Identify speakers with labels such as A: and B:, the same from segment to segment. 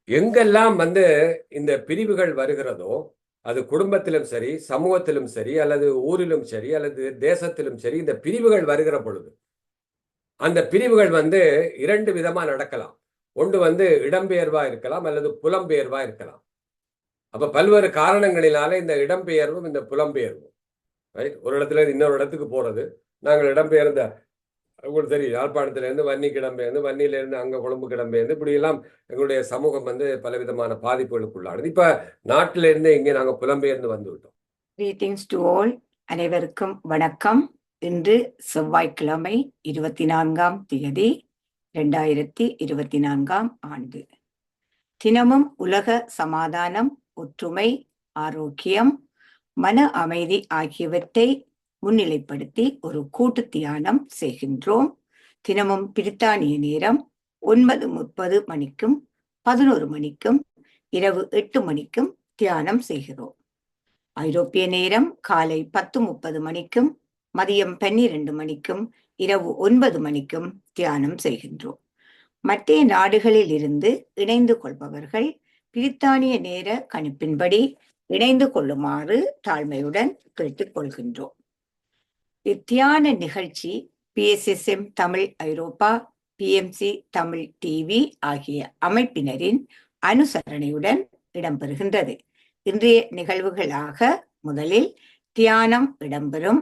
A: எங்கெல்லாம் இந்த பிரிவுகள் வருகிறதோ, அது குடும்பத்திலும் சரி, சமூகத்திலும் சரி, அல்லது ஊரிலும் சரி, அல்லது தேசத்திலும் சரி, இந்த பிரிவுகள் வருகிற பொழுது, அந்த பிரிவுகள் 2 விதமா நடக்கலாம். ஒன்று இடம்பெயர்வா இருக்கலாம், அல்லது புலம்பெயர்வா இருக்கலாம். அப்ப பல்வேறு காரணங்களினால இந்த இடம்பெயர்வும், இந்த புலம்பெயர்வும், ரைட்? ஒரு இடத்துல இருந்து இன்னொரு இடத்துக்கு போறது. நாங்கள் இடம்பெயர்ந்த உங்களுக்கு தெரியும், யாழ்ப்பாணத்திலிருந்து வன்னிக்கு இடம்பெயர்ந்து, வன்னியிலிருந்து அங்க கொழும்புக்கு இடம்பெயர்ந்து, இப்படியெல்லாம் எங்களுடைய சமூகம் பலவிதமான பாதிப்புகளுக்குள்ளானது. இப்ப நாட்டிலிருந்து இங்கே நாங்க புலம்பெயர்ந்து வந்துவிட்டோம்.
B: Greetings to all. அனைவருக்கும் வணக்கம். இன்று செவ்வாய்க்கிழமை 24ஆம் தேதி 2024ஆம் ஆண்டு. தினமும் உலக சமாதானம், ஒற்றுமை, ஆரோக்கியம், மன அமைதி ஆகியவற்றை முன்னிலைப்படுத்தி ஒரு கூட்டு தியானம் செய்கின்றோம். தினமும் பிரித்தானிய நேரம் 9:30 மணிக்கும் 11 மணிக்கும் இரவு 8 மணிக்கும் தியானம் செய்கிறோம். ஐரோப்பிய நேரம் காலை 10:30 மணிக்கும் மதியம் 12 மணிக்கும் இரவு 9 மணிக்கும் தியானம் செய்கின்றோம். மற்ற நாடுகளில் இருந்து இணைந்து கொள்பவர்கள் பிரித்தானிய நேர கணிப்பின்படி இணைந்து கொள்ளுமாறு தாழ்மையுடன் கேட்டுக்கொள்கின்றோம். இத்தியான நிகழ்ச்சி PSSM தமிழ் ஐரோப்பா, PMC தமிழ் டிவி ஆகிய அமைப்பினரின் அனுசரணையுடன் இடம்பெறுகின்றது. இன்றைய நிகழ்வுகளாக முதலில் தியானம் இடம்பெறும்.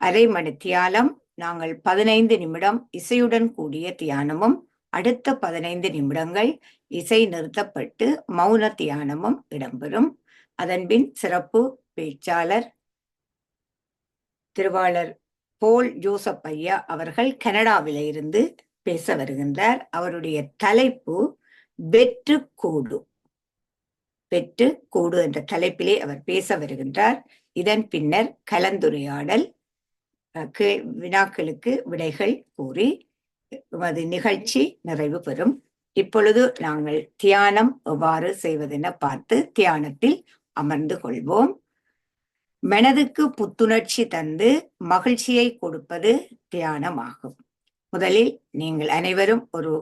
B: அரை மணி தியானம் நாங்கள் 15 நிமிடம் இசையுடன் கூடிய தியானமும், அடுத்த 15 நிமிடங்கள் இசை நிறுத்தப்பட்டு மௌன தியானமும் இடம்பெறும். அதன்பின் சிறப்பு பேச்சாளர் திருவாளர் போல் ஜோசப் ஐயா அவர்கள் கனடாவில இருந்து பேச வருகின்றார். அவருடைய தலைப்பு வெற்று கூடு. வெற்று கூடு என்ற தலைப்பிலே அவர் பேச வருகின்றார். இதன் பின்னர் கலந்துரையாடல், வினாக்களுக்கு விடைகள் கூறி அது நிகழ்ச்சி நிறைவு பெறும். இப்பொழுது நாங்கள் தியானம் எவ்வாறு செய்வதென பார்த்து தியானத்தில் அமர்ந்து கொள்வோம். மனதுக்கு புத்துணர்ச்சி தந்து மகிழ்ச்சியை கொடுப்பது தியானமாகும். முதலில் நீங்கள் அனைவரும் ஒரு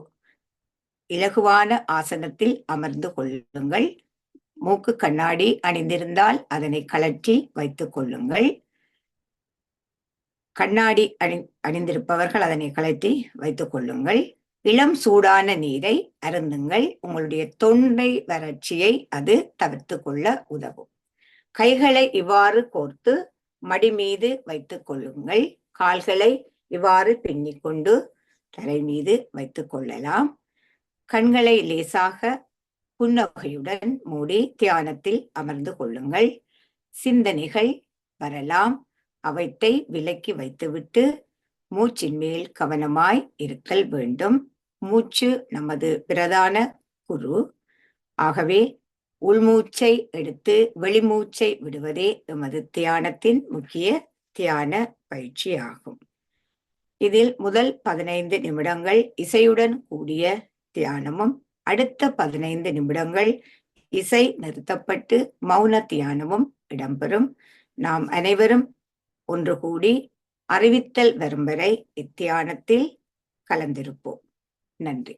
B: இலகுவான ஆசனத்தில் அமர்ந்து கொள்ளுங்கள். மூக்கு கண்ணாடி அணிந்திருந்தால் அதனை கழற்றி வைத்துக் கொள்ளுங்கள். கண்ணாடி அணிந்திருப்பவர்கள் அதனை கழற்றி வைத்துக் கொள்ளுங்கள். இளம் சூடான நீரை அருந்துங்கள். உங்களுடைய தொண்டை வறட்சியை அது தவிர்த்து கொள்ள உதவும். கைகளை இவ்வாறு கோர்த்து மடி மீது வைத்துக் கொள்ளுங்கள். கால்களை இவ்வாறு பின்னிக்கொண்டு தலை மீது வைத்துக் கொள்ளலாம். கண்களை லேசாக புன்னகையுடன் மூடி தியானத்தில் அமர்ந்து கொள்ளுங்கள். சிந்தனைகள் வரலாம், அவற்றை விலக்கி வைத்துவிட்டு மூச்சின் மேல் கவனமாய் இருத்தல் வேண்டும். மூச்சு நமது பிரதான குரு. ஆகவே உள்மூச்சை எடுத்து வெளிமூச்சை விடுவதே எமது தியானத்தின் முக்கிய தியான பயிற்சி ஆகும். இதில் முதல் 15 நிமிடங்கள் இசையுடன் கூடிய தியானமும், அடுத்த 15 நிமிடங்கள் இசை நிறுத்தப்பட்டு மௌன தியானமும் இடம்பெறும். நாம் அனைவரும் ஒன்று கூடி அறிவித்தல் வரும் வரை இத்தியானத்தில் கலந்திருப்போம். நன்றி.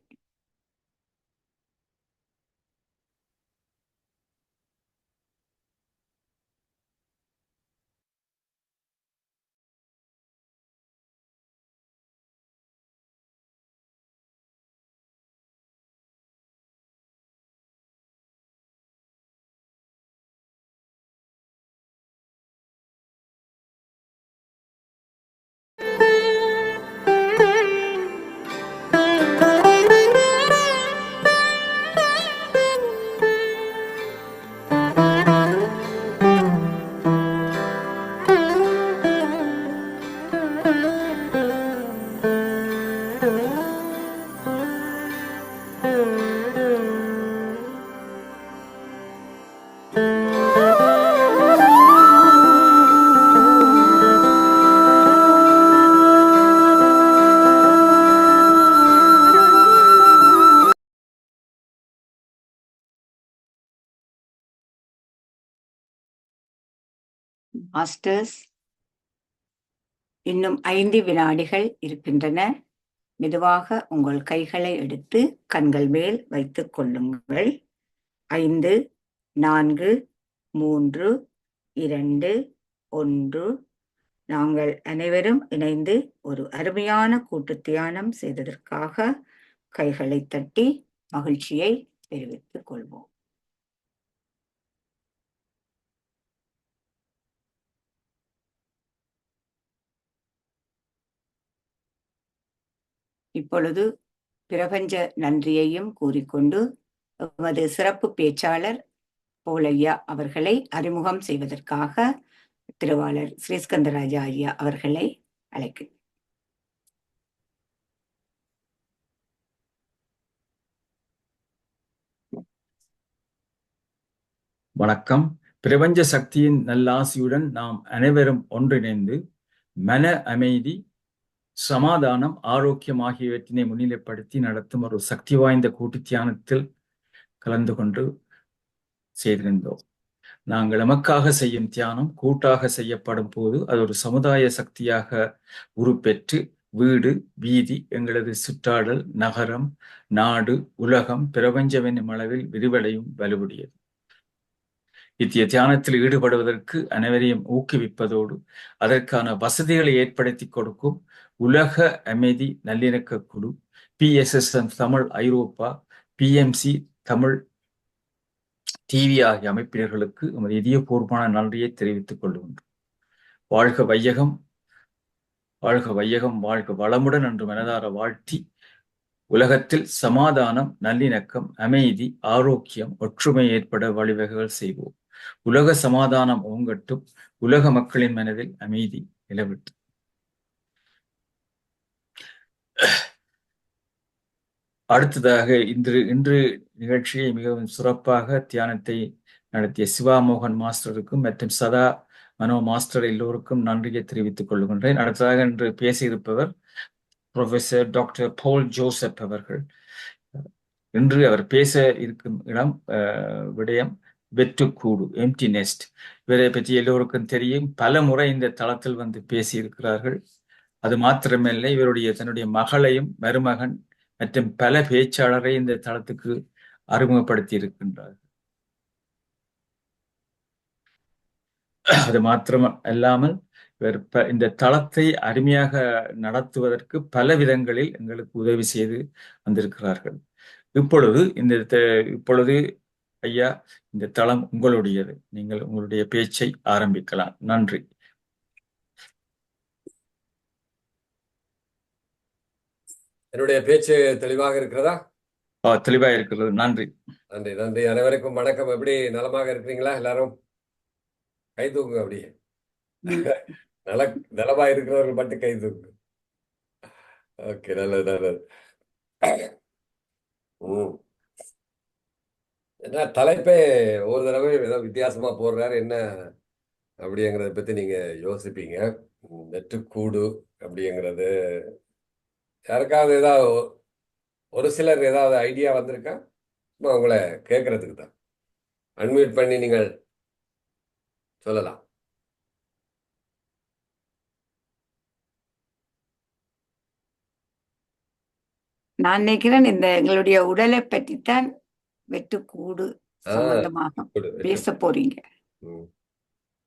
B: மாஸ்டர்ஸ், இன்னும் 5 வினாடிகள் இருக்கின்றன. மெதுவாக உங்கள் கைகளை எடுத்து கண்கள் மேல் வைத்துக் கொள்ளுங்கள். 5, 4, 3, 2, 1. நாங்கள் அனைவரும் இணைந்து ஒரு அருமையான கூட்டு தியானம் செய்ததற்காக கைகளை தட்டி மகிழ்ச்சியை தெரிவித்துக் கொள்வோம். இப்பொழுது பிரபஞ்ச நன்றியையும் கூறிக்கொண்டு எமது சிறப்பு பேச்சாளர் போலையா அவர்களை அறிமுகம் செய்வதற்காக திருவாளர் ஸ்ரீஸ்கந்தராஜா ஐயா அவர்களை அழைக்கிறேன்.
C: வணக்கம். பிரபஞ்ச சக்தியின் நல்லாசியுடன் நாம் அனைவரும் ஒன்றிணைந்து மன அமைதி, சமாதானம், ஆரோக்கியம் ஆகியவற்றினை முன்னிலைப்படுத்தி நடத்தும் ஒரு சக்தி வாய்ந்த கூட்டு தியானத்தில் கலந்து கொண்டு செய்திருந்தோம். நாங்கள் எமக்காக செய்யும் தியானம் கூட்டாக செய்யப்படும் போது அது ஒரு சமுதாய சக்தியாக உருப்பெற்று வீடு, வீதி, எங்களது சுற்றாடல், நகரம், நாடு, உலகம், பிரபஞ்சம் என்னும் அளவில் விரிவடையும் வலுவுடையது. இத்திய தியானத்தில் ஈடுபடுவதற்கு அனைவரையும் ஊக்குவிப்பதோடு அதற்கான வசதிகளை ஏற்படுத்தி கொடுக்கும் உலக அமைதி நல்லிணக்க குழு, PSSM தமிழ் ஐரோப்பா, PMC தமிழ் டிவி ஆகிய அமைப்பினர்களுக்கு எமது இதயபூர்வமான நன்றியை தெரிவித்துக் கொள்கின்றோம். வாழ்க வையகம், வாழ்க வையகம், வாழ்க வளமுடன் என்று மனதார வாழ்த்தி உலகத்தில் சமாதானம், நல்லிணக்கம், அமைதி, ஆரோக்கியம், ஒற்றுமை ஏற்பட வழிவகைகள் செய்வோம். உலக சமாதானம் ஓங்கட்டும், உலக மக்களின் மனதில் அமைதி நிலவட்டும். அடுத்ததாக இன்று நிகழ்ச்சியை மிகவும் சிறப்பாக தியானத்தை நடத்திய சிவா மோகன் மாஸ்டருக்கும் மற்றும் சதா மனோ மாஸ்டர் எல்லோருக்கும் நன்றியை தெரிவித்துக் கொள்கின்றேன். அடுத்ததாக இன்று பேசியிருப்பவர் ப்ரொஃபசர் டாக்டர் போல் ஜோசப் அவர்கள். இன்று அவர் பேச இருக்கும் விடயம் வெற்றுக்கூடு, எம்டி நெஸ்ட். இவரை பற்றி எல்லோருக்கும் தெரியும். பல முறை இந்த தளத்தில் வந்து பேசியிருக்கிறார்கள். அது மாத்திரமல்ல, தன்னுடைய மகளையும் மருமகன் மற்றும் பல பேச்சாளரை இந்த தளத்துக்கு அறிமுகப்படுத்தி இருக்கின்றார்கள். அது மாத்திரம் அல்லாமல் இவர் இந்த தளத்தை அருமையாக நடத்துவதற்கு பல விதங்களில் எங்களுக்கு உதவி செய்து வந்திருக்கிறார்கள். இப்பொழுது ஐயா, இந்த தளம் உங்களுடையது. நீங்கள் உங்களுடைய பேச்சை ஆரம்பிக்கலாம். நன்றி.
A: என்னுடைய பேச்சு தெளிவாக இருக்கிறதா?
C: தெளிவாக இருக்கிறது. நன்றி.
A: நன்றி நன்றி. அனைவருக்கும் வணக்கம். எப்படி நலமாக இருக்கிறீங்களா? எல்லாரும் கை தூக்குங்க. அப்படியே நலமா இருக்கிறவர்கள் மட்டும் கை தூக்கு. ஓகே, நல்லது நல்லது. என்ன தலைப்பே ஒரு தடவை ஏதோ வித்தியாசமா போடுறாரு என்ன அப்படிங்கிறத பத்தி நீங்க யோசிப்பீங்க. வெற்றுக்கூடு அப்படிங்கிறது யாருக்காவது ஏதாவது ஒரு சிலர் ஏதாவது ஐடியா வந்திருக்கா? உங்களை கேட்கறதுக்கு தான். அன்மியூட் பண்ணி நீங்கள் சொல்லலாம்.
B: நான் நினைக்கிறேன் இந்த எங்களுடைய உடலை பற்றித்தான் வெற்றுக்கூடு சம்பந்தமாக பேச போறீங்க.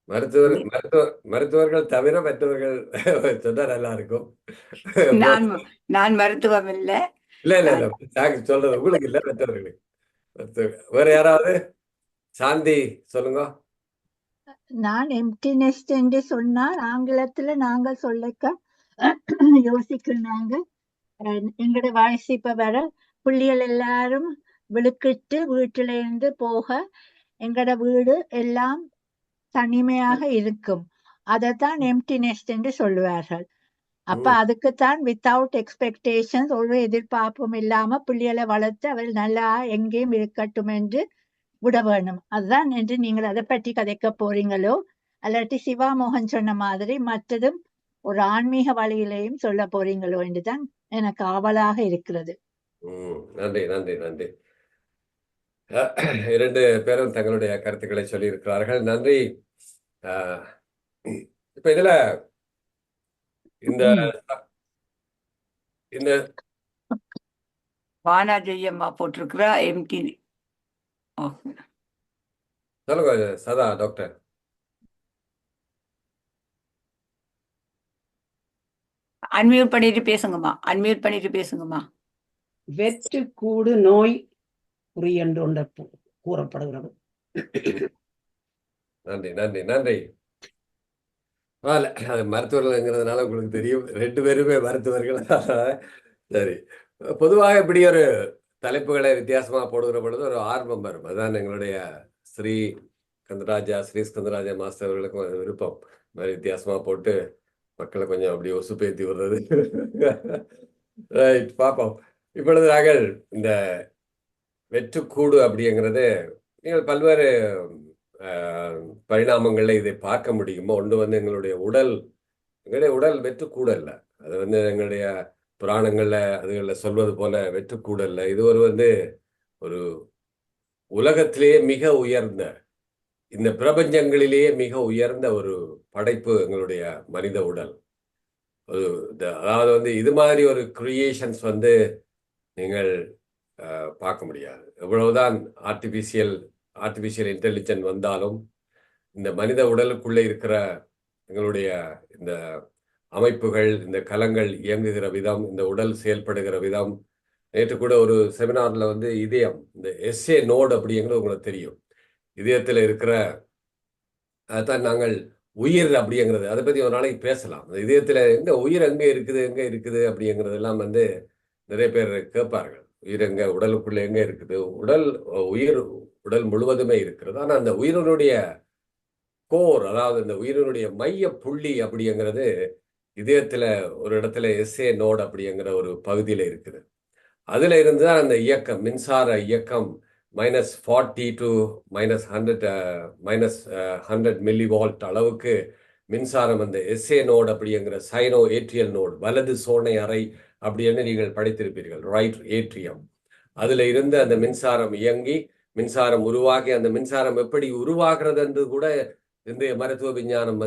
A: மருத்துவர்கள் தவிர மற்றவர்கள் சொன்னா நல்லா இருக்கும்.
B: நான் மருத்துவம் இல்ல
A: சொல்றது உங்களுக்கு இல்ல, மற்றவர்களுக்கு. வேற யாராவது? சாந்தி சொல்லுங்க.
D: நான் எம்டி நெஸ்ட் என்று சொன்னால் ஆங்கிலத்துல நாங்கள் சொல்லிக்க யோசிக்கிறாங்க. எங்கட வயசு இப்ப வர புள்ளிகள் எல்லாரும் விழுக்கிட்டு வீட்டுல இருந்து போக எங்கட வீடு எல்லாம் தனிமையாக இருக்கும். அதைத்தான் எம்டி நெஸ்ட் என்று சொல்லுவார்கள். அப்ப அதுக்குத்தான் வித்தவுட் எக்ஸ்பெக்டேஷன்ஸ், ஒரு எதிர்பார்ப்பும் இல்லாம பிள்ளைகளை வளர்த்து அவர் நல்லா எங்கேயும் இருக்கட்டும் என்று விட வேணும். அதுதான் என்று நீங்கள் அதை பற்றி கதைக்க போறீங்களோ, அல்லாட்டி சிவா மோகன் சொன்ன மாதிரி மற்றதும் ஒரு ஆன்மீக வழியிலையும் சொல்ல போறீங்களோ என்றுதான் எனக்கு ஆவலாக இருக்கிறது.
A: நன்றி நன்றி நன்றி. 2 பேரும் தங்களுடைய கருத்துக்களை சொல்லி இருக்கிறார்கள். நன்றி. இப்ப இதுல இந்த இந்த
B: வானா ஜெயம்மா போட்டிருக்கிறா எம்டி.
A: சொல்லுங்க சதா டாக்டர்.
B: அன்மியூட் பண்ணிட்டு பேசுங்கம்மா, அன்மியூட் பண்ணிட்டு பேசுங்கம்மா.
E: வெற்று கூடு நோய் குறி என்று ஒன்று கூறப்படுகிறது.
A: நன்றி நன்றி நன்றி. அது மருத்துவர்கள்ங்கிறதுனால உங்களுக்கு தெரியும், 2 பேருமே மருத்துவர்கள். சரி, பொதுவாக இப்படி ஒரு தலைப்புகளை வித்தியாசமா போடுகிற பொழுது ஒரு ஆர்வம் வரும். அதான் எங்களுடைய ஸ்ரீ ஸ்கந்தராஜா மாஸ்டர் அவர்களுக்கும் அது விருப்பம். இந்த மாதிரி வித்தியாசமா போட்டு மக்களை கொஞ்சம் அப்படி ஒசுப்பேத்தி விடுறது. ரைட், பார்ப்போம். இப்பொழுது நாங்கள் இந்த வெற்றுக்கூடு அப்படிங்கிறது நீங்கள் பல்வேறு பரிணாமங்கள்ல இதை பார்க்க முடியுமோ. ஒன்று வந்து எங்களுடைய உடல் வெற்றுக்கூடு அல்ல. அது வந்து எங்களுடைய புராணங்கள்ல அதுகளில் சொல்வது போல வெற்றுக்கூடு அல்ல. இது ஒரு உலகத்திலேயே மிக உயர்ந்த, இந்த பிரபஞ்சங்களிலேயே மிக உயர்ந்த ஒரு படைப்பு எங்களுடைய மனித உடல். அதாவது இது மாதிரி ஒரு கிரியேஷன்ஸ் நீங்கள் பார்க்க முடியாது. எவ்வளவுதான் ஆர்டிபிஷியல் இன்டெலிஜென்ட் வந்தாலும் இந்த மனித உடலுக்குள்ளே இருக்கிற எங்களுடைய இந்த அமைப்புகள், இந்த கலங்கள் இயங்குகிற விதம், இந்த உடல் செயல்படுகிற விதம். நேற்று கூட ஒரு செமினார்ல இதயம், இந்த எஸ்ஏ நோடு அப்படிங்கிறது உங்களுக்கு தெரியும். இதயத்தில் இருக்கிற அதான் நாங்கள் உயிர் அப்படிங்கிறது, அதை பத்தி ஒரு நாளைக்கு பேசலாம். இதயத்துல உயிர் எங்க இருக்குது அப்படிங்கிறதெல்லாம் நிறைய பேர் கேட்பார்கள். உயிர் எங்க, உடலுக்குள்ள எங்க இருக்குது? உயிர் உடல் முழுவதுமே இருக்கிறது. ஆனா அந்த உயிரினுடைய கோர், அதாவது இந்த உயிரினுடைய மைய புள்ளி அப்படிங்கிறது இதயத்துல ஒரு இடத்துல எஸ்ஏ நோடு அப்படிங்கிற ஒரு பகுதியில இருக்குது. அதுல இருந்துதான் அந்த இயக்கம், மின்சார இயக்கம் -40 to -100 மில்லிவால்ட் அளவுக்கு மின்சாரம் அந்த எஸ்ஏ நோடு அப்படிங்கிற சைனோ ஏட்ரியல் நோடு, வலது சோனை அறை அப்படின்னு நீங்கள் படித்திருப்பீர்கள், ரைட் ஏட்ரியம். அதுல இருந்து அந்த மின்சாரம் இயங்கி மின்சாரம் உருவாகி, அந்த மின்சாரம் எப்படி உருவாகிறது என்று கூட இன்றைய மருத்துவ விஞ்ஞானம்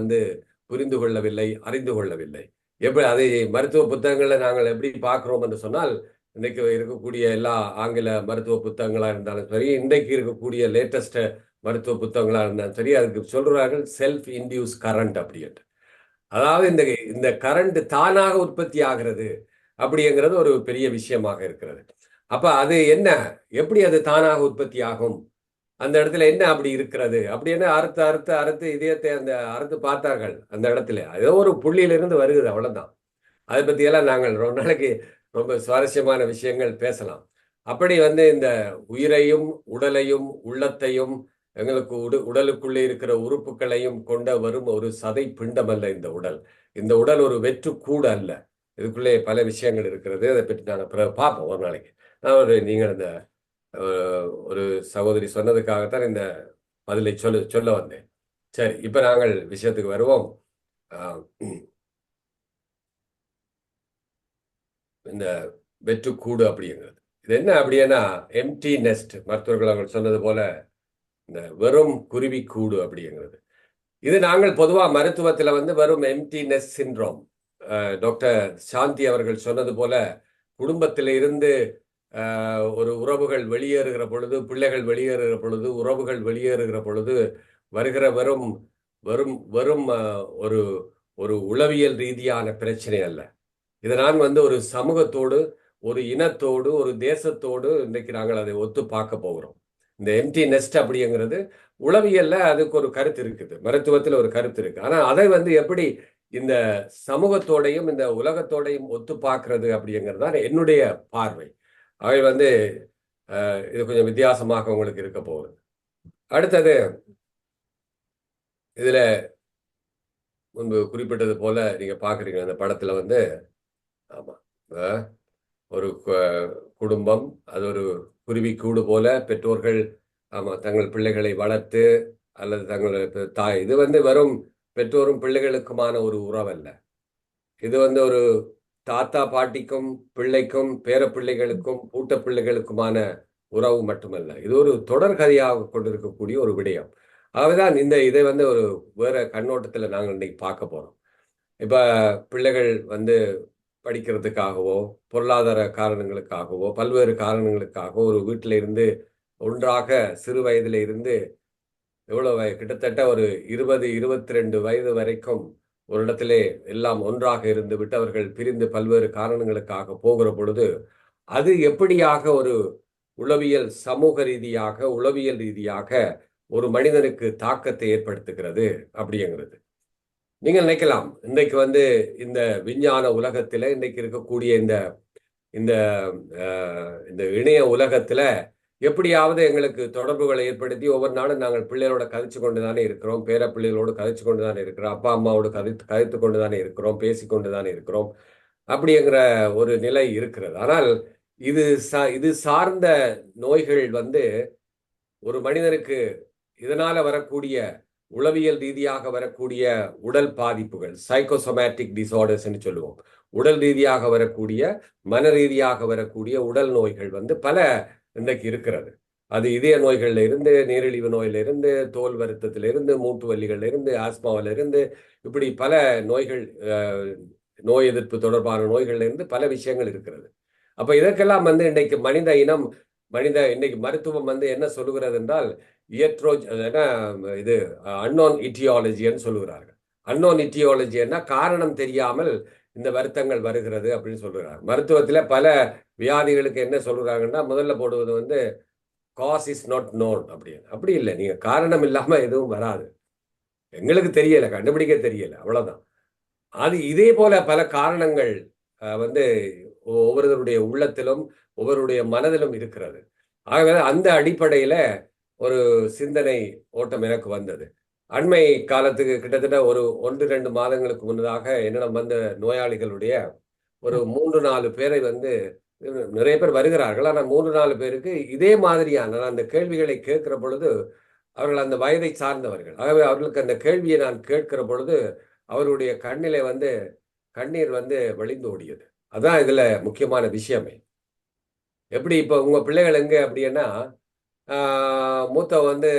A: புரிந்து கொள்ளவில்லை, அறிந்து கொள்ளவில்லை. எப்படி அதை மருத்துவ புத்தகங்களை நாங்கள் எப்படி பார்க்கிறோம் என்று சொன்னால், இன்றைக்கு இருக்கக்கூடிய எல்லா ஆங்கில மருத்துவ புத்தகங்களா இருந்தாலும் சரி, இன்றைக்கு இருக்கக்கூடிய லேட்டஸ்ட் மருத்துவ புத்தகங்களா இருந்தாலும் சரி, அதுக்கு சொல்றார்கள் செல்ஃப் இன்டியூஸ் கரண்ட் அப்படின்ட்டு. அதாவது இந்த கரண்ட் தானாக உற்பத்தி ஆகிறது அப்படிங்கிறது ஒரு பெரிய விஷயமாக இருக்கிறது. அப்ப அது என்ன, எப்படி அது தானாக உற்பத்தி ஆகும், அந்த இடத்துல என்ன அப்படி இருக்கிறது அப்படின்னு அறுத்து இதயத்தை அறுத்து பார்த்தார்கள். அந்த இடத்துல ஏதோ ஒரு புள்ளியிலிருந்து வருகிறது, அவ்வளவுதான். அதை பத்தி எல்லாம் நாங்கள் ரொம்ப நாளைக்கு ரொம்ப சுவாரஸ்யமான விஷயங்கள் பேசலாம். அப்படி இந்த உயிரையும் உடலையும் உள்ளத்தையும் எங்களுக்கு உடலுக்குள்ளே இருக்கிற உறுப்புகளையும் கொண்ட வரும் ஒரு சதை பிண்டம் அல்ல இந்த உடல். இந்த உடல் ஒரு வெற்றுக்கூடு அல்ல. இதுக்குள்ளே பல விஷயங்கள் இருக்கிறது. அதை பற்றி நாங்கள் பார்ப்போம் ஒரு நாளைக்கு. நீங்கள் இந்த ஒரு சகோதரி சொன்னதுக்காகத்தான் இந்த பதிலை சொல்ல வந்தேன். சரி, இப்ப நாங்கள் விஷயத்துக்கு வருவோம். இந்த வெற்றுக்கூடு அப்படிங்கிறது இது என்ன அப்படின்னா, எம்டி நெஸ்ட். மருத்துவர்கள் அவர்கள் சொன்னது போல இந்த வெறும் குருவி கூடு அப்படிங்கிறது. இது நாங்கள் பொதுவா மருத்துவத்துல வெறும் எம்டி நெஸ்ட் சிண்ட்ரோம். டாக்டர் சாந்தி அவர்கள் சொன்னது போல, குடும்பத்தில இருந்து ஒரு உறவுகள் வெளியேறுகிற பொழுது, பிள்ளைகள் வெளியேறுகிற பொழுது, உறவுகள் வெளியேறுகிற பொழுது வருகிற வெறும் வெறும் வெறும் ஒரு ஒரு உளவியல் ரீதியான பிரச்சனை அல்ல. இதை நான் ஒரு சமூகத்தோடு, ஒரு இனத்தோடு, ஒரு தேசத்தோடு இன்றைக்கு நாங்கள் அதை ஒத்து பார்க்க போகிறோம். இந்த எம்டி நெஸ்ட் அப்படிங்கிறது உளவியல்ல அதுக்கு ஒரு கருத்து இருக்குது, மருத்துவத்தில் ஒரு கருத்து இருக்கு. ஆனா அதை எப்படி இந்த சமூகத்தோடையும் இந்த உலகத்தோடையும் ஒத்து பார்க்கறது அப்படிங்கிறது தான் என்னுடைய பார்வை. அவை இது கொஞ்சம் வித்தியாசமாக உங்களுக்கு இருக்க போகுது. அடுத்தது, இதுல முன்பு குறிப்பிட்டது போல நீங்க பாக்குறீங்க அந்த படத்துல ஆமா, ஒரு குடும்பம், அது ஒரு குருவி கூடு போல பெற்றோர்கள் தங்கள் பிள்ளைகளை வளர்த்து, அல்லது தங்கள் தாய், இது வெறும் பெற்றோரும் பிள்ளைகளுக்குமான ஒரு உறவல்ல. இது ஒரு தாத்தா பாட்டிக்கும் பிள்ளைக்கும் பேர பிள்ளைகளுக்கும் பூட்ட பிள்ளைகளுக்குமான உறவு மட்டுமல்ல. இது ஒரு தொடர் கதையாக கொண்டிருக்கக்கூடிய ஒரு விடயம். ஆகவேதான் இதை ஒரு வேற கண்ணோட்டத்துல நாங்கள் இன்னைக்கு பார்க்க போறோம். இப்ப பிள்ளைகள் படிக்கிறதுக்காகவோ பொருளாதார காரணங்களுக்காகவோ பல்வேறு காரணங்களுக்காகவோ ஒரு வீட்டில இருந்து ஒன்றாக சிறு வயதில இருந்து எவ்வளவு கிட்டத்தட்ட ஒரு 20-22 வயது வரைக்கும் ஒரு இடத்திலே எல்லாம் ஒன்றாக இருந்து விட்டு அவர்கள் பிரிந்து பல்வேறு காரணங்களுக்காக போகிற பொழுது அது எப்படியாக ஒரு உளவியல் சமூக ரீதியாக உளவியல் ரீதியாக ஒரு மனிதனுக்கு தாக்கத்தை ஏற்படுத்துகிறது அப்படிங்கிறது நீங்கள் நினைக்கலாம். இன்றைக்கு வந்து இந்த விஞ்ஞான உலகத்துல இன்றைக்கு இருக்கக்கூடிய இந்த இந்த இந்த இணைய உலகத்துல எப்படியாவது எங்களுக்கு தொடர்புகளை ஏற்படுத்தி ஒவ்வொரு நாளும் நாங்கள் பிள்ளைகளோட கதைச்சு கொண்டு தானே இருக்கிறோம், பேர பிள்ளைகளோடு கதைச்சு கொண்டு தானே இருக்கிறோம், அப்பா அம்மாவோடு கதைத்து கொண்டு தானே இருக்கிறோம், பேசி கொண்டு தானே இருக்கிறோம் அப்படிங்கிற ஒரு நிலை இருக்கிறது. ஆனால் இது சார்ந்த நோய்கள் வந்து ஒரு மனிதனுக்கு இதனால வரக்கூடிய உளவியல் ரீதியாக வரக்கூடிய உடல் பாதிப்புகள் சைக்கோசோமேட்டிக் டிசார்டர்ஸ்ன்னு சொல்லுவோம். உடல் ரீதியாக வரக்கூடிய மன ரீதியாக வரக்கூடிய உடல் நோய்கள் வந்து பல இன்றைக்கு இருக்கிறது. அது இதய நோய்கள்ல இருந்து, நீரிழிவு நோயில இருந்து, தோல் வருத்தத்தில இருந்து, மூட்டு வலிகள்ல இருந்து, ஆஸ்மாவில இருந்து, இப்படி பல நோய்கள், நோய் எதிர்ப்பு தொடர்பான நோய்கள்ல இருந்து பல விஷயங்கள் இருக்கிறது. அப்ப இதற்கெல்லாம் வந்து இன்னைக்கு இன்னைக்கு மருத்துவம் வந்து என்ன சொல்லுகிறது என்றால் இது அன்னோன் இட்டியாலஜின்னு சொல்லுகிறார்கள். அன்னோன் இட்டியாலஜின்னா காரணம் தெரியாமல் இந்த வருத்தங்கள் வருகிறது அப்படின்னு சொல்லுகிறாங்க. மருத்துவத்துல பல வியாதிகளுக்கு என்ன சொல்றாங்கன்னா முதல்ல போடுவது வந்து காஸ் இஸ் நாட் நோன் அப்படின்னு. அப்படி இல்லை, நீங்க காரணம் இல்லாம எதுவும் வராது, எங்களுக்கு தெரியல, கண்டுபிடிக்க தெரியல, அவ்வளவுதான். அது இதே போல பல காரணங்கள் வந்து ஒவ்வொருவருடைய உள்ளத்திலும் ஒவ்வொருடைய மனதிலும் இருக்கிறது. ஆகவே அந்த அடிப்படையில ஒரு சிந்தனை ஓட்டம் எனக்கு வந்தது. அண்மை காலத்துக்கு கிட்டத்தட்ட ஒரு 1-2 மாதங்களுக்கு முன்னதாக என்னிடம் வந்த நோயாளிகளுடைய ஒரு 3-4 பேரை வந்து நிறைய பேர் வருகிறார்கள். ஆனால் 3-4 பேருக்கு இதே மாதிரியான அந்த கேள்விகளை கேட்கிற பொழுது அவர்கள் அந்த வயதை சார்ந்தவர்கள். ஆகவே அவர்களுக்கு அந்த கேள்வியை நான் கேட்கிற பொழுது அவருடைய கண்ணிலே வந்து கண்ணீர் வந்து வழிந்து ஓடியது. அதான் இதுல முக்கியமான விஷயமே. எப்படி இப்போ உங்க பிள்ளைகள் எங்க அப்படின்னா மூத்த வந்து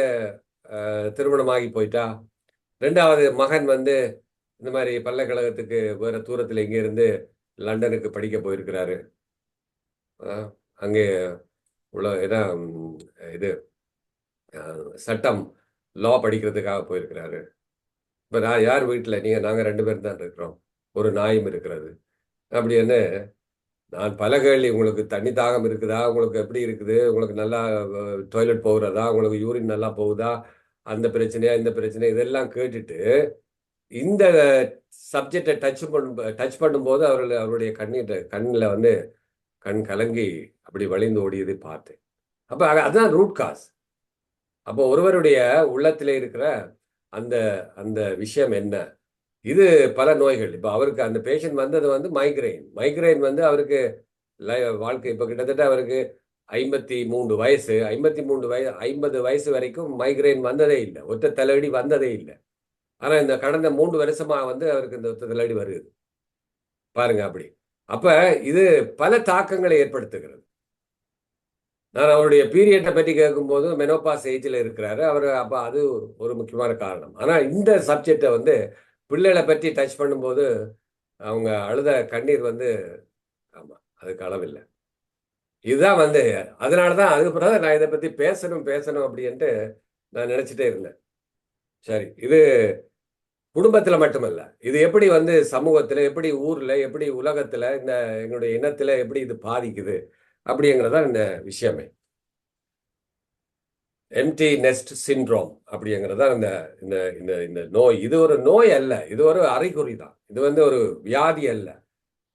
A: திருமணமாகி போயிட்டா, 2வது மகன் வந்து இந்த மாதிரி பல்கலைக்கழகத்துக்கு வேற தூரத்தில் இங்கே இருந்து லண்டனுக்கு படிக்க போயிருக்கிறாரு. அங்கே உள்ள இது சட்டம் லா படிக்கிறதுக்காக போயிருக்கிறாரு. இப்போ நான் யார் வீட்டில் நாங்கள் 2 பேரும் தான் இருக்கிறோம், ஒரு நாயும் இருக்கிறது அப்படின்னு. நான் பல கேள்வி, உங்களுக்கு தண்ணி தாகம் இருக்குதா, உங்களுக்கு எப்படி இருக்குது, உங்களுக்கு நல்லா டாய்லெட் போகிறதா, உங்களுக்கு யூரின் நல்லா போகுதா, அந்த பிரச்சனையா இந்த பிரச்சனை, இதெல்லாம் கேட்டுட்டு இந்த சப்ஜெக்டை டச் பண்ணும்போது அவருடைய கண்ணில் வந்து கண் கலங்கி அப்படி வழிந்து ஓடியதை பார்த்தேன். அப்போ அதுதான் ரூட் காஸ். அப்போ ஒருவருடைய உள்ளத்தில் இருக்கிற அந்த அந்த விஷயம் என்ன, இது பல நோய்கள். இப்போ அவருக்கு அந்த பேஷண்ட் வந்தது வந்து மைக்ரைன் வந்து அவருக்கு வாழ்க்கை இப்போ கிட்டத்தட்ட அவருக்கு 53 வயசு. 50 வயசு வரைக்கும் மைக்ரைன் வந்ததே இல்லை, ஒற்றை தலையடி வந்ததே இல்லை. ஆனால் இந்த கடந்த 3 வருஷமா வந்து அவருக்கு இந்த ஒற்றை தலையடி வருது பாருங்க. அப்படி அப்ப இது பல தாக்கங்களை ஏற்படுத்துகிறது. நான் அவருடைய பீரியட்டை பற்றி கேட்கும்போது மெனோபாஸ் ஏஜில் இருக்கிறாரு அவர். அப்போ அது ஒரு முக்கியமான காரணம். ஆனால் இந்த சப்ஜெக்டை வந்து பிள்ளைகளை பற்றி டச் பண்ணும்போது அவங்க அழுத கண்ணீர் வந்து ஆமா அதுக்கு அளவில்லை. இதுதான் வந்து அதனாலதான் அதுக்கு பிறகு நான் இதை பத்தி பேசணும் அப்படின்ட்டு நான் நினைச்சிட்டே இருந்தேன். சரி, இது குடும்பத்துல மட்டுமல்ல, இது எப்படி வந்து சமூகத்துல, எப்படி ஊர்ல, எப்படி உலகத்துல, இந்த எங்களுடைய இனத்துல எப்படி இது பாதிக்குது அப்படிங்கிறதா இந்த விஷயமே. எம்டி நெஸ்ட் சிண்ட்ரோம் அப்படிங்கிறதா இந்த இந்த இந்த இந்த நோய். இது ஒரு நோய் அல்ல, இது ஒரு அறிகுறி தான். இது வந்து ஒரு வியாதி அல்ல.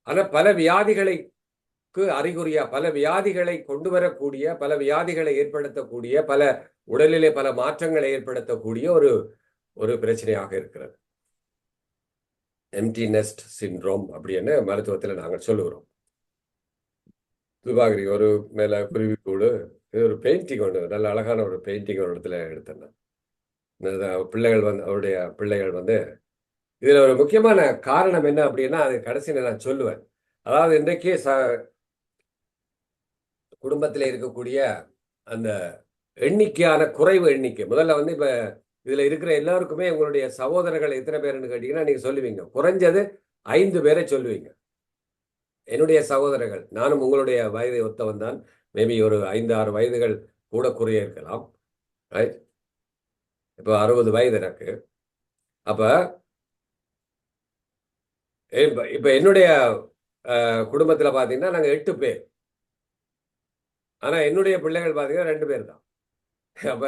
A: ஆனா பல வியாதிகளுக்கு அறிகுறியா, பல வியாதிகளை கொண்டு வரக்கூடிய, பல வியாதிகளை ஏற்படுத்தக்கூடிய, பல உடலிலே பல மாற்றங்களை ஏற்படுத்தக்கூடிய ஒரு ஒரு பிரச்சனையாக இருக்கிறது எம்டி நெஸ்ட் சிண்ட்ரோம் அப்படின்னு மருத்துவத்தில் நாங்கள் சொல்லுகிறோம். துபாகிரி ஒரு மேல குருவிக்கூடு, இது ஒரு பெயிண்டிங் ஒன்று, நல்ல அழகான ஒரு பெயிண்டிங் ஒரு இடத்துல எடுத்தேன். பிள்ளைகள் வந்து அவருடைய பிள்ளைகள் வந்து இதுல ஒரு முக்கியமான காரணம் என்ன அப்படின்னா அது கடைசியில் நான் சொல்லுவேன். அதாவது இன்றைக்கு குடும்பத்தில் இருக்கக்கூடிய அந்த எண்ணிக்கையான குறைவு எண்ணிக்கை. முதல்ல வந்து இப்ப இதுல இருக்கிற எல்லாருக்குமே உங்களுடைய சகோதரர்கள் எத்தனை பேருன்னு கேட்டீங்கன்னா நீங்க சொல்லுவீங்க, குறைஞ்சது 5 பேரை சொல்லுவீங்க. என்னுடைய சகோதரர்கள், நானும் உங்களுடைய வயதை ஒத்தவன் தான். மேபி ஒரு 5-6 வயதுகள் கூட குறைய இருக்கலாம். ரைட்? இப்போ 60 வயது எனக்கு. அப்ப இப்ப என்னுடைய குடும்பத்துல பாத்தீங்கன்னா நாங்க 8 பேர். ஆனா என்னுடைய பிள்ளைகள் பாத்தீங்கன்னா 2 பேர் தான். அப்ப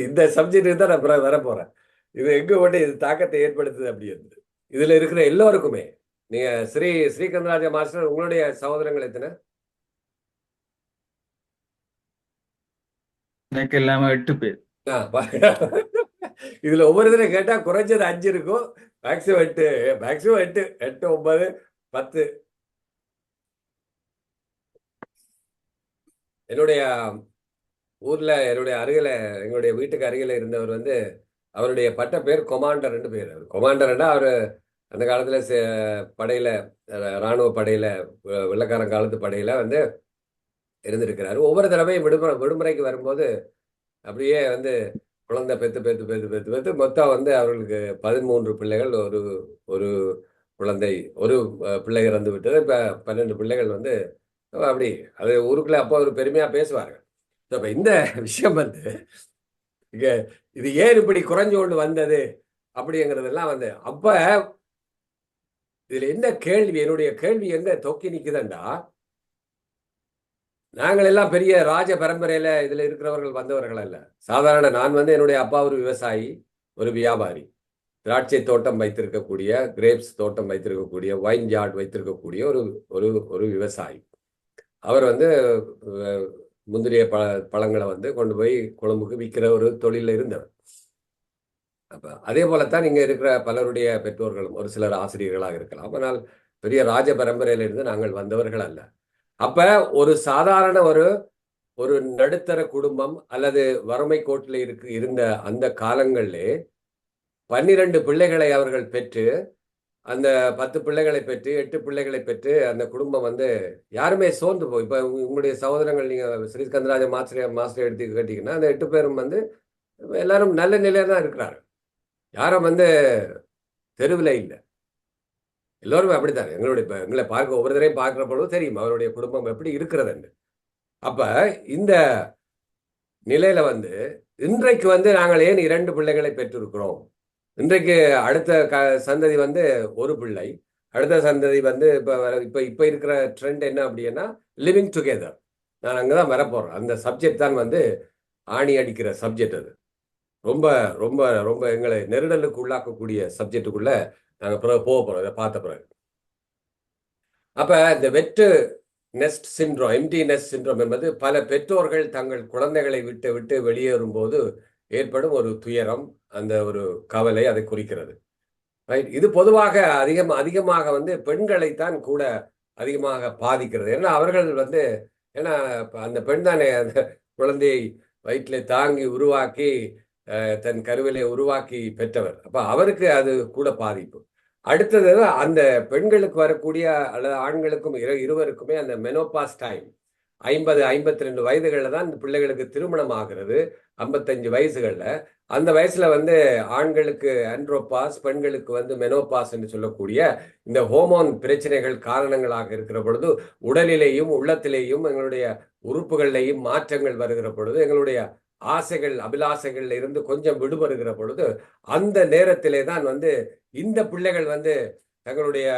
A: இந்த சப்ஜெக்ட் தான் நான் வர போறேன். இது எங்க கொண்டு இது தாக்கத்தை ஏற்படுத்துது அப்படின்னு. இதுல இருக்கிற எல்லோருக்குமே நீங்க ஸ்ரீகந்தராஜ மாஸ்டர், உங்களுடைய சகோதரங்கள் எத்தனை?
C: எனக்கு இல்லாம 8 பேர்.
A: இதுல ஒவ்வொரு கேட்டா குறைஞ்சது 5 இருக்கும். மேக்சிமம் 8, 8, 9, 10. என்னுடைய ஊர்ல என்னுடைய அருகில, எங்களுடைய வீட்டுக்கு அருகில இருந்தவர் வந்து அவருடைய பட்ட பேர் கொமாண்டர்னு பேர். கொமாண்டர்னா அவரு அந்த காலத்துல படையில, இராணுவ படையில, வெள்ளக்காரன் காலத்து படையில வந்து இருந்திருக்கிறாரு. ஒவ்வொரு தடவையும் விடுமுறைக்கு வரும்போது அப்படியே வந்து குழந்தை பெத்து மொத்தம் வந்து அவர்களுக்கு 13 பிள்ளைகள், ஒரு குழந்தை, ஒரு பிள்ளை இறந்து விட்டது. இப்ப 12 பிள்ளைகள் வந்து அப்படி அது ஊருக்குள்ள அப்போ ஒரு பெருமையா பேசுவார்கள். இப்ப இந்த விஷயம் வந்து இங்க இது ஏன் இப்படி குறைஞ்சு கொண்டு வந்தது அப்படிங்கிறதெல்லாம் வந்து அப்ப இதுல என்ன கேள்வி, என்னுடைய கேள்வி எங்க தொக்கி நிக்குதுண்டா, நாங்கள் எல்லாம் பெரிய ராஜ பரம்பரையில இதுல இருக்கிறவர்கள் வந்தவர்கள் அல்ல. சாதாரண நான் வந்து என்னுடைய அப்பா ஒரு விவசாயி, ஒரு வியாபாரி, திராட்சை தோட்டம் வைத்திருக்கக்கூடிய, கிரேப்ஸ் தோட்டம் வைத்திருக்கக்கூடிய, வைன் யார்ட் வைத்திருக்கக்கூடிய ஒரு விவசாயி. அவர் வந்து முந்திரிய பழங்களை வந்து கொண்டு போய் கொழும்புக்கு விற்கிற ஒரு தொழில இருந்தவர். அப்ப அதே போலத்தான் இங்க இருக்கிற பலருடைய பெற்றோர்களும், ஒரு சிலர் ஆசிரியர்களாக இருக்கலாம். ஆனால் பெரிய ராஜ பரம்பரையில இருந்து நாங்கள் வந்தவர்கள் அல்ல. அப்ப ஒரு சாதாரண ஒரு நடுத்தர குடும்பம் அல்லது வறுமை கோட்டில் இருந்த அந்த காலங்களிலே 12 பிள்ளைகளை அவர்கள் பெற்று, அந்த 10 பிள்ளைகளை பெற்று, 8 பிள்ளைகளை பெற்று அந்த குடும்பம் வந்து யாருமே சோர்ந்து போய், இப்ப உங்களுடைய சகோதரங்கள் நீங்க ஸ்ரீஸ்கந்தராஜ மாஸ்டர் எடுத்து கேட்டீங்கன்னா அந்த 8 பேரும் வந்து எல்லாரும் நல்ல நிலையில தான் இருக்கிறாரு. யாரும் வந்து தெருவில் இல்லை. எல்லோருமே அப்படித்தான். எங்களை பார்க்க ஒவ்வொரு தரையும் பார்க்கிற பொழுது தெரியும் அவருடைய குடும்பம் எப்படி இருக்கிறது. அப்ப இந்த நிலையில வந்து இன்றைக்கு வந்து நாங்கள் ஏன் 2 பிள்ளைகளை பெற்றிருக்கிறோம்? இன்றைக்கு அடுத்த சந்ததி வந்து ஒரு பிள்ளை, அடுத்த சந்ததி வந்து இப்ப இருக்கிற ட்ரெண்ட் என்ன அப்படின்னா லிவிங் டுகெதர். நான் அங்கதான் வரப்போறேன். அந்த சப்ஜெக்ட் தான் வந்து ஆணி அடிக்கிற சப்ஜெக்ட். அது ரொம்ப ரொம்ப ரொம்ப எங்களை நெருடலுக்கு உள்ளாக்கக்கூடிய சப்ஜெக்டுக்குள்ள நாங்க பிறகு போக போறோம், இதை பார்த்த பிறகு. அப்ப இந்த வெற்று nest syndrome, empty nest syndrome என்பது பல பெற்றோர்கள் தங்கள் குழந்தைகளை விட்டு வெளியேறும் போது ஏற்படும் ஒரு துயரம், அந்த ஒரு கவலை அதை குறிக்கிறது. ரைட்? இது பொதுவாக அதிகமாக வந்து பெண்களைத்தான் கூட அதிகமாக பாதிக்கிறது. ஏன்னா அவர்கள் வந்து, ஏன்னா அந்த பெண் தானே அந்த குழந்தையை வயிற்றிலே தாங்கி உருவாக்கி தன் கருவிலை உருவாக்கி பெற்றவர். அப்ப அவருக்கு அது கூட பாதிப்பு. அடுத்தது அந்த பெண்களுக்கு வரக்கூடிய அல்லது ஆண்களுக்கும் இருவருக்குமே அந்த மெனோபாஸ் டைம் 50-52 வயதுகள்ல தான் இந்த பிள்ளைகளுக்கு திருமணம் ஆகிறது. 55 வயசுகள்ல, அந்த வயசுல வந்து ஆண்களுக்கு ஆண்ட்ரோபாஸ், பெண்களுக்கு வந்து மெனோபாஸ் என்று சொல்லக்கூடிய இந்த ஹோமோன் பிரச்சனைகள் காரணங்களாக இருக்கிற பொழுது உடலிலேயும் உள்ளத்திலேயும் எங்களுடைய உறுப்புகளிலேயும் மாற்றங்கள் வருகிற பொழுது, எங்களுடைய ஆசைகள் அபிலாசைகள்ல இருந்து கொஞ்சம் விடுபடுகிற பொழுது, அந்த நேரத்திலே தான் வந்து இந்த பிள்ளைகள் வந்து தங்களுடைய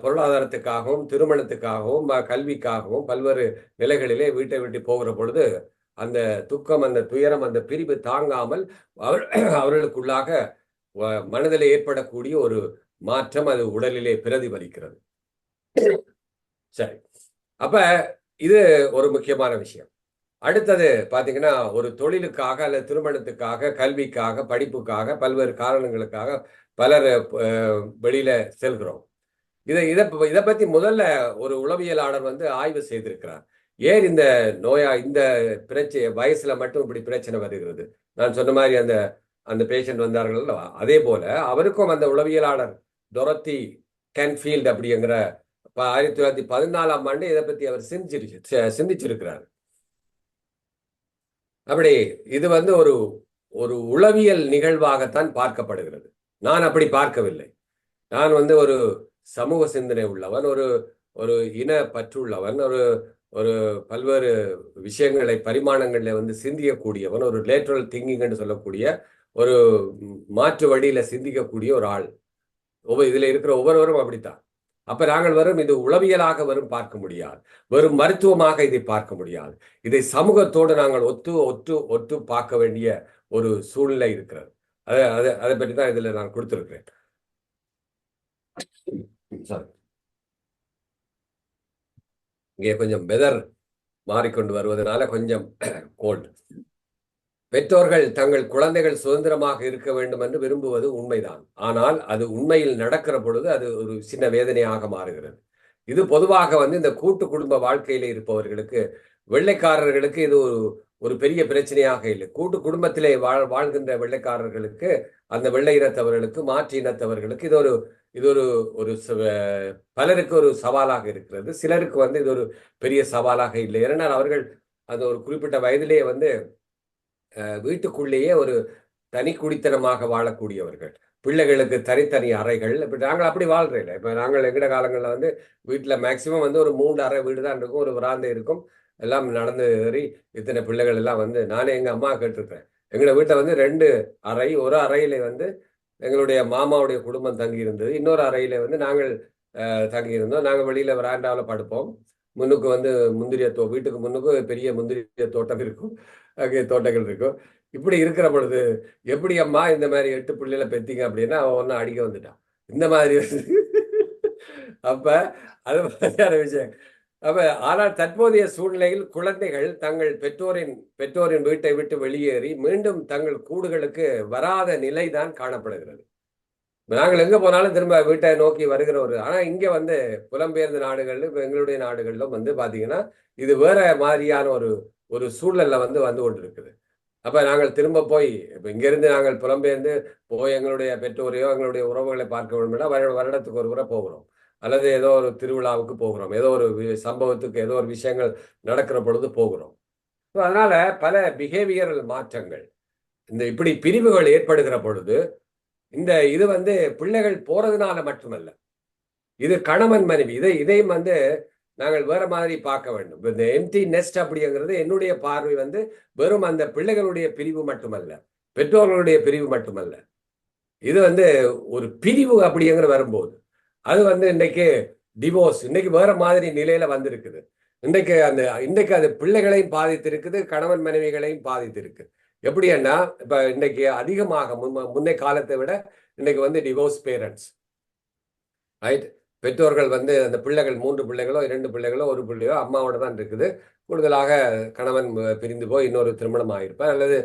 A: பொருளாதாரத்துக்காகவும் திருமணத்துக்காகவும் கல்விக்காகவும் பல்வேறு நிலைகளிலே வீட்டை விட்டு போகிற பொழுது அந்த துக்கம், அந்த துயரம், அந்த பிரிவு தாங்காமல் அவர்களுக்குள்ளாக மனதிலே ஏற்படக்கூடிய ஒரு மாற்றம் அது உடலிலே பிரதிபலிக்கிறது. சரி, அப்ப இது ஒரு முக்கியமான விஷயம். அடுத்தது பாத்தீங்கன்னா, ஒரு தொழிலுக்காக அல்லது திருமணத்துக்காக, கல்விக்காக, படிப்புக்காக, பல்வேறு காரணங்களுக்காக பலர் வெளியில செல்கிறோம். இதை பத்தி முதல்ல ஒரு உளவியலாளர் வந்து ஆய்வு செய்திருக்கிறார். ஏன் இந்த பிரச்சனை வயசுல மட்டும் இப்படி பிரச்சனை வருகிறது? நான் சொன்ன மாதிரி அந்த பேஷண்ட் வந்தார்கள், அதே போல அவருக்கும் அந்த உளவியலாளர் டொரத்தி கேன்ஃபீல்ட் அப்படிங்கிற 1914ஆம் ஆண்டு இதை பத்தி அவர் சிந்திச்சிருக்கிறார். அப்படி இது வந்து ஒரு உளவியல் நிகழ்வாகத்தான் பார்க்கப்படுகிறது. நான் அப்படி பார்க்கவில்லை. நான் வந்து ஒரு சமூக சிந்தனை உள்ளவன், ஒரு இன பற்றுள்ளவன், ஒரு ஒரு பல்வேறு விஷயங்களை பரிமாணங்களில் வந்து சிந்திக்கக்கூடியவன், ஒரு லேட்ரல் திங்கிங் என்று சொல்லக்கூடிய ஒரு மாற்று வழியில சிந்திக்கக்கூடிய ஒரு ஆள். இதுல இருக்கிற ஒவ்வொருவரும் அப்படித்தான். அப்ப நாங்கள் வரும் இது உளவியலாக வரும் பார்க்க முடியாது, வெறும் மருத்துவமாக இதை பார்க்க முடியாது. இதை சமூகத்தோடு நாங்கள் ஒத்து பார்க்க வேண்டிய ஒரு சூழ்நிலை இருக்கிறது. அதை பற்றி தான் இதுல நான் கொடுத்திருக்கிறேன். இங்கே கொஞ்சம் வெதர் மாறிக்கொண்டு வருவதனால கொஞ்சம் கோல்டு. பெற்றோர்கள் தங்கள் குழந்தைகள் சுதந்திரமாக இருக்க வேண்டும் என்று விரும்புவது உண்மைதான். ஆனால் அது உண்மையில் நடக்கிற பொழுது அது ஒரு சின்ன வேதனையாக மாறுகிறது. இது பொதுவாக வந்து இந்த கூட்டு குடும்ப வாழ்க்கையில இருப்பவர்களுக்கு, வெள்ளைக்காரர்களுக்கு இது ஒரு பெரிய பிரச்சனையாக இல்லை. கூட்டு குடும்பத்திலே வாழ்கின்ற வெள்ளைக்காரர்களுக்கு, அந்த வெள்ளை இனத்தவர்களுக்கு, மாற்று இனத்தவர்களுக்கு இது ஒரு பலருக்கு ஒரு சவாலாக இருக்கிறது. சிலருக்கு வந்து இது ஒரு பெரிய சவாலாக இல்லை. ஏனென்றால் அவர்கள் அந்த ஒரு குறிப்பிட்ட வயதிலேயே வந்து வீட்டுக்குள்ளேயே ஒரு தனி குடித்தனமாக வாழக்கூடியவர்கள். பிள்ளைகளுக்கு தனித்தனி அறைகள். இப்போ நாங்கள் அப்படி வாழ்றோம். இப்போ நாங்கள் எங்கட காலங்களில் வந்து வீட்டில் மேக்சிமம் வந்து ஒரு 3 அறை வீடு தான் இருக்கும், ஒரு வராந்தை இருக்கும், எல்லாம் நடந்து ஏறி இத்தனை பிள்ளைகள் எல்லாம் வந்து நானே எங்கள் அம்மா கேட்டிருக்கேன். எங்களோட வீட்டை வந்து 2 அறை, ஒரு அறையில வந்து எங்களுடைய மாமாவுடைய குடும்பம் தங்கி இருந்தது, இன்னொரு அறையில வந்து நாங்கள் தங்கி இருந்தோம். நாங்கள் வெளியில வராண்டாவில் படுப்போம். முன்னுக்கு வந்து வீட்டுக்கு முன்னுக்கு பெரிய முந்திரிய தோட்டம் இருக்கும், அங்கே தோட்டங்கள் இருக்கும். இப்படி இருக்கிற பொழுது எப்படி அம்மா இந்த மாதிரி 8 பிள்ளைகளை பெத்தீங்க அப்படின்னா அவன் ஒன்னும் அடிக்க வந்துட்டான். இந்த மாதிரி அப்ப அது மாதிரியான விஷயம். அப்ப ஆனால் தற்போதைய சூழ்நிலையில் குழந்தைகள் தங்கள் பெற்றோரின் வீட்டை விட்டு வெளியேறி மீண்டும் தங்கள் கூடுகளுக்கு வராத நிலைதான் காணப்படுகிறது. நாங்கள் எங்க போனாலும் திரும்ப வீட்டை நோக்கி வருகிற ஆனா இங்க வந்து புலம்பெயர்ந்த நாடுகள்ல, இப்ப எங்களுடைய நாடுகளிலும் வந்து பாத்தீங்கன்னா இது வேற மாதிரியான ஒரு சூழல்ல வந்து கொண்டிருக்குது. அப்ப நாங்கள் திரும்ப போய் இப்ப இங்கிருந்து நாங்கள் புலம்பெயர்ந்து போய் எங்களுடைய பெற்றோரையோ எங்களுடைய உறவுகளை பார்க்க வேண்டும்னா வருடத்துக்கு ஒரு முறை போகிறோம், அல்லது ஏதோ ஒரு திருவிழாவுக்கு போகிறோம், ஏதோ ஒரு சம்பவத்துக்கு ஏதோ ஒரு விஷயங்கள் நடக்கிற பொழுது போகிறோம். அதனால பல பிஹேவியரல் மாற்றங்கள், இந்த இப்படி பிரிவுகள் ஏற்படுகிற பொழுது இது வந்து பிள்ளைகள் போறதுனால மட்டுமல்ல, இது கணவன் மனைவி இதையும் வந்து நாங்கள் வேற மாதிரி பார்க்க வேண்டும். இந்த எம்டி நெஸ்ட் அப்படிங்கிறது என்னுடைய பார்வை வந்து வெறும் அந்த பிள்ளைகளுடைய பிரிவு மட்டுமல்ல, பெற்றோர்களுடைய பிரிவு மட்டுமல்ல. இது வந்து ஒரு பிரிவு அப்படிங்கிற வரும்போது அது வந்து இன்னைக்கு டிவோர்ஸ் இன்னைக்கு வேற மாதிரி நிலையில வந்திருக்குது. இன்றைக்கு அது பிள்ளைகளையும் பாதித்திருக்குது, கணவன் மனைவிகளையும் பாதித்திருக்கு. எப்படின்னா இப்ப இன்னைக்கு அதிகமாக முன்னை காலத்தை விட இன்னைக்கு வந்து டிவோர்ஸ் பேரண்ட்ஸ், ரைட்? பெற்றோர்கள் வந்து அந்த பிள்ளைகள் 3 பிள்ளைகளோ 2 பிள்ளைகளோ 1 பிள்ளையோ அம்மாவோட தான் இருக்குது. கூடுதலாக கணவன் பிரிந்து போய் இன்னொரு திருமணம் ஆகியிருப்பார், அல்லது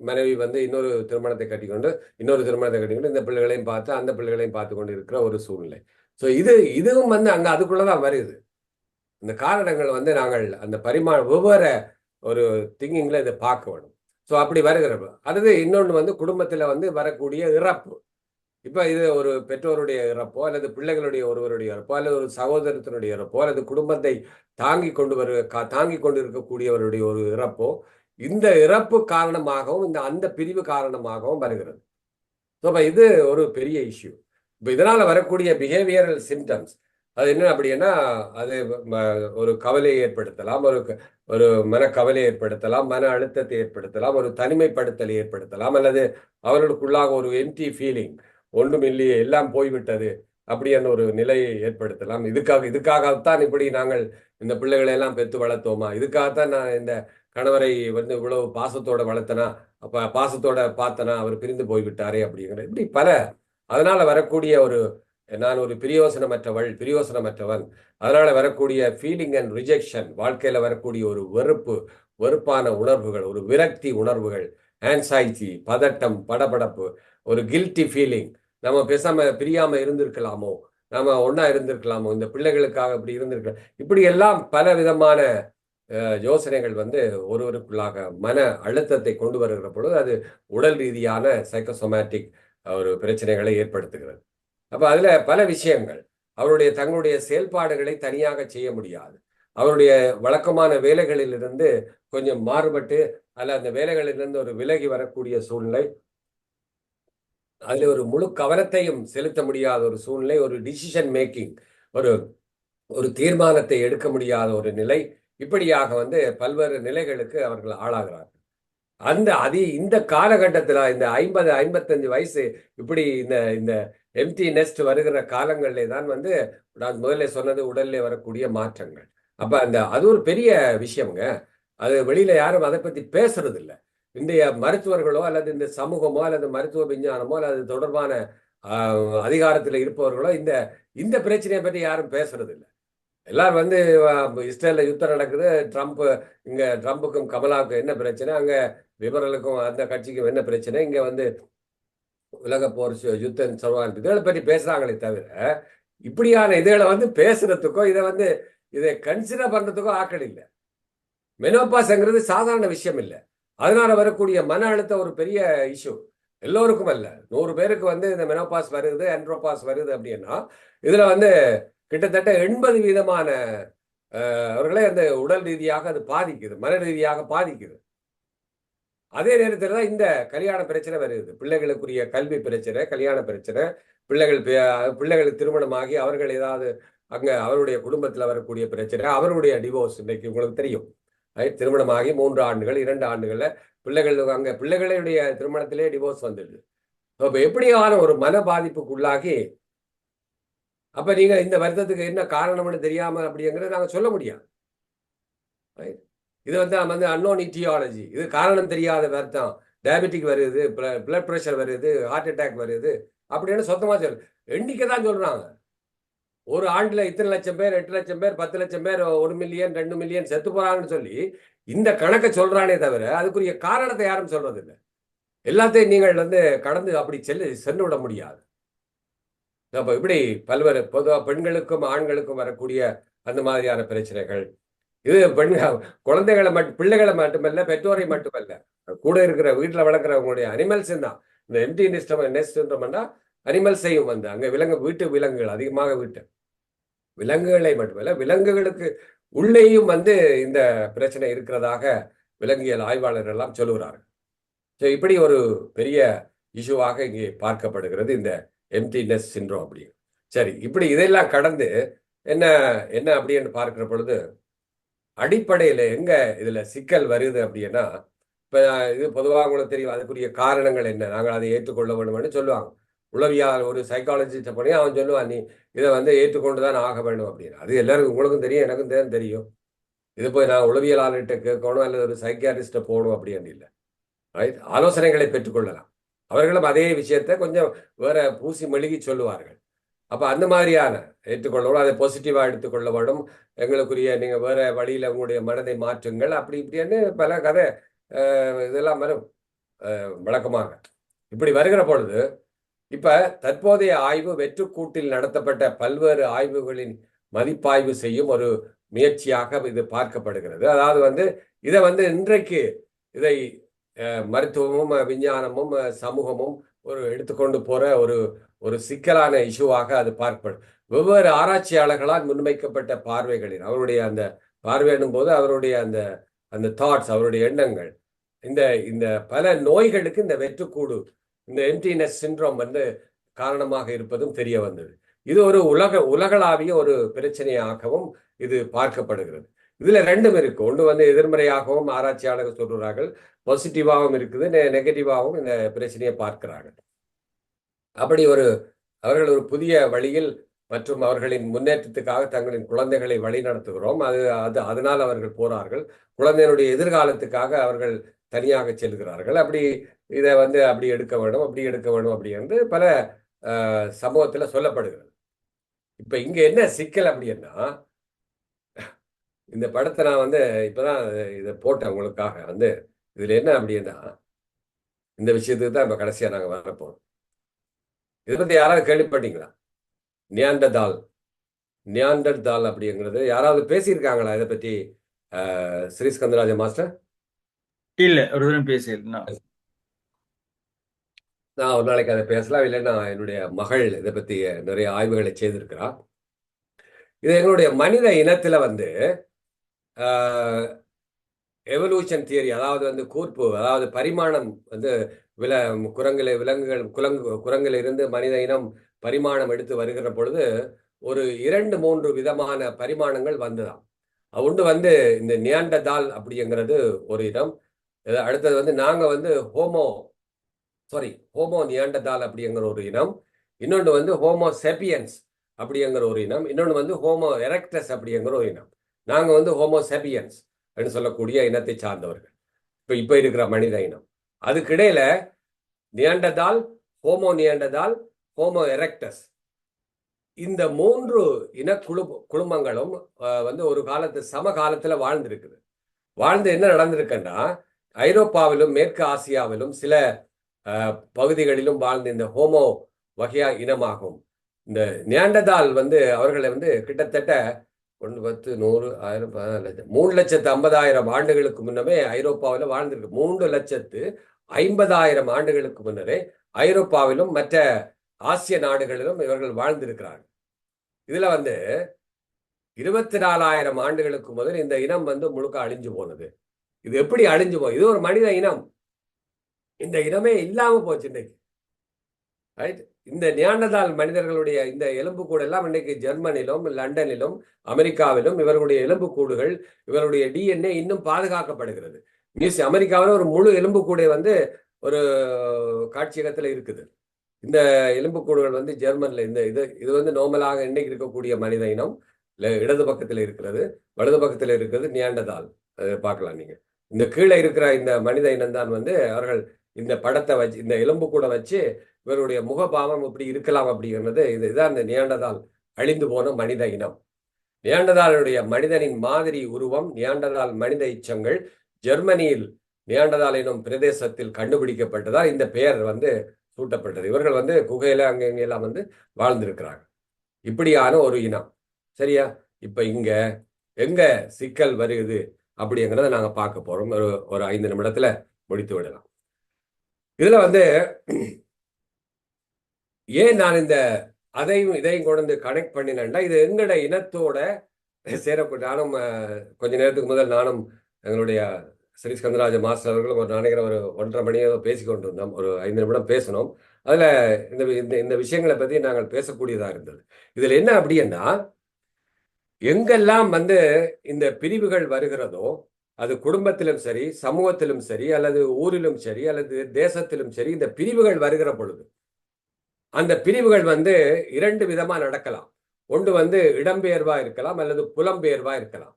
A: மனைவி வந்து இன்னொரு திருமணத்தை கட்டிக்கொண்டு இந்த பிள்ளைகளையும் பார்த்து அந்த பிள்ளைகளையும் பார்த்து கொண்டு இருக்கிற ஒரு சூழ்நிலை. ஸோ இதுவும் வந்து அங்க அதுக்குள்ளதான் வருது. இந்த காரணங்கள் வந்து நாங்கள் அந்த வெவ்வேறு ஒரு திங்கிங்ல இதை பார்க்க வேணும். ஸோ அப்படி வருகிறப்ப அடுத்து இன்னொன்று வந்து குடும்பத்துல வந்து வரக்கூடிய இறப்பு. இப்ப இது ஒரு பெற்றோருடைய இறப்போ, அல்லது பிள்ளைகளுடைய ஒருவருடைய இறப்போ, அல்லது ஒரு சகோதரத்தினுடைய இறப்போ, அல்லது குடும்பத்தை தாங்கி கொண்டு இருக்கக்கூடியவருடைய ஒரு இறப்போ, இந்த இறப்பு காரணமாகவும் அந்த பிரிவு காரணமாகவும் வருகிறது. இது ஒரு பெரிய இஷ்யூ. இப்ப இதனால வரக்கூடிய பிஹேவியரல் சிம்டம்ஸ் அது என்ன அப்படின்னா, அது ஒரு கவலையை ஏற்படுத்தலாம், ஒரு மனக்கவலை ஏற்படுத்தலாம், மன அழுத்தத்தை ஏற்படுத்தலாம், ஒரு தனிமைப்படுத்தலை ஏற்படுத்தலாம், அல்லது அவர்களுக்குள்ளாக ஒரு எம்டி ஃபீலிங், ஒன்றும் இல்லையே எல்லாம் போய்விட்டது அப்படியான ஒரு நிலையை ஏற்படுத்தலாம். இதுக்காகத்தான் இப்படி நாங்கள் இந்த பிள்ளைகளை எல்லாம் பெற்று வளர்த்தோமா, இதுக்காகத்தான் நான் இந்த கணவரை வந்து இவ்வளவு பாசத்தோட வளர்த்தனா, அப்ப பாசத்தோட பார்த்தனா, அவர் பிரிந்து போய்விட்டாரே அப்படிங்கிற இப்படி பல. அதனால வரக்கூடிய நான் ஒரு பிரியோசனமற்றவன், அதனால வரக்கூடிய ஃபீலிங் அண்ட் ரிஜெக்ஷன், வாழ்க்கையில வரக்கூடிய ஒரு வெறுப்பான உணர்வுகள், ஒரு விரக்தி உணர்வுகள், ஆன்சைட்டி, பதட்டம், படபடப்பு, ஒரு கில்ட்டி ஃபீலிங், நம்ம பேசாம பிரியாம இருந்திருக்கலாமோ, நாம ஒன்னா இருந்திருக்கலாமோ, இந்த பிள்ளைகளுக்காக இப்படி இருந்திருக்கலாம், இப்படி எல்லாம் பல விதமான யோசனைகள் வந்து ஒருவருக்குள்ளாக மன அழுத்தத்தை கொண்டு வருகிற பொழுது அது உடல் ரீதியான சைக்கோசோமேட்டிக் ஒரு பிரச்சனைகளை ஏற்படுத்துகிறது. அப்ப அதுல பல விஷயங்கள், தங்களுடைய செயல்பாடுகளை தனியாக செய்ய முடியாது, அவருடைய வழக்கமான வேலைகளிலிருந்து கொஞ்சம் மாறுபட்டு அல்ல அந்த வேலைகளிலிருந்து ஒரு விலகி வரக்கூடிய சூழ்நிலை, அதுல ஒரு முழு கவனத்தையும் செலுத்த முடியாத ஒரு சூழ்நிலை, ஒரு டிசிஷன் மேக்கிங், ஒரு ஒரு தீர்மானத்தை எடுக்க முடியாத ஒரு நிலை, இப்படியாக வந்து பல்வேறு நிலைகளுக்கு அவர்கள் ஆளாகிறார்கள். இந்த காலகட்டத்தில் இந்த 50-55 வயசு இப்படி இந்த இந்த எம்டி நெஸ்ட் வருகிற காலங்களிலே தான் வந்து நான் முதல்ல சொன்னது உடல்ல வரக்கூடிய மாற்றங்கள். அப்ப அது ஒரு பெரிய விஷயம்ங்க. அது வெளியில யாரும் அதை பத்தி பேசுறது இல்லை. இன்றைய மருத்துவர்களோ அல்லது இந்த சமூகமோ அல்லது மருத்துவ விஞ்ஞானமோ அல்லது தொடர்பான அதிகாரத்தில் இருப்பவர்களோ இந்த இந்த பிரச்சனையை பற்றி யாரும் பேசுறது இல்லை. எல்லாரும் வந்து இஸ்ரேல்ல யுத்தம் நடக்குது, ட்ரம்புக்கும் கமலாவுக்கும் என்ன பிரச்சனை, அங்க லிபரலுக்கும் அந்த கட்சிக்கும் என்ன பிரச்சனை, இங்க வந்து உலக போர் யுத்தம் சொல்வாங்க, இதுகளை பற்றி பேசுறாங்களே தவிர இப்படியான இதுகளை வந்து பேசுறதுக்கோ இதை கன்சிடர் பண்றதுக்கோ ஆக்கள் இல்லை. மெனோபாஸ்ங்கிறது சாதாரண விஷயம் இல்லை. அதனால வரக்கூடிய மன அழுத்தம் ஒரு பெரிய இஷ்யூ. எல்லோருக்கும் அல்ல, 100 பேருக்கு வந்து இந்த மெனோபாஸ் வருது, ஆண்ட்ரோபாஸ் வருது அப்படின்னா இதுல வந்து கிட்டத்தட்ட 80% அவர்களே அந்த உடல் ரீதியாக அது பாதிக்குது, மன ரீதியாக பாதிக்குது. அதே நேரத்தில் தான் இந்த கல்யாண பிரச்சனை வருது, பிள்ளைகளுக்குரிய கல்வி பிரச்சனை, கல்யாண பிரச்சனை, பிள்ளைகளுக்கு திருமணமாகி அவர்கள் ஏதாவது அங்க அவருடைய குடும்பத்தில் வரக்கூடிய பிரச்சனை, அவருடைய டிவோர்ஸ். இன்னைக்கு உங்களுக்கு தெரியும், திருமணமாகி 3 ஆண்டுகள் 2 ஆண்டுகள்ல பிள்ளைகளுடைய திருமணத்திலே டிவோர்ஸ் வந்துடுது. அப்ப எப்படியான ஒரு மன பாதிப்புக்குள்ளாகி, அப்ப நீங்க இந்த வருத்தத்துக்கு என்ன காரணம்னு தெரியாம அப்படிங்கிறத நாங்க சொல்ல முடியாது. இது வந்து அன்னோன் இட்டியாலஜி, இது காரணம் தெரியாத வருத்தம், டயபெட்டிக் வருது, பிளட் பிரஷர் வருது, ஹார்ட் அட்டாக் வருது அப்படின்னு சொந்தமா எண்ணிக்கை தான் சொல்றாங்க. ஒரு ஆண்டுல இத்தனை லட்சம் பேர், 8 லட்சம் பேர், 10 லட்சம் பேர், 1 மில்லியன் 2 மில்லியன் செத்து போறாங்கன்னு சொல்லி இந்த கணக்கை சொல்றானே தவிர அதுக்குரிய காரணத்தை யாரும் சொல்றது இல்லை. எல்லாத்தையும் நீங்கள் வந்து கடந்து அப்படி சென்று விட முடியாது. அப்ப இப்படி பல்வேறு பொதுவாக பெண்களுக்கும் ஆண்களுக்கும் வரக்கூடிய அந்த மாதிரியான பிரச்சனைகள், இது குழந்தைகளை பிள்ளைகளை மட்டுமல்ல, பெற்றோரை மட்டுமல்ல, கூட இருக்கிற வீட்டில் வளர்க்குறவங்களுடைய அனிமல்ஸ் தான். இந்த எம்டி நெஸ்ட்னா அனிமல்ஸையும் வந்து அங்க வீட்டு விலங்குகள் அதிகமாக விலங்குகளை மட்டுமல்ல, விலங்குகளுக்கு உள்ளேயும் வந்து இந்த பிரச்சனை இருக்கிறதாக விலங்கியல் ஆய்வாளர்கள் எல்லாம் சொல்லுகிறார்கள். ஸோ இப்படி ஒரு பெரிய இஷ்யூவாக இங்கே பார்க்கப்படுகிறது இந்த எம்டினஸ் சிண்ட்ரோம் அப்படி. சரி, இப்படி இதெல்லாம் கடந்து என்ன என்ன அப்படின்னு பார்க்கிற பொழுது அடிப்படையில் எங்க இதுல சிக்கல் வருது அப்படின்னா, இப்ப இது பொதுவாக உங்களுக்கு தெரியும், அதுக்குரிய காரணங்கள் என்ன, நாங்கள் அதை ஏற்றுக்கொள்ள வேணும்னு சொல்லுவாங்க. உளவியல் ஒரு சைக்காலஜிஸ்ட பண்ணி அவன் சொல்லுவான், நீ இதை வந்து ஏற்றுக்கொண்டுதான் ஆக வேண்டும் அப்படின்னு. அது எல்லாருக்கும், உங்களுக்கும் தெரியும், எனக்கும் தெரியும். இது போய் நான் உளவியலாளர்கிட்ட கேட்கணும் அல்லது ஒரு சைக்கியாட்ரிஸ்ட போகணும் அப்படின்னு இல்லை. ஆலோசனைகளை பெற்றுக்கொள்ளலாம். அவர்களும் அதே விஷயத்தை கொஞ்சம் வேற பூசி மெழுகி சொல்லுவார்கள். அப்ப அந்த மாதிரியான ஏற்றுக்கொள்ளணும், அதை பாசிட்டிவா எடுத்துக்கொள்ள வேண்டும். எங்களுக்குரிய நீங்க வேற வழியில உங்களுடைய மனதை மாற்றுங்கள், அப்படி இப்படின்னு பல கதை இதெல்லாம் வரும் வழக்கமாக. இப்படி வருகிற பொழுது இப்ப தற்போதைய ஆய்வு வெற்றுக்கூட்டில் நடத்தப்பட்ட பல்வேறு ஆய்வுகளின் மதிப்பாய்வு செய்யும் ஒரு முயற்சியாக இது பார்க்கப்படுகிறது. அதாவது வந்து இதை வந்து இன்றைக்கு இதை மருத்துவமும் விஞ்ஞானமும் சமூகமும் எடுத்துக்கொண்டு போற ஒரு சிக்கலான இஷ்யூவாக அது பார்க்கப்படும். வெவ்வேறு ஆராய்ச்சியாளர்களால் முன்வைக்கப்பட்ட பார்வைகளின் அவருடைய அந்த பார்வையிடும் போது அவருடைய அந்த தாட்ஸ், அவருடைய எண்ணங்கள், இந்த பல நோய்களுக்கு இந்த வெற்றுக்கூடு, இந்த எம்டினஸ் சிண்ட்ரோம் வந்து காரணமாக இருப்பதும் தெரிய வந்தது. இது ஒரு உலகளாவிய ஒரு பிரச்சனையாகவும் இது பார்க்கப்படுகிறது. இதுல ரெண்டும் இருக்கு. ஒன்று வந்து எதிர்மறையாகவும் ஆராய்ச்சியாளர்கள் சொல்றார்கள், பாசிட்டிவாகவும் இருக்குது, நெகட்டிவாகவும் இந்த பிரச்சனையை பார்க்கிறார்கள். அப்படி அவர்கள் ஒரு புதிய வழியில் மற்றும் அவர்களின் முன்னேற்றத்துக்காக தங்களின் குழந்தைகளை வழி நடத்துகிறோம், அதனால் அவர்கள் போறார்கள். குழந்தையினுடைய எதிர்காலத்துக்காக அவர்கள் தனியாக செல்கிறார்கள். இதை வந்து அப்படி எடுக்க வேண்டும் அப்படி என்று பல சமூகத்துல சொல்லப்படுகிறது. இப்ப இங்க என்ன சிக்கல் அப்படின்னா, இந்த படத்தை நான் வந்து இப்பதான் இதை போட்டேன் உங்களுக்காக. வந்து இதுல என்ன அப்படின்னா, இந்த விஷயத்துக்கு தான் இப்ப கடைசியா நாங்க வரப்போம். இதை பத்தி யாராவது கேள்விப்பட்டீங்களா? நியாண்டர்தால் அப்படிங்கிறது யாராவது பேசியிருக்காங்களா இதை பற்றி? ஸ்ரீஸ்கந்தராஜ மாஸ்டர்
C: இல்ல, ஒரு தடவை பேசல.
A: நான் ஒரு நாளைக்கு அதை பேசலாம். இல்லைன்னா என்னுடைய மகள் இதை பத்தி நிறைய ஆய்வுகளை செய்திருக்கிறா. இது எங்களுடைய மனித இனத்துல வந்து எவல்யூஷன் தியரி, அதாவது வந்து கூர்ப்பு, அதாவது பரிமாணம் வந்து குரங்கில இருந்து மனித இனம் பரிமாணம் எடுத்து வருகிற பொழுது ஒரு 2-3 விதமான பரிமாணங்கள் வந்துதான். ஒன்று வந்து இந்த நியாண்டதால் அப்படிங்கிறது ஒரு இனம். அடுத்தது வந்து நாங்க வந்து ஹோமோ நியாண்டதால் அப்படிங்கிற ஒரு இனம். இன்னொன்று வந்து ஹோமோ செபியன்ஸ் அப்படிங்கிற ஒரு இனம். இன்னொன்று வந்து ஹோமோ எரெக்டஸ் அப்படிங்கிற ஒரு இனம். நாங்க வந்து ஹோமோ செபியன்ஸ் அப்படின்னு சொல்லக்கூடிய இனத்தை சார்ந்தவர்கள். இப்ப இருக்கிற மனித இனம். அதுக்கிடையில நியாண்டதால், ஹோமோ எரெக்டஸ், இந்த 3 குழுமங்களும் வந்து ஒரு சமகாலத்துல வாழ்ந்திருக்குது. வாழ்ந்து என்ன நடந்திருக்குன்னா, ஐரோப்பாவிலும் மேற்கு ஆசியாவிலும் சில பகுதிகளிலும் வாழ்ந்த இந்த ஹோமோ வகையா இனமாகும். இந்த நியாண்டதால் வந்து அவர்களை வந்து கிட்டத்தட்ட 1, 10, 100, 1000, 10,00,000, 3,50,000 ஆண்டுகளுக்கு முன்னமே ஐரோப்பாவில் வாழ்ந்திருக்கு. 3,50,000 ஆண்டுகளுக்கு முன்னரே ஐரோப்பாவிலும் மற்ற ஆசிய நாடுகளிலும் இவர்கள் வாழ்ந்திருக்கிறார்கள். இதுல வந்து 24,000 ஆண்டுகளுக்கு முதல் இந்த இனம் வந்து முழுக்க அழிஞ்சு போனது. இது எப்படி அழிஞ்சு போய்? இது ஒரு மனித இனம். இந்த இனமே இல்லாம போச்சு இன்னைக்கு. ரைட்? இந்த நியாண்டதால் மனிதர்களுடைய இந்த எலும்புக்கூடு எல்லாம் இன்னைக்கு ஜெர்மனிலும், லண்டனிலும், அமெரிக்காவிலும் இவர்களுடைய எலும்புக்கூடுகள், இவருடைய DNA இன்னும் பாதுகாக்கப்படுகிறது. அமெரிக்காவில் ஒரு முழு எலும்புக்கூடை வந்து ஒரு காட்சியகத்துல இருக்குது. இந்த எலும்புக்கூடுகள் வந்து ஜெர்மன்ல இது வந்து நார்மலாக இன்னைக்கு இருக்கக்கூடிய மனித இனம் இடது பக்கத்தில் இருக்கிறது, வலது பக்கத்தில் இருக்கிறது நியாண்டதால். பார்க்கலாம் நீங்க. இந்த கீழே இருக்கிற இந்த மனித இனம் தான் வந்து அவர்கள் இந்த படத்தை வச்சு, இந்த எலும்பு கூட வச்சு இவருடைய முகபாவம் இப்படி இருக்கலாம் அப்படிங்கிறது. இதுதான் இந்த நியாண்டதால் அழிந்து போன மனித இனம். நியாண்டதாலுடைய மனிதனின் மாதிரி உருவம், நியாண்டதால் மனித எச்சங்கள் ஜெர்மனியில் நியாண்டதால் எனும் பிரதேசத்தில் கண்டுபிடிக்கப்பட்டதால் இந்த பெயர் வந்து சூட்டப்பட்டது. இவர்கள் வந்து குகையில அங்கெல்லாம் வந்து வாழ்ந்திருக்கிறாங்க. இப்படியான ஒரு இனம். சரியா? இப்ப இங்க எங்க சிக்கல் வருது அப்படிங்கிறத நாங்க பார்க்க போறோம். ஒரு 5 நிமிடத்துல முடித்து விடலாம். இதுல வந்து ஏன் நான் இதையும் கொண்டு கனெக்ட் பண்ணினேன்னா, இது எங்கட இனத்தோட சேரப்பட்டு, நானும் கொஞ்ச நேரத்துக்கு முதல் நானும் எங்களுடைய ஸ்ரீ ஸ்கந்தராஜ மாஸ்டர் அவர்களும் ஒரு நினைக்கிற ஒரு 1.5 மணி பேசிக்கொண்டு இருந்தோம். ஒரு 5 நிமிடம் பேசணும். அதுல இந்த விஷயங்களை பத்தி நாங்கள் பேசக்கூடியதா இருந்தது. இதுல என்ன அப்படின்னா, எங்கெல்லாம் வந்து இந்த பிரிவுகள் வருகிறதோ, அது குடும்பத்திலும் சரி, சமூகத்திலும் சரி, அல்லது ஊரிலும் சரி, அல்லது தேசத்திலும் சரி, இந்த பிரிவுகள் வருகிற பொழுது அந்த பிரிவுகள் வந்து 2 விதமா நடக்கலாம். ஒன்று வந்து இடம்பெயர்வா இருக்கலாம், அல்லது புலம்பெயர்வா இருக்கலாம்.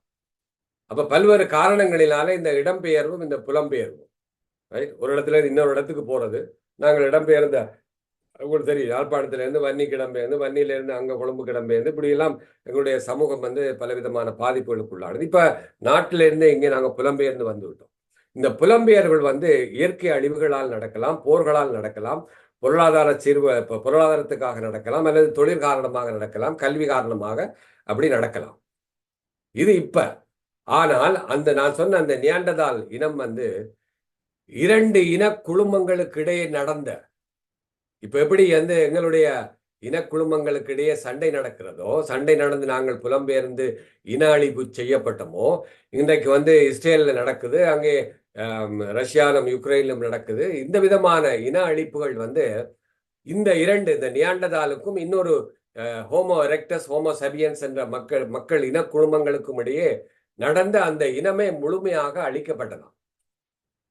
A: அப்ப பல்வேறு காரணங்களினால இந்த இடம்பெயர்வும் இந்த புலம்பெயர்வும், ஒரு இடத்துல இருந்து இன்னொரு இடத்துக்கு போறது. நாங்கள் இடம்பெயர்ந்த, உங்களுக்கு தெரியும், யாழ்ப்பாணத்துல இருந்து வன்னிக்கு இடம்பெயர்ந்து, வன்னியில இருந்து அங்க கொழும்புக்கு இடம்பெயர்ந்து, இப்படி எல்லாம் எங்களுடைய சமூகம் வந்து பலவிதமான பாதிப்புகளுக்குள்ளானது. இப்ப நாட்டில இருந்து இங்கே நாங்க புலம்பெயர்ந்து வந்து விட்டோம். இந்த புலம்பெயர்கள் வந்து இயற்கை அழிவுகளால் நடக்கலாம், போர்களால் நடக்கலாம், பொருளாதாரத்துக்காக நடக்கலாம், அல்லது தொழில் காரணமாக நடக்கலாம், கல்வி காரணமாக அப்படி நடக்கலாம். இது இப்ப. ஆனால் நான் சொன்ன அந்த நியாண்டதால் இனம் வந்து 2 இன குழுமங்களுக்கு இடையே நடந்த, இப்ப எப்படி வந்து எங்களுடைய இனக்குழுமங்களுக்கு இடையே சண்டை நடக்கிறதோ, சண்டை நடந்து நாங்கள் புலம்பெயர்ந்து இன அழிவு செய்யப்பட்டோமோ, இன்றைக்கு வந்து இஸ்ரேலில் நடக்குது, அங்கே ரஷ்யாவிலும் யுக்ரைனிலும் நடக்குது. இந்த விதமான இன அழிப்புகள் வந்து இந்த நியாண்டதாலுக்கும் இன்னொரு ஹோமோ எரெக்டஸ், ஹோமோ செபியன்ஸ் என்ற மக்கள் இன குழுமங்களுக்கும் இடையே நடந்த அந்த இனமே முழுமையாக அழிக்கப்பட்டதாம்.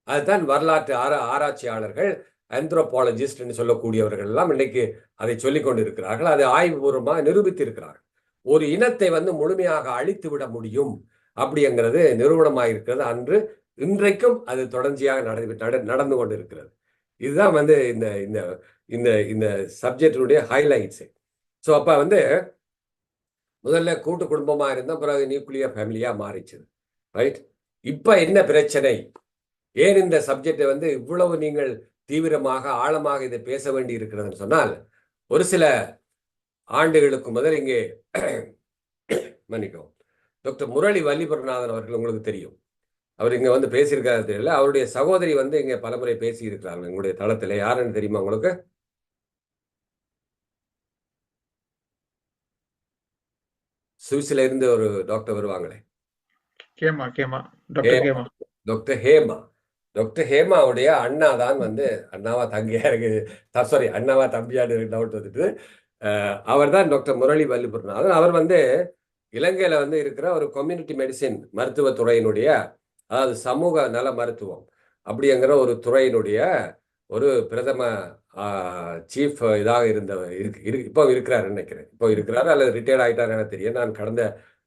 A: அதுதான் வரலாற்று ஆராய்ச்சியாளர்கள், ஆந்த்ரோபாலஜிஸ்ட் என்று சொல்லக்கூடியவர்கள் எல்லாம் இன்னைக்கு அதை சொல்லிக் கொண்டிருக்கிறார்கள். அதை ஆய்வுபூர்வமாக நிரூபித்து இருக்கிறார்கள். ஒரு இனத்தை வந்து முழுமையாக அழித்து விட முடியும் அப்படிங்கிறது நிரூபணமாயிருக்கிறது. அன்று இன்றைக்கும் அது தொடர்ச்சியாக நடந்து கொண்டிருக்கிறது. இதுதான் வந்து இந்த சப்ஜெக்டுடைய ஹைலைட்ஸ். ஸோ அப்ப வந்து முதல்ல கூட்டு குடும்பமா இருந்தா, பிறகு நியூக்ளியர் ஃபேமிலியா மாறிச்சு. ரைட்? இப்ப என்ன பிரச்சனை? ஏன் இந்த சப்ஜெக்டை வந்து இவ்வளவு நீங்கள் தீவிரமாக ஆழமாக இதை பேச வேண்டி இருக்கிறதுன்னு சொன்னால், ஒரு சில ஆண்டுகளுக்கு முதல் இங்கே மன்னிக்கவும், டாக்டர் முரளி வல்லிபுரநாதன் அவர்கள் உங்களுக்கு தெரியும். அவர் இங்க வந்து பேசியிருக்காரு தெரியல. அவருடைய சகோதரி வந்து இங்க பலமுறை பேசி இருக்கிறார்கள் எங்களுடைய தளத்துல. யாருன்னு தெரியுமா உங்களுக்கு? சுவிஸ்ல இருந்து ஒரு டாக்டர் வருவாங்களே, டாக்டர் ஹேமாவுடைய அண்ணா தான் வந்து, அண்ணாவா தம்பியா இருக்கு, சாரி, அண்ணாவா தம்பியான்னு டவுட் வந்துட்டு, அவர் தான் டாக்டர் முரளி வல்லிபுரநாதன். அவர் வந்து இலங்கையில வந்து இருக்கிற ஒரு கம்யூனிட்டி மெடிசின் மருத்துவத்துறையினுடைய, அதாவது சமூக நல மருத்துவம் அப்படிங்கிற ஒரு துறையினுடைய ஒரு பிரதம சீஃப் இதாக இப்போ இருக்கிறார் நினைக்கிறேன். இப்போ இருக்கிறாரு அல்லது ரிட்டையர்ட் ஆகிட்டார் என தெரியும். நான் கடந்த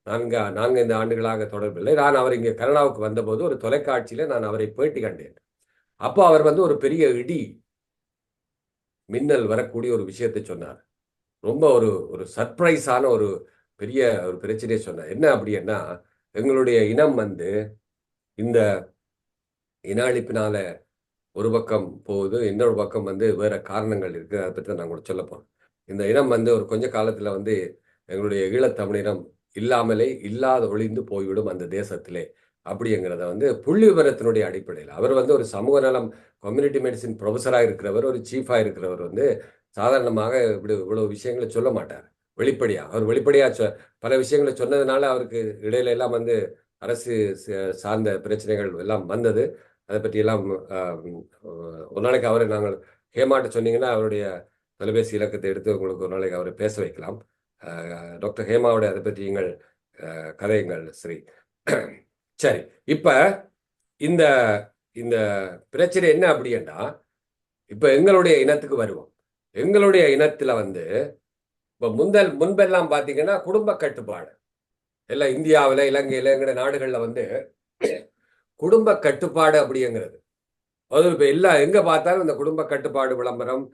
A: 4 ஆண்டுகளாக தொடர்பில்லை. நான் அவர் இங்கே கனடாவுக்கு வந்தபோது ஒரு தொலைக்காட்சியில நான் அவரை பேட்டி கண்டேன். அப்போ அவர் வந்து ஒரு பெரிய இடி மின்னல் வரக்கூடிய ஒரு விஷயத்தை சொன்னார். ரொம்ப ஒரு சர்ப்ரைஸான ஒரு பெரிய ஒரு பிரச்சனையை சொன்னார். என்ன அப்படின்னா, எங்களுடைய இனம் வந்து இந்த இன அழிப்பினால ஒரு பக்கம் போகுது, இன்னொரு பக்கம் வந்து வேற காரணங்கள் இருக்கு. அதை பற்றி நான் கூட சொல்ல போறேன். இந்த இனம் வந்து ஒரு கொஞ்ச காலத்துல வந்து எங்களுடைய ஈழத்தமிழினம் இல்லாத ஒழிந்து போய்விடும் அந்த தேசத்திலே அப்படிங்கிறத வந்து புள்ளி விவரத்தினுடைய அடிப்படையில் அவர் வந்து ஒரு சமூக நலம் கம்யூனிட்டி மெடிசின் ப்ரொஃபஸராக இருக்கிறவர், ஒரு சீஃபாக இருக்கிறவர் வந்து சாதாரணமாக இவ்வளவு விஷயங்களை சொல்ல மாட்டார். அவர் வெளிப்படையா பல விஷயங்களை சொன்னதுனால அவருக்கு இடையில எல்லாம் வந்து அரசு சார்ந்த பிரச்சனைகள் எல்லாம் வந்தது. அதை பற்றி எல்லாம் ஒரு நாளைக்கு அவரை நாங்கள் ஹேமாட்ட சொன்னீங்கன்னா அவருடைய தொலைபேசி இலக்கத்தை எடுத்து உங்களுக்கு ஒரு நாளைக்கு அவரை பேச வைக்கலாம். டாக்டர் ஹேமாவோட அதை பற்றி நீங்கள் கதையுங்கள் ஸ்ரீ. சரி, இப்ப இந்த இந்த பிரச்சனை என்ன அப்படின்னா, இப்ப எங்களுடைய இனத்துக்கு வருவோம். எங்களுடைய இனத்துல வந்து இப்ப முன்பெல்லாம் பாத்தீங்கன்னா குடும்ப கட்டுப்பாடு எல்லாம் இந்தியாவில, இலங்கையில, எங்கட நாடுகள்ல வந்து குடும்ப கட்டுப்பாடு அப்படிங்கிறது அது இப்ப எங்க பார்த்தாலும் இந்த குடும்ப கட்டுப்பாடு விளம்பரம்,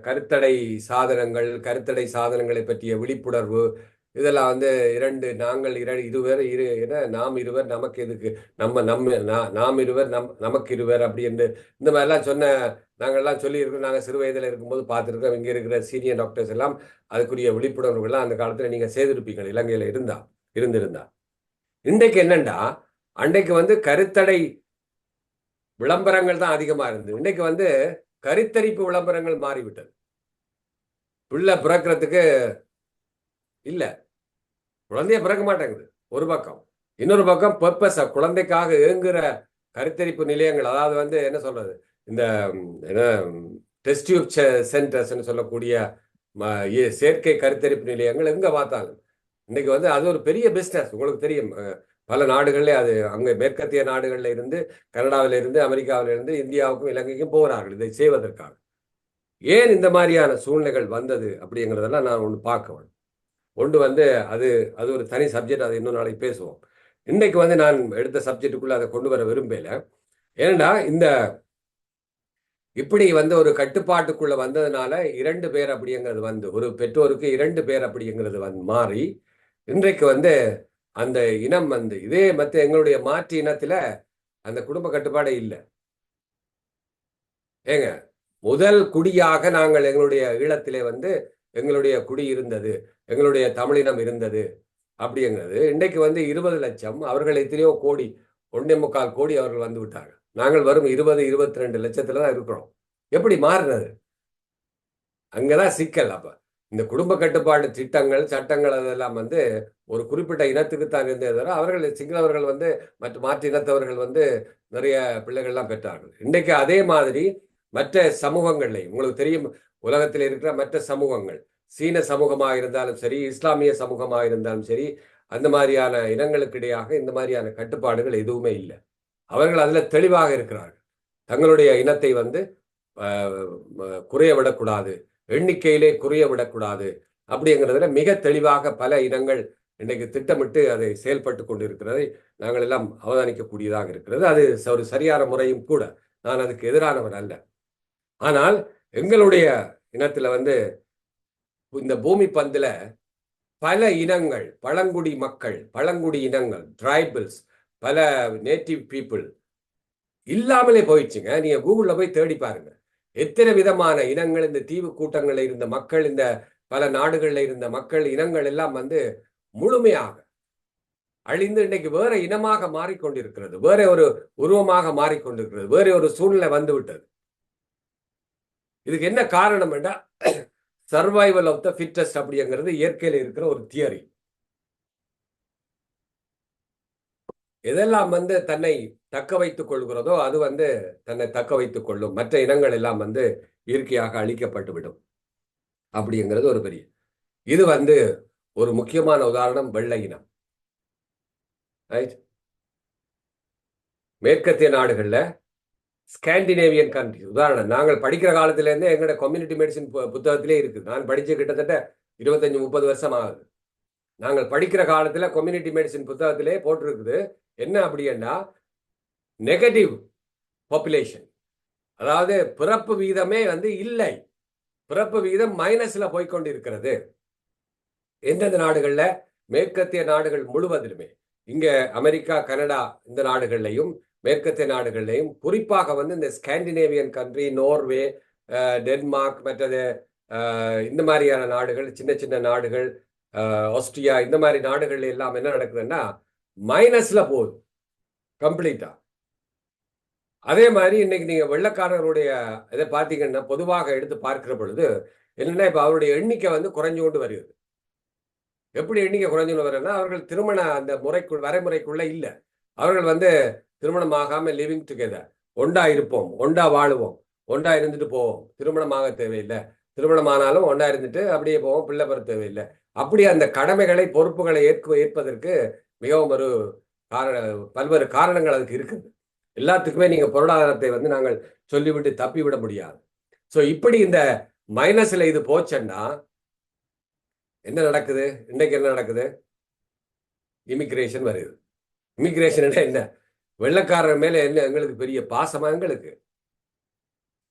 A: கருத்தடை சாதனங்களை பற்றிய விழிப்புணர்வு, இதெல்லாம் வந்து நாம் இருவர் நமக்கு எதுக்கு, நாம் இருவர் நமக்கு இருவர் அப்படின்னு இந்த மாதிரிலாம் நாங்கள்லாம் சொல்லியிருக்கோம். நாங்கள் சிறு வயதில் இருக்கும்போது பார்த்துருக்கோம். இங்கே இருக்கிற சீனியர் டாக்டர்ஸ் எல்லாம் அதுக்குரிய விழிப்புணர்வுகள்லாம் அந்த காலத்தில் நீங்கள் செய்திருப்பீங்க இலங்கையில் இருந்திருந்தா. இன்றைக்கு என்னண்டா, அன்றைக்கு வந்து கருத்தடை விளம்பரங்கள் தான் அதிகமா இருந்தது. இன்னைக்கு வந்து கருத்தரிப்பு விளம்பரங்கள் மாறிவிட்டது. பிள்ளை பிறக்கிறதுக்கு இல்ல, குழந்தைய பிறக்க மாட்டேங்குது ஒரு பக்கம். இன்னொரு பக்கம் பர்பஸ் குழந்தைக்காக ஏங்குற கருத்தரிப்பு நிலையங்கள், அதாவது வந்து என்ன சொல்றது, இந்த டெஸ்ட் டியூப் சென்டர்ஸ் சொல்லக்கூடிய செயற்கை கருத்தரிப்பு நிலையங்கள் எங்க பார்த்தாலும் இன்னைக்கு வந்து அது ஒரு பெரிய பிசினஸ். உங்களுக்கு தெரியும், பல நாடுகள்ல அது அங்கே மேற்கத்திய நாடுகள்ல இருந்து, கனடாவில இருந்து, அமெரிக்காவில இருந்து இந்தியாவுக்கும் இலங்கைக்கும் போகிறார்கள் இதை செய்வதற்காக. ஏன் இந்த மாதிரியான சூழ்நிலைகள் வந்தது அப்படிங்கிறதெல்லாம் நான் ஒன்று பார்க்க ஒன்று வந்து அது ஒரு தனி சப்ஜெக்ட். அதை இன்னொரு நாளைக்கு பேசுவோம். இன்னைக்கு வந்து நான் எடுத்த சப்ஜெக்டுக்குள்ள அதை கொண்டு வர விரும்பல. ஏன்னா இப்படி வந்து ஒரு கட்டுப்பாட்டுக்குள்ள வந்ததுனால 2 பேர் அப்படிங்கிறது வந்து ஒரு பெற்றோருக்கு 2 பேர் அப்படிங்கிறது மாறி இன்றைக்கு வந்து அந்த இனம் வந்து இதே மற்ற எங்களுடைய மாற்று இனத்துல அந்த குடும்ப கட்டுப்பாடே இல்லை. ஏங்க, முதல் குடியாக நாங்கள் எங்களுடைய ஈழத்திலே வந்து எங்களுடைய குடி இருந்தது, எங்களுடைய தமிழினம் இருந்தது அப்படிங்கிறது. இன்றைக்கு வந்து 20 லட்சம், அவர்கள் எத்தனையோ கோடி, 1.25 கோடி அவர்கள் வந்து விட்டாங்க. நாங்கள் வரும் 20-22 லட்சத்துல தான் இருக்கிறோம். எப்படி மாறினது? அங்கதான் சிக்கல். அப்ப இந்த குடும்ப கட்டுப்பாடு திட்டங்கள், சட்டங்கள் அதெல்லாம் வந்து ஒரு குறிப்பிட்ட இனத்துக்கு தான் இருந்தே தவிர அவர்கள் சிங்களவர்கள் வந்து மாற்று இனத்தவர்கள் வந்து நிறைய பிள்ளைகள்லாம் பெற்றார்கள். இன்றைக்கு அதே மாதிரி மற்ற சமூகங்கள்லையும் உங்களுக்கு தெரியும், உலகத்தில் இருக்கிற மற்ற சமூகங்கள், சீன சமூகமாக இருந்தாலும் சரி, இஸ்லாமிய சமூகமாக இருந்தாலும் சரி, அந்த மாதிரியான இனங்களுக்கு இடையாக இந்த மாதிரியான கட்டுப்பாடுகள் எதுவுமே இல்லை. அவர்கள் அதுல தெளிவாக இருக்கிறார்கள். தங்களுடைய இனத்தை வந்து குறைய விடக்கூடாது, எண்ணிக்கையிலே குறைய விடக்கூடாது அப்படிங்கிறதுல மிக தெளிவாக பல இனங்கள் இன்றைக்கு திட்டமிட்டு அதை செயல்பட்டு கொண்டிருக்கிறதை நாங்கள் எல்லாம் அவதானிக்கக்கூடியதாக இருக்கிறது. அது ஒரு சரியான முறையும் கூட. நான் அதுக்கு எதிரானவர் அல்ல. ஆனால் எங்களுடைய இனத்துல வந்து இந்த பூமி பந்துல பல இனங்கள், பழங்குடி மக்கள், பழங்குடி இனங்கள், டிரைபிள்ஸ், பல நேட்டிவ் பீப்புள் இல்லாமலே போயிடுச்சுங்க. நீங்க கூகுள்ல போய் தேடி பாருங்க, எத்தனை விதமான இனங்கள், இந்த தீவு கூட்டங்கள்ல இருந்த மக்கள், இந்த பல நாடுகள்ல இருந்த மக்கள் இனங்கள் எல்லாம் வந்து முழுமையாக அழிந்து இன்றைக்கு வேற இனமாக மாறிக்கொண்டிருக்கிறது, வேற ஒரு உருவமாக மாறிக்கொண்டிருக்கிறது, வேற ஒரு சூழ்நிலை வந்து விட்டது. இதுக்கு என்ன காரணம் என்றா, சர்வைவல் ஆஃப் த ஃபிட்டஸ்ட் அப்படிங்கிறது இயற்கையில் இருக்கிற ஒரு தியரி. எதெல்லாம் வந்து தன்னை தக்க வைத்துக் கொள்கிறதோ அது வந்து தன்னை தக்க வைத்துக் கொள்ளும். மற்ற இனங்கள் எல்லாம் வந்து இயற்கையாக அழிக்கப்பட்டு விடும். அப்படிங்கிறது ஒரு பெரிய, இது வந்து ஒரு முக்கியமான உதாரணம் வெள்ளை இனம். ரைட். மேற்கத்திய நாடுகள்ல ஸ்காண்டினேவியன் கண்ட்ரி உதாரணம் நாங்கள் படிக்கிற காலத்துல இருந்தே எங்களோட கம்யூனிட்டி மெடிசின் புத்தகத்திலே இருக்குது. நான் படிச்சு கிட்டத்தட்ட 25-30 வருஷம் ஆகுது. நாங்கள் படிக்கிற காலத்துல கம்யூனிட்டி மெடிசின் புத்தகத்திலே போட்டிருக்குது என்ன அப்படின்னா, நெகட்டிவ் பாப்புலேஷன், அதாவது பிறப்பு வீதமே வந்து இல்லை, பிறப்பு வீதம் மைனஸ்ல போய்கொண்டு இருக்கிறது. எந்தெந்த நாடுகள்ல? மேற்கத்திய நாடுகள் முழுவதிலுமே, இங்க அமெரிக்கா, கனடா இந்த நாடுகள்லையும் மேற்கத்திய நாடுகள்லையும், குறிப்பாக வந்து இந்த ஸ்காண்டினேவியன் கண்ட்ரி, நோர்வே, டென்மார்க், மற்றது இந்த மாதிரியான நாடுகள், சின்ன சின்ன நாடுகள், ஆஸ்திரியா, இந்த மாதிரி நாடுகள் எல்லாம் என்ன நடக்குதுன்னா மைனஸ்ல போகுது கம்ப்ளீட்டா. அதே மாதிரி இன்னைக்கு நீங்க வெள்ளக்காரருடைய இதை பார்த்தீங்கன்னா பொதுவாக எடுத்து பார்க்கிற பொழுது என்னன்னா, இப்ப அவருடைய எண்ணிக்கை வந்து குறைஞ்சு கொண்டு வருகிறது. எப்படி எண்ணிக்கை குறைஞ்சு வருதுன்னா, அவர்கள் திருமண அந்த வரைமுறைக்குள்ள இல்லை. அவர்கள் வந்து திருமணம் ஆகாம லிவிங் டுகெதர், ஒண்டா இருப்போம், ஒண்டா வாழுவோம், ஒண்டா இருந்துட்டு போவோம், திருமணமாக தேவையில்லை, திருமணம் ஆனாலும் ஒண்டா இருந்துட்டு அப்படியே போவோம், பிள்ளை பெற தேவையில்லை. அப்படி அந்த கடமைகளை, பொறுப்புகளை ஏற்பதற்கு மிகவும் ஒரு பல்வேறு காரணங்கள் அதுக்கு இருக்குது. எல்லாத்துக்குமே நீங்க பொருளாதாரத்தை வந்து நாங்கள் சொல்லிவிட்டு தப்பிவிட முடியாது. ஸோ இப்படி இந்த மைனஸ்ல இது போச்சுன்னா என்ன நடக்குது? இன்னைக்கு என்ன நடக்குது? இமிகிரேஷன் வருது. இமிகிரேஷன் என்ன? வெள்ளக்காரர் மேல என்ன எங்களுக்கு பெரிய பாசமா? எங்களுக்கு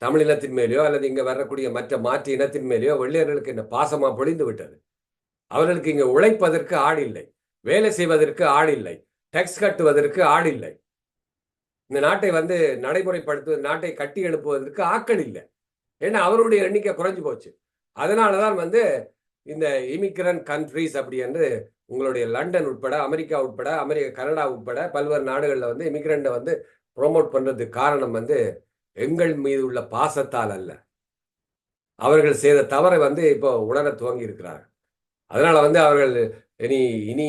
A: தமிழ் இனத்தின் மேலேயோ அல்லது இங்க வரக்கூடிய மற்ற மாற்று இனத்தின் மேலேயோ வெள்ளையர்களுக்கு என்ன பாசமா பொழிந்து விட்டது? அவர்களுக்கு இங்க உழைப்பதற்கு ஆள் இல்லை, வேலை செய்வதற்கு ஆள் இல்லை, டேக்ஸ் கட்டுவதற்கு ஆள் இல்லை, இந்த நாட்டை வந்து நடைமுறைப்படுத்துவது, நாட்டை கட்டி எழுப்புவதற்கு ஆட்கள் இல்லை. ஏன்னா அவருடைய எண்ணிக்கை குறைஞ்சு போச்சு. அதனாலதான் வந்து இந்த இமிகிரண்ட் கண்ட்ரிஸ் அப்படி என்று உங்களுடைய லண்டன் உட்பட, அமெரிக்கா உட்பட, கனடா உட்பட பல்வேறு நாடுகளில் வந்து இமிகிரண்ட்டை வந்து ப்ரொமோட் பண்றதுக்கு காரணம் வந்து எங்கள் மீது உள்ள பாசத்தால் அல்ல, அவர்கள் செய்த தவறை வந்து இப்போ உணர துவங்கி இருக்கிறார்கள். அதனால வந்து அவர்கள் இனி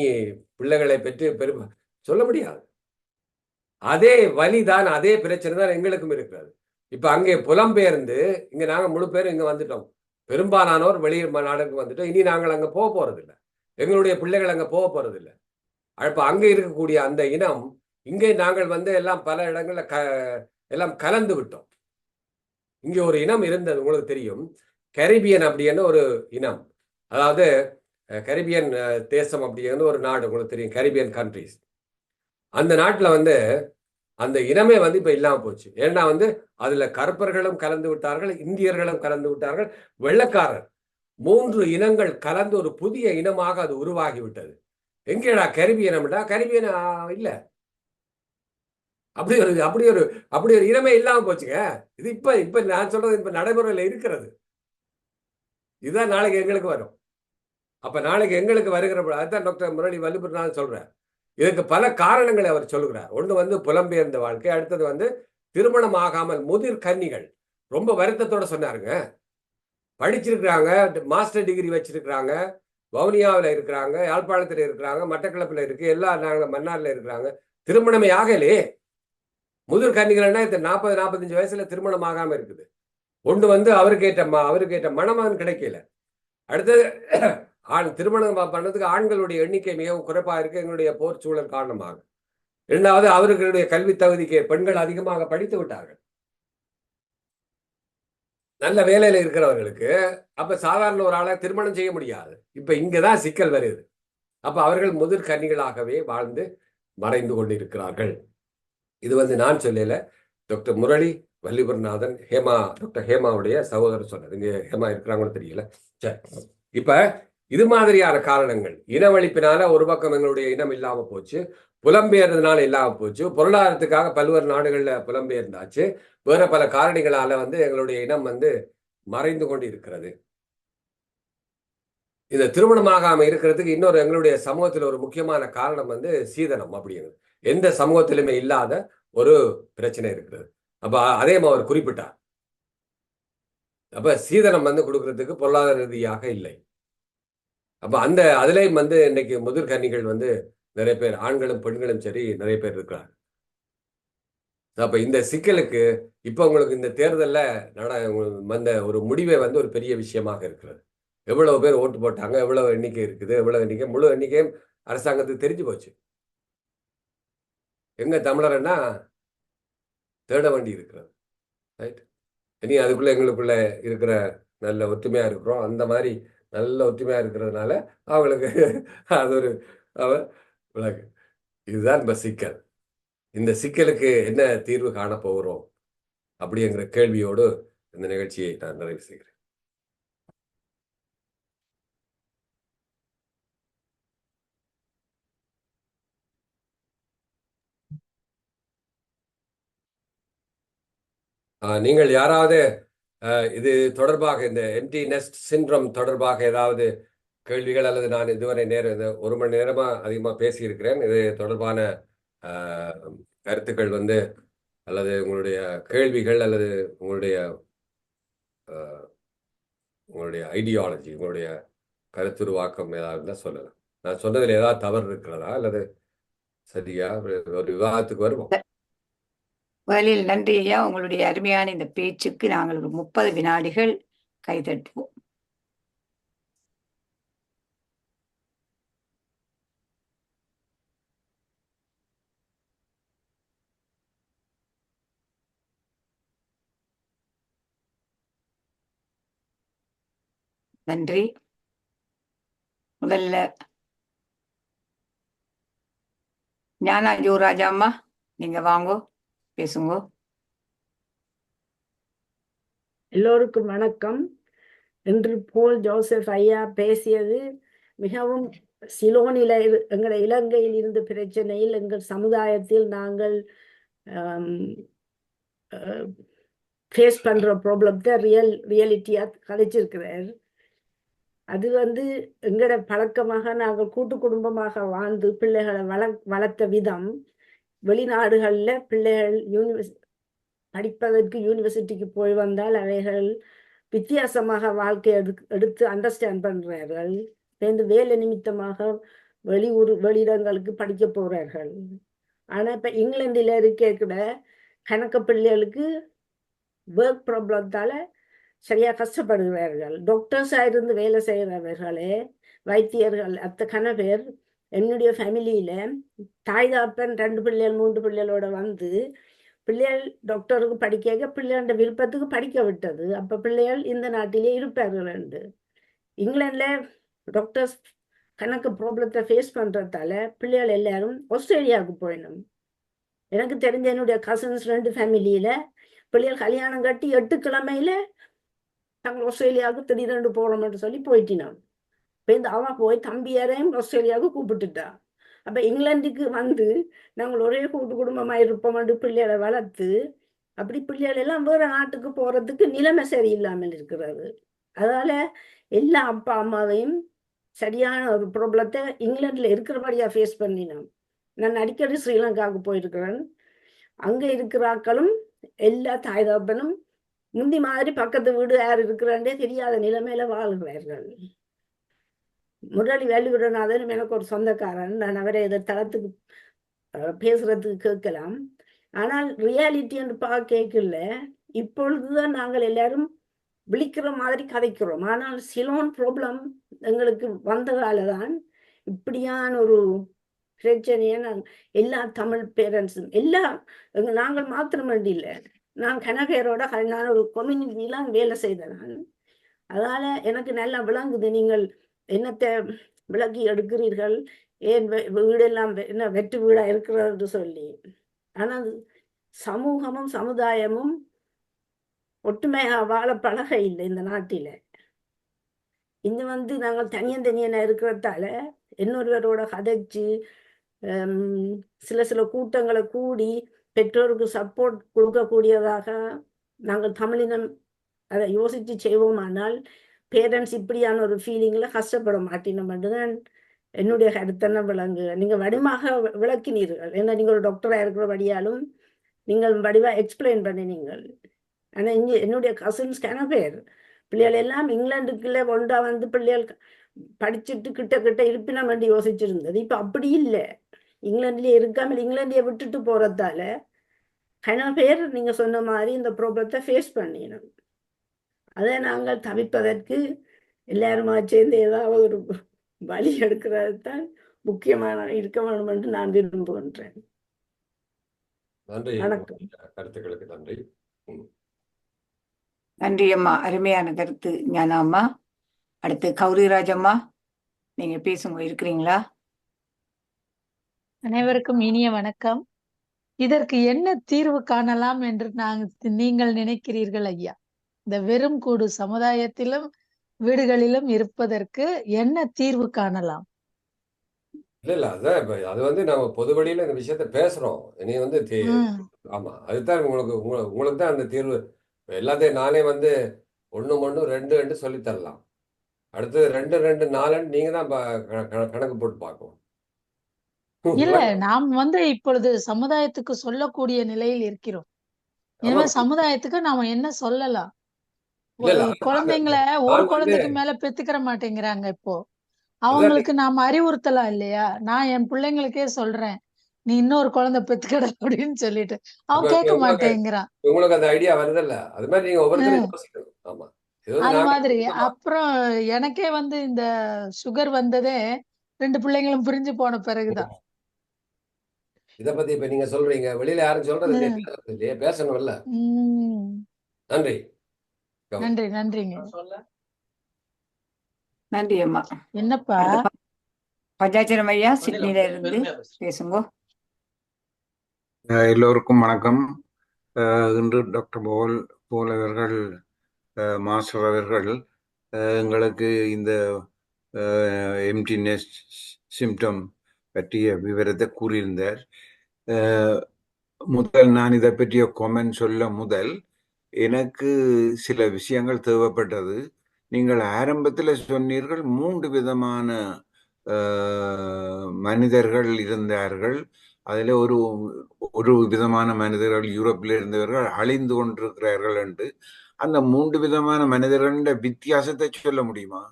A: பிள்ளைகளை பெற்று சொல்ல முடியாது. அதே வலிதான், அதே பிரச்சனை தான் எங்களுக்கும் இருக்கிறது. இப்ப அங்கே புலம்பெயர்ந்து இங்க நாங்க முழு பேரும் இங்க வந்துட்டோம், பெரும்பாலானோர் வெளியே நாடுக்கு வந்துட்டோம். இனி நாங்கள் அங்க போக போறதில்லை, எங்களுடைய பிள்ளைகள் அங்க போக போறதில்லை. அப்ப அங்க இருக்கக்கூடிய அந்த இனம் இங்கே நாங்கள் வந்து எல்லாம் பல இடங்கள்ல எல்லாம் கலந்து விட்டோம். இங்க ஒரு இனம் இருந்தது, உங்களுக்கு தெரியும், கரிபியன் அப்படின்னு ஒரு இனம், அதாவது கரிபியன் தேசம் அப்படின்னு ஒரு நாடு உங்களுக்கு தெரியும், கரிபியன் கண்ட்ரிஸ். அந்த நாட்டுல வந்து அந்த இனமே வந்து இப்ப இல்லாம போச்சு. ஏன்னா வந்து அதுல கருப்பர்களும் கலந்து விட்டார்கள், இந்தியர்களும் கலந்து விட்டார்கள், வெள்ளக்காரர், 3 இனங்கள் கலந்து ஒரு புதிய இனமாக அது உருவாகி விட்டது. எங்கேடா கரிபியனம்டா? கரிபியன் இல்ல, அப்படி ஒரு இனமே இல்லாம போச்சுங்க. இது இப்ப நான் சொல்றது இப்ப நடைமுறையில இருக்கிறது. இதுதான் நாளைக்கு எங்களுக்கு வரும். அப்ப நாளைக்கு எங்களுக்கு வருகிற அதுதான் டாக்டர் முரளி வல்லுபுரனாலும் சொல்றேன். இதுக்கு பல காரணங்களை அவர் சொல்லுகிறார். ஒன்று வந்து புலம்பெயர்ந்த வாழ்க்கை, அடுத்தது வந்து திருமணம் ஆகாமல் முதிர் கன்னிகள். ரொம்ப வருத்தத்தோட சொன்னாருங்க. படிச்சிருக்கிறாங்க, மாஸ்டர் டிகிரி வச்சிருக்கிறாங்க, வவுனியாவில் இருக்கிறாங்க, யாழ்ப்பாணத்தில் இருக்கிறாங்க, மட்டக்களப்பில் இருக்கு, எல்லா மன்னார்ல இருக்கிறாங்க, திருமணமே ஆகலே. முதிர் கன்னிகள்னா 40-45 வயசுல திருமணம் ஆகாம இருக்குது. ஒன்று வந்து அவருக்கு ஏற்ற மணமகன் கிடைக்கல. அடுத்தது திருமணம் பண்ணதுக்கு ஆண்களுடைய எண்ணிக்கை மிகவும் குறைப்பாக இருக்கு எங்களுடைய போர் சூழல் காரணமாக. இரண்டாவது, அவர்களுடைய கல்வி தகுதிக்கு பெண்கள் அதிகமாக படித்து விட்டார்கள், நல்ல வேலையில இருக்கிறவர்களுக்கு. அப்ப சாதாரண ஒரு ஆளை திருமணம் செய்ய முடியாது. இப்ப இங்கதான் சிக்கல் வருது. அப்ப அவர்கள் முதிர் கன்னிகளாகவே வாழ்ந்து மறைந்து கொண்டிருக்கிறார்கள். இது வந்து நான் சொல்லல, டாக்டர் முரளி வல்லிபுரநாதன், டாக்டர் ஹேமாவுடைய சகோதரர் சொன்னது. இங்க ஹேமா இருக்கிறாங்கன்னு தெரியல. சரி, இப்ப இது மாதிரியான காரணங்கள், இனவழிப்பினால ஒரு பக்கம் எங்களுடைய இனம் இல்லாம போச்சு, புலம்பெயர்ந்ததுனால இல்லாம போச்சு, பொருளாதாரத்துக்காக பல்வேறு நாடுகள்ல புலம்பெயர்ந்தாச்சு, வேற பல காரணிகளால வந்து எங்களுடைய இனம் வந்து மறைந்து கொண்டு இருக்கிறது. இந்த திருமணமாகாம இருக்கிறதுக்கு இன்னொரு எங்களுடைய சமூகத்தில் ஒரு முக்கியமான காரணம் வந்து சீதனம் அப்படிங்கிறது. எந்த சமூகத்திலுமே இல்லாத ஒரு பிரச்சனை இருக்கிறது. அப்ப அதே அவர் குறிப்பிட்டார். அப்ப சீதனம் வந்து கொடுக்கறதுக்கு பொருளாதார ரீதியாக இல்லை. அப்ப அதுலயும் வந்து இன்னைக்கு முதிர் கன்னிகள் வந்து நிறைய பேர், ஆண்களும் பெண்களும் சரி, நிறைய பேர் இருக்கிறாங்க. அப்ப இந்த சிக்கலுக்கு இப்ப உங்களுக்கு இந்த தேர்தல்ல வந்த ஒரு முடிவை வந்து ஒரு பெரிய விஷயமாக இருக்கிறது. எவ்வளவு பேர் ஓட்டு போட்டாங்க, எவ்வளவு எண்ணிக்கை இருக்குது, எவ்வளவு எண்ணிக்கை, முழு எண்ணிக்கையும் அரசாங்கத்துக்கு தெரிஞ்சு போச்சு. எங்க தமிழர்னா தேட வேண்டி இருக்கிறது. ரைட். இனி அதுக்குள்ள எங்களுக்குள்ள இருக்கிற நல்ல ஒற்றுமையா இருக்கிறோம். அந்த மாதிரி நல்ல ஒற்றுமையா இருக்கிறதுனால அவங்களுக்கு அது ஒரு விளக்கு. இதுதான் இப்ப சிக்கல். இந்த சிக்கலுக்கு என்ன தீர்வு காண போகிறோம் அப்படிங்கிற கேள்வியோடு இந்த நிகழ்ச்சியை நான் நிறைவு செய்கிறேன். நீங்கள் யாராவது இது தொடர்பாக இந்த எம்டி நெஸ்ட் சிண்ட்ரோம் தொடர்பாக ஏதாவது கேள்விகள் அல்லது நான் இதுவரை நேரம் 1 மணி நேரமா அதிகமா பேசியிருக்கிறேன். இது தொடர்பான கருத்துக்கள் அல்லது உங்களுடைய கேள்விகள் அல்லது உங்களுடைய ஐடியாலஜி, உங்களுடைய கருத்துருவாக்கம் ஏதாவது இருந்தால் சொல்லலாம். நான் சொன்னதில் ஏதாவது தவறு இருக்கிறதா அல்லது சரியா? ஒரு விவாதத்துக்கு வருவோம்.
B: முதலில் நன்றி ஐயா, உங்களுடைய அருமையான இந்த பேச்சுக்கு நாங்கள் ஒரு 30 வினாடிகள் கைதட்டுவோம். நன்றி. முதல்ல ஞானா யுவராஜா அம்மா, நீங்க வாங்கோ, பேசுங்க.
E: எல்லோருக்கும் வணக்கம். இன்று போல் ஜோசப் ஐயா பேசியது மிகவும் சிலோனில எங்கள் இலங்கையில் இருந்து பிரச்சனையில் எங்கள் சமுதாயத்தில் நாங்கள் ஃபேஸ் பண்ற ப்ராப்ளத்தை ரியாலிட்டியா கதைச்சிருக்கிறார். அது எங்களோட பழக்கமாக நாங்கள் கூட்டு குடும்பமாக வாழ்ந்து பிள்ளைகளை வளர்த்த விதம், வெளிநாடுகள்ல பிள்ளைகள் படிப்பதற்கு யூனிவர்சிட்டிக்கு போய் வந்தால் அவைகள் வித்தியாசமாக வாழ்க்கை எடுத்து அண்டர்ஸ்டாண்ட் பண்றார்கள். வேலை நிமித்தமாக வெளியிடங்களுக்கு படிக்க போறார்கள். ஆனா இப்ப இங்கிலாந்துல இருக்க கணக்க பிள்ளைகளுக்கு ஒர்க் ப்ராப்ளத்தால சரியா கஷ்டப்படுகிறார்கள். டாக்டர்ஸா இருந்து வேலை செய்கிறவர்களே, வைத்தியர்கள் அத்தனை பேர் என்னுடைய ஃபேமிலியில தாய் தாப்பன் 2 பிள்ளைகள் 3 பிள்ளைகளோட பிள்ளைகள் டாக்டருக்கு படிக்க பிள்ளைகளோட விருப்பத்துக்கு படிக்க விட்டது. அப்ப பிள்ளைகள் இந்த நாட்டிலே இருப்பார்கள். இங்கிலாந்துல டாக்டர்ஸ் கணக்கு ப்ராப்ளத்தை ஃபேஸ் பண்றதால பிள்ளைகள் எல்லாரும் ஆஸ்திரேலியாவுக்கு போயிடும். எனக்கு தெரிஞ்ச என்னுடைய கசின்ஸ் 2 ஃபேமிலியில பிள்ளைகள் கல்யாணம் கட்டி 8 கிழமையில நாங்கள் ஆஸ்திரேலியாவுக்கு திடீரென்று போறோம்னு சொல்லி போயிட்டினோம். அவன் போய் தம்பியாரையும் ஆஸ்திரேலியாவுக்கு கூப்பிட்டுட்டா. அப்ப இங்கிலாந்துக்கு நாங்கள் ஒரே கூட்டு குடும்பமா இருப்போம், பிள்ளைகளை வளர்த்து அப்படி பிள்ளைகள் எல்லாம் வேற நாட்டுக்கு போறதுக்கு நிலைமை சரியில்லாமல் இருக்கிறது. அதனால எல்லா அப்பா அம்மாவையும் சரியான ஒரு ப்ராப்ளத்தை இங்கிலாந்துல இருக்கிறபடியா ஃபேஸ் பண்ணினோம். நான் அடிக்கடி ஸ்ரீலங்காவுக்கு போயிருக்கிறேன். அங்க இருக்கிறாக்களும் எல்லா தாய் தகப்பனும் முந்தி மாதிரி பக்கத்து வீடு யார் இருக்கிறாண்டே தெரியாத நிலைமையில வாழ்கிறார்கள். முரளி வேலுவிடநாதன் எனக்கு ஒரு சொந்தக்காரன். நான் அவரை இதை தளத்துக்கு பேசுறதுக்கு கேட்கலாம். ஆனால் ரியாலிட்டி என்று கேட்கல. இப்பொழுதுதான் நாங்கள் எல்லாரும் விழிக்கிற மாதிரி கதைக்கிறோம். ஆனால் சிலோன் ப்ராப்ளம் எங்களுக்கு வந்ததாலதான் இப்படியான ஒரு பிரச்சனையை எல்லா தமிழ் பேரண்ட்ஸும் நாங்கள் மாத்திரம் இல்லை, நான் கனகரோட நான் ஒரு கம்யூனிட்டிலாம் வேலை செய்தேன். அதனால எனக்கு நல்லா விளங்குது நீங்கள் என்னத்தை விளக்கி எடுக்கிறீர்கள், ஏன் வீடெல்லாம் என்ன வெற்று வீடா இருக்கிறது சொல்லி. ஆனால் சமூகமும் சமுதாயமும் ஒற்றுமையாக வாழ பழக இல்லை இந்த நாட்டில. நாங்கள் தனியனா இருக்கிறதால இன்னொருவரோட கதைச்சு சில கூட்டங்களை கூடி பெற்றோருக்கு சப்போர்ட் கொடுக்கக்கூடியதாக நாங்கள் தமிழினம் அதை யோசிச்சு செய்வோமானால் பேரண்ட்ஸ் இப்படியான ஒரு ஃபீலிங்ல கஷ்டப்பட மாட்டினோம் என்றுதான் என்னுடைய கருத்தென்ன விளங்கு. நீங்க வடிவாக விளக்கினீர்கள். ஏன்னா நீங்கள் ஒரு டாக்டரா இருக்கிறபடியாலும் நீங்கள் வடிவா எக்ஸ்பிளைன் பண்ணினீங்கள். ஆனா இங்க என்னுடைய கசின்ஸ் பேர் பிள்ளைகள் எல்லாம் இங்கிலாந்துக்குள்ள ஒன்றா பிள்ளைகள் படிச்சுட்டு கிட்ட இருப்பினம் என்று யோசிச்சிருந்தது. இப்ப அப்படி இல்லை. இங்கிலாந்துலயே இருக்காமல் இங்கிலாந்தைய விட்டுட்டு போறதால பேர் நீங்க சொன்ன மாதிரி இந்த ப்ராப்ளத்தை ஃபேஸ் பண்ணினோம். அதை நாங்கள் தவிர்ப்பதற்கு எல்லாருமா சேர்ந்து ஏதாவது ஒரு வழி எடுக்கிறது தான் முக்கியமான இருக்க வேண்டும் என்று நான் விரும்புகின்றேன்.
A: நன்றி.
E: வணக்கம்.
A: உங்களுடைய கருத்துக்களுக்கு நன்றி.
B: நன்றி அம்மா, அருமையான கருத்து ஞானா அம்மா. அடுத்து கௌரிராஜ் அம்மா, நீங்க பேசுங்க, இருக்கிறீங்களா?
F: அனைவருக்கும் இனிய வணக்கம். இதற்கு என்ன தீர்வு காணலாம் என்று நீங்கள் நினைக்கிறீர்கள் ஐயா? இந்த வெறும் கூடு சமுதாயத்திலும் வீடுகளிலும் இருப்பதற்கு என்ன தீர்வு காணலாம்?
A: இல்ல அதான் அது வந்து நம்ம பொது வழியில இந்த விஷயத்த பேசுறோம். நீ வந்து ஆமா, அதுதான் உங்களுக்கு தான் அந்த தீர்வு. எல்லாத்தையும் நானே வந்து 1 1 2 2 சொல்லி தரலாம். அடுத்தது 2 2 4 நீங்க தான் கணக்கு போட்டு பார்க்கணும்.
F: இல்ல, நாம் இப்பொழுது சமுதாயத்துக்கு சொல்லக்கூடிய நிலையில் இருக்கிறோம். எனவே சமுதாயத்துக்கு நாம என்ன சொல்லலாம்? குழந்தைங்களை ஒரு குழந்தைக்கு மேல பெத்துக்கிற மாட்டேங்கிறாங்க இப்போ. அவங்களுக்கு நாம அறிவுறுத்தலாம் இல்லையா? நான் என் பிள்ளைங்களுக்கே சொல்றேன், நீ இன்னொரு குழந்தை பெத்துக்கட அப்படின்னு சொல்லிட்டு அவன் கேட்க மாட்டேங்கிறான்.
A: உங்களுக்கு அந்த ஐடியா வருதுல்ல, அது மாதிரி நீங்க ஒவ்வொருத்தரும் யோசிக்கணும். ஆமா,
F: அது மாதிரி அப்புறம் எனக்கே இந்த சுகர் வந்ததே 2 பிள்ளைங்களும் பிரிஞ்சு போன பிறகுதான்.
A: இத பத்தி இப்ப நீங்க சொல்றீங்க, வெளியில யாரும் சொல்றது இல்லையே, பேசணும்ல. நன்றி.
F: நன்றி. நன்றிங்க.
B: நன்றி அம்மா.
F: என்னப்பா
B: பஞ்சாச்சரம் ஐயா, சிட்னில இருந்து பேசுங்க.
G: எல்லோருக்கும் வணக்கம். இன்று டாக்டர் போல் அவர்கள், மாஸ்டர் அவர்கள் எங்களுக்கு இந்த எம்டி நெஸ்ட் சிம்டம் பற்றிய விவரத்தை கூறியிருந்தார். முதல் நான் இதை பற்றிய கொமெண்ட் சொல்ல முதல் எனக்கு சில விஷயங்கள் தேவைப்பட்டது. நீங்கள் ஆரம்பத்தில் சொன்னீர்கள் 3 விதமான மனிதர்கள் இருந்தார்கள். அதில் ஒரு விதமான மனிதர்கள் யூரோப்பில் இருந்தவர்கள் அழிந்து கொண்டிருக்கிறார்கள் என்று. அந்த 3 விதமான மனிதர்களின் வித்தியாசத்தை சொல்ல முடியுமா?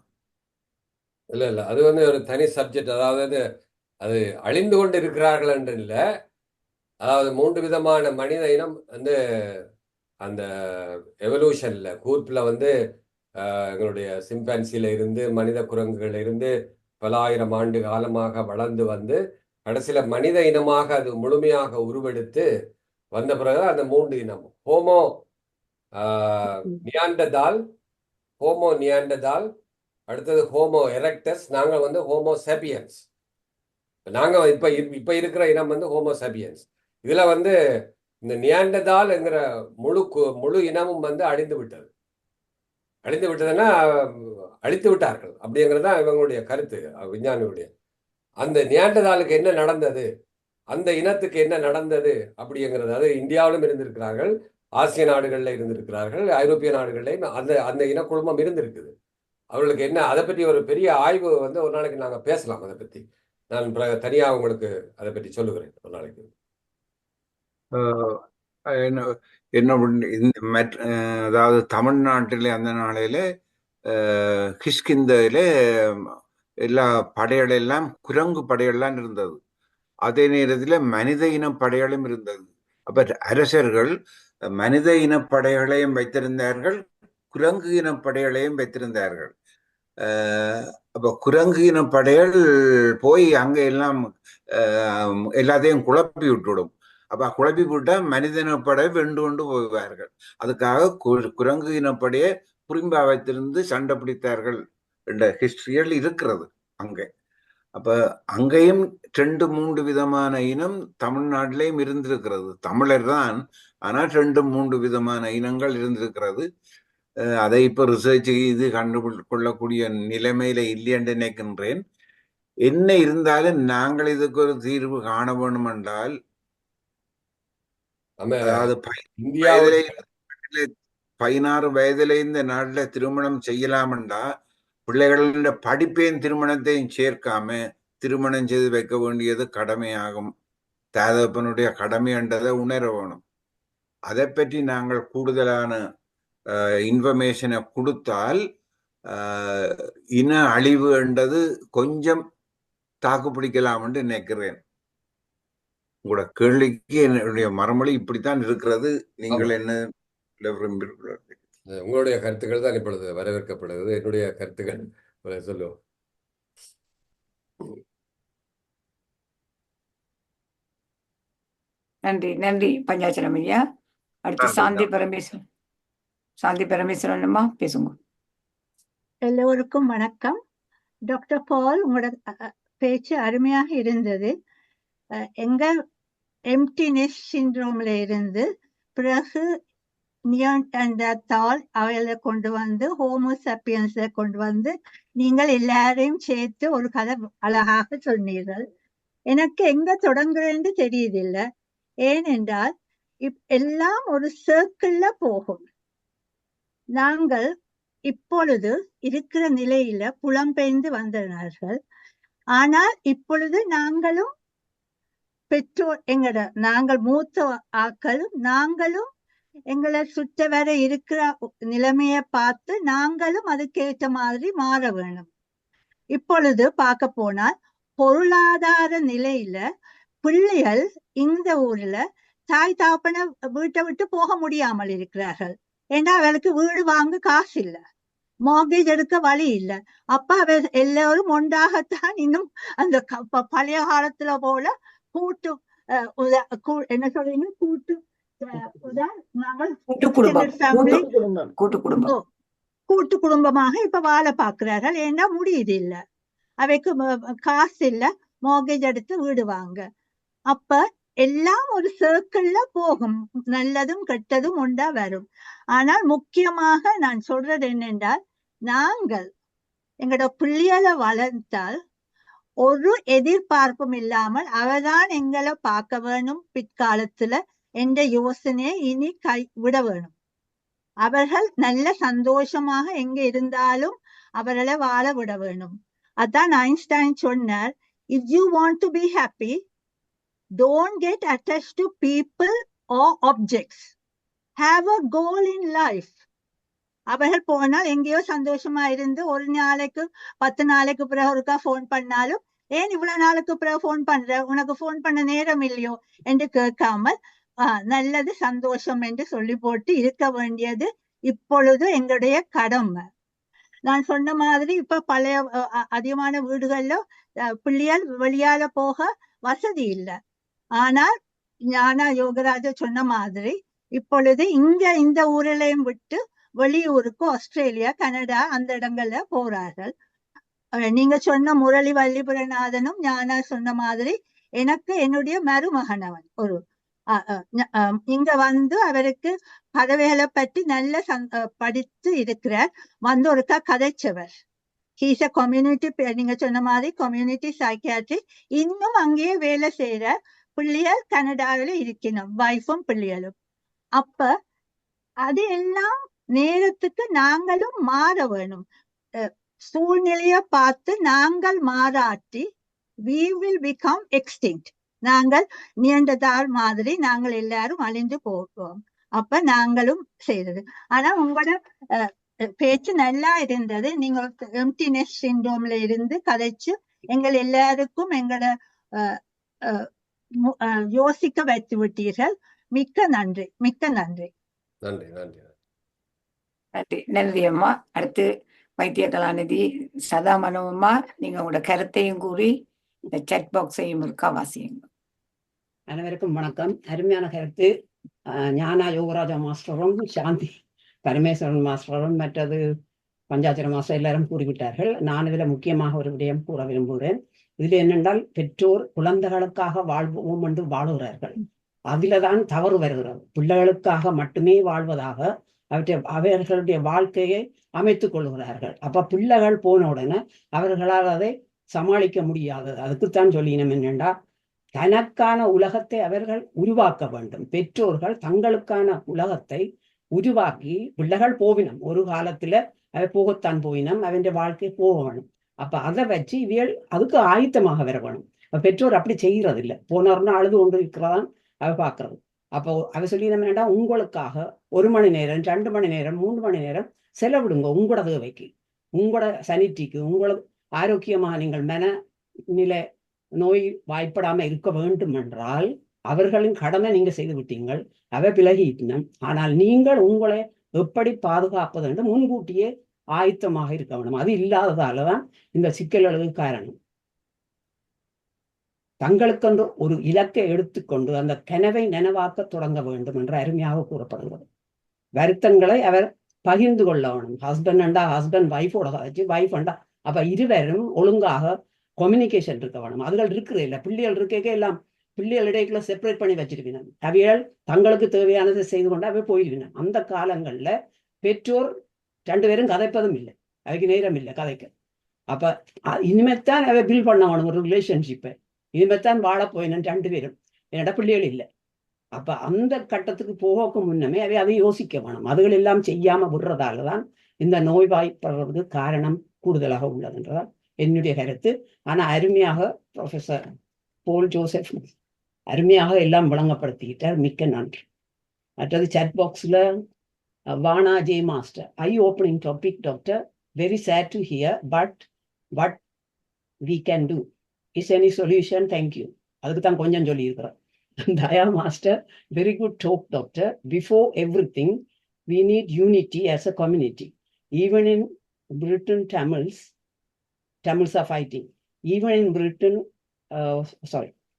A: இல்ல அது ஒரு தனி சப்ஜெக்ட். அதாவது அது அழிந்து கொண்டு இருக்கிறார்கள் என்று இல்லை. அதாவது 3 விதமான மனித இனம் அந்த எவல்யூஷன்ல கூர்ப்புல எங்களுடைய சிம்பான்சியில இருந்து மனித குரங்குகள்ல இருந்து பல ஆயிரம் ஆண்டு காலமாக வளர்ந்து கடைசியில மனித இனமாக அது முழுமையாக உருவெடுத்து வந்த பிறகு அந்த 3 இனம் ஹோமோ நியாண்டதால், அடுத்தது ஹோமோ எரெக்டஸ், நாங்க ஹோமோ சாபியன்ஸ். நாங்க இப்ப இருக்கிற இனம் ஹோமோ சாபியன்ஸ். இதுல இந்த நியாண்டதால் என்கிற முழு இனமும் அழிந்து விட்டது. அழிந்து விட்டதுன்னா அழித்து விட்டார்கள் அப்படிங்கிறது தான் இவங்களுடைய கருத்து, விஞ்ஞானிகளுடைய. அந்த நியாண்டதாலுக்கு என்ன நடந்தது, அந்த இனத்துக்கு என்ன நடந்தது அப்படிங்கிறது, அது இந்தியாவிலும் இருந்திருக்கிறார்கள், ஆசிய நாடுகள்ல இருந்திருக்கிறார்கள், ஐரோப்பிய நாடுகள்லையும் அந்த இனக்குழுமம் இருந்திருக்குது. அவர்களுக்கு என்ன, அதை பற்றி ஒரு பெரிய ஆய்வு ஒரு நாளைக்கு நாங்க பேசலாம். அதை பத்தி நான் தனியா உங்களுக்கு அதை பற்றி சொல்லுகிறேன் ஒரு நாளைக்கு.
G: அதாவது தமிழ்நாட்டிலே அந்த நாளையில கிஷ்கிந்தையில எல்லா படைகளெல்லாம் குரங்கு படையெல்லாம் இருந்தது. அதே நேரத்தில் மனித இன படைகளும் இருந்தது. அப்ப அரசர்கள் மனித இன படைகளையும் வைத்திருந்தார்கள், குரங்கு இன படைகளையும் வைத்திருந்தார்கள். அப்ப குரங்கு இன படைகள் போய் அங்க எல்லாம் எல்லாத்தையும் குழப்பி விட்டுவிடும். அப்ப குழப்பி விட்டா மனித இனப்படை வெண்டு கொண்டு போவார்கள். அதுக்காக குரங்கு இனப்படையை புரிம்பா வைத்திருந்து சண்டை பிடித்தார்கள் என்ற ஹிஸ்டரியில் இருக்கிறது அங்கே. அப்ப அங்கேயும் 2 3 விதமான இனம் தமிழ்நாட்டிலையும் இருந்திருக்கிறது. தமிழர் தான், ஆனா 2 3 விதமான இனங்கள் இருந்திருக்கிறது. அதை இப்ப ரிசர்ச் செய்து கண்டுகொள்ளக்கூடிய நிலைமையில இல்லை என்று நினைக்கின்றேன். என்ன இருந்தாலும் நாங்கள் இதுக்கு ஒரு தீர்வு காண வேண்டும் என்றால், அதாவது 16 வயதில இந்த நாட்டுல திருமணம் செய்யலாம் என்றா பிள்ளைகள படிப்பையும் திருமணத்தையும் சேர்க்காம திருமணம் செய்து வைக்க வேண்டியது கடமையாகும். தாதப்பனுடைய கடமை என்றதை உணர வேணும். அதை பற்றி நாங்கள் கூடுதலான இன்ஃபர்மேஷனை கொடுத்தால் இன அழிவு என்றது கொஞ்சம் தாக்கு பிடிக்கலாம் என்று நினைக்கிறேன். உங்களோட கேள்விக்கு என்னுடைய மறுமொழி இப்படித்தான் இருக்கிறது. நீங்கள் என்ன விரும்புகிறீர்கள்?
A: உங்களுடைய கருத்துக்கள் தான் இப்பொழுது வரவேற்கப்படுகிறது. என்னுடைய கருத்துக்கள் சொல்லுவோம்.
B: நன்றி நன்றி பஞ்சாச்சலம் ஐயா. அடுத்து சாந்தி பரமேஸ்வரன் அம்மா பேசுங்க.
D: எல்லோருக்கும் வணக்கம். டாக்டர் பால், உங்களோட பேச்சு அருமையாக இருந்தது. எங்க எம்டினஸ் சிண்ட்ரோம்ல இருந்து பிறகு நியாண்டர்தால் அவைகளை கொண்டு வந்து ஹோமோசாப்பியன்ஸை கொண்டு வந்து நீங்கள் எல்லாரையும் சேர்த்து ஒரு கதை அழகாக சொன்னீர்கள். எனக்கு எங்க தொடங்குறேன்னு தெரியுதில்லை. ஏனென்றால் எல்லாம் ஒரு சர்க்கிள்ல போகும். நாங்கள் இப்பொழுது இருக்கிற நிலையில புலம்பெயர்ந்து வந்தனர்கள். ஆனால் இப்பொழுது நாங்களும் பெற்றோர் நாங்கள் மூத்த ஆக்களும் நாங்களும் எங்களை சுற்ற வர இருக்கிற நிலைமையை பார்த்து நாங்களும் அதுக்கேற்ற மாதிரி மாற வேணும். இப்பொழுது பார்க்க போனால் பொருளாதார நிலையில பிள்ளைகள் இந்த ஊர்ல தாய் தாப்பனை வீட்டை விட்டு போக முடியாமல் இருக்கிறார்கள். ஏன்னா அவளுக்கு வீடு வாங்க காசு இல்லை, மார்கேஜ் எடுக்க வழி இல்லை. அப்ப அவ எல்லாரும் ஒன்றாகத்தான் இன்னும் அந்த பழைய காலத்துல போல கூட்டு என்ன சொல்றீங்க, கூட்டு குடும்பமாக இப்ப வாழ பாக்குறார்கள். ஏன்னா முடியுது இல்ல, அவைக்கு காசு இல்ல, மார்கேஜ் எடுத்து வீடு வாங்க. அப்ப எல்லாம் ஒரு சர்க்கிள்ல போகும், நல்லதும் கெட்டதும் ஒன்றா வரும். ஆனால் முக்கியமாக நான் சொல்றது என்னென்றால், நாங்கள் எங்களோட பிள்ளைகளை வளர்த்தால் ஒரு எதிர்பார்ப்பும் இல்லாமல் அவதான் எங்களை பார்க்க வேணும் பிற்காலத்துல என்ற யோசனையை இனி விட வேணும். அவர்கள் நல்ல சந்தோஷமாக எங்க இருந்தாலும் அவர்களை வாழ விட வேணும். அதான் ஐன்ஸ்டைன் சொன்னார், if you want to be happy, don't get attached to people or objects. Have a goal in life. அவர்கள் போனால் எங்கேயோ சந்தோஷமா இருந்து ஒரு நாளைக்கு 10 நாளைக்கு பிறகு ஒருக்கா போன் பண்ணாலும், ஏன் இவ்வளவு நாளுக்கு பிறகு போன் பண்ற, உனக்கு போன் பண்ண நேரம் இல்லையோ என்று கேட்காமல் நல்லது சந்தோஷம் என்று சொல்லி போட்டு இருக்க வேண்டியது இப்பொழுது எங்களுடைய கடமை. நான் சொன்ன மாதிரி இப்ப பழைய அதிகமான வீடுகள்ல பிள்ளையால் வெளியால போக வசதி இல்லை. ஆனால் ஞானா யோகராஜ சொன்ன மாதிரி இப்பொழுது இந்த ஊரிலையும் விட்டு வெளியூருக்கு ஆஸ்திரேலியா, கனடா அந்த இடங்கள்ல போறார்கள். நீங்க சொன்ன முரளி வள்ளிபுரநாதனும் ஞானா சொன்ன மாதிரி எனக்கு என்னுடைய மருமகனவன் ஒரு இங்க வந்து அவருக்கு பறவைகளை பற்றி நல்ல படித்து இருக்கிறார். வந்து ஒருக்கா கதைச்சவர். ஹீஸ் அ கம்யூனிட்டி, நீங்க சொன்ன மாதிரி கம்யூனிட்டி சைக்கியாட்ரி. இன்னும் அங்கேயே வேலை செய்யற பிள்ளைகள் கனடாவில இருக்கணும், வைஃபும் பிள்ளைகளும். அப்ப அது எல்லாம் நேரத்துக்கு நாங்களும் மாற வேணும். சூழ்நிலைய பார்த்து நாங்கள் மாறாட்டி we will become extinct. நாங்கள் நியண்டதால் மாதிரி நாங்கள் எல்லாரும் அழிந்து போவோம். அப்ப நாங்களும் செய்தது. ஆனா உங்களோட பேச்சு நல்லா இருந்தது. நீங்க எம்டினஸ் சிண்ட்ரோம்ல இருந்து கதைச்சு எங்கள் எல்லாருக்கும் எங்களை யோசிக்க வைத்து விட்டீர்கள். மிக்க நன்றி, மிக்க நன்றி.
A: நன்றி நன்றி
B: நன்றி நன்றி அம்மா. அடுத்து வைத்திய கலாநிதி சதா மனோம்மா, நீங்க உங்களோட கருத்தையும் கூறி இந்த சாட் பாக்ஸையும் இருக்கா வாசியுங்க.
H: அனைவருக்கும் வணக்கம். அருமையான கருத்து. ஞானா யோகராஜா மாஸ்டரும் சாந்தி பரமேஸ்வரன் மாஸ்டரும் மற்றது பஞ்சாச்சர மாஸ்டர் எல்லாரும் கூறிவிட்டார்கள். நான் இதுல முக்கியமாக ஒரு விடயம் கூற விரும்புகிறேன். இதுல என்னென்றால், பெற்றோர் குழந்தைகளுக்காக வாழ்வோம் என்று வாழுகிறார்கள். அதில்தான் தவறு வருகிறது. பிள்ளைகளுக்காக மட்டுமே வாழ்வதாக அவர்களுடைய வாழ்க்கையை அமைத்துக் கொள்கிறார்கள். அப்ப பிள்ளைகள் போன உடனே அவர்களால் அதை சமாளிக்க முடியாதது. அதுக்குத்தான் சொல்லினோம் என்னென்றா, தனக்கான உலகத்தை அவர்கள் உருவாக்க வேண்டும். பெற்றோர்கள் தங்களுக்கான உலகத்தை உருவாக்கி, பிள்ளைகள் போவினம் ஒரு காலத்துல அவை போகத்தான் போயினம், அவன் வாழ்க்கை போக வேணும். அப்ப அதை வச்சு இவியல் அதுக்கு ஆயத்தமாக வர வேணும். பெற்றோர் அப்படி செய்யறது இல்லை. போனோர்னா அழுது கொண்டு இருக்கிறதான் அவ பார்க்கறது. அப்போ அவ சொல்லி நம்ம என்னடா, உங்களுக்காக 1 மணி நேரம் 2 மணி நேரம் 3 மணி நேரம் செலவிடுங்க. உங்களோட தேவைக்கு, உங்களோட சனிட்டிக்கு, உங்களோட ஆரோக்கியமாக நீங்கள் மனநிலை நோய் வாய்ப்படாம இருக்க வேண்டும் என்றால் அவர்களின் கடமை நீங்க செய்து விட்டீங்கள். அவை விலகிட்டன. ஆனால் நீங்கள் உங்களை எப்படி பாதுகாப்பது என்று முன்கூட்டியே ஆயத்தமாக இருக்க வேண்டும். அது இல்லாததால தான் இந்த சிக்கல்களுக்கு காரணம். தங்களுக்கென்று ஒரு இலக்கை எடுத்துக்கொண்டு அந்த கனவை நனவாக்க தொடங்க வேண்டும் என்று அருமையாக கூறப்படுகிறது. வருத்தங்களை அவர் பகிர்ந்து கொள்ள வேணும். ஹஸ்பண்ட் ஹஸ்பண்ட் வைஃபோட கதைச்சு, வைஃப் அப்ப இருவரும் ஒழுங்காக கம்யூனிகேஷன் இருக்க வேணும். அதுகள் இருக்கிற இல்லை, பிள்ளைகள் இருக்க எல்லாம் பிள்ளைகள் இடைக்குள்ள செப்பரேட் பண்ணி வச்சிருக்கணும். அவைகள் தங்களுக்கு தேவையானதை செய்து கொண்டு அவை போயிருக்கணும். அந்த காலங்கள்ல பெற்றோர் 2 பேரும் கதைப்பதும் இல்லை, அவைக்கு நேரம் இல்லை கதைக்க. அப்ப இனிமேத்தான் அவை பில் பண்ண வேணும் ஒரு ரிலேஷன்ஷிப்பை. இனிமேத்தான் வாழ போயினு 2 பேரும், என்னோட பிள்ளைகள் இல்லை. அப்ப அந்த கட்டத்துக்கு போக முன்னமே அவை அதை யோசிக்க வேணும். அதுகள் எல்லாம் செய்யாம விடுறதால தான் இந்த நோய்வாய்ப்படுறதுக்கு காரணம் கூடுதலாக உள்ளதுன்றதால் என்னுடைய கருத்து. ஆனா அருமையாக ப்ரொஃபசர் போல் ஜோசப் அருமையாக எல்லாம் விளங்கப்படுத்திக்கிட்டார். மிக்க நன்றி. மற்றது சாட் பாக்ஸ்ல வானா J master, I opening topic doctor, very sad to hear, but what we can do, is any solution, thank you. அதுக்கு தான் கொஞ்சம் சொல்லியிருக்கிறேன். Daya Master, very good talk, doctor. Before everything, we need unity as a community. Even in Britain, Tamils are fighting. Even in Britain,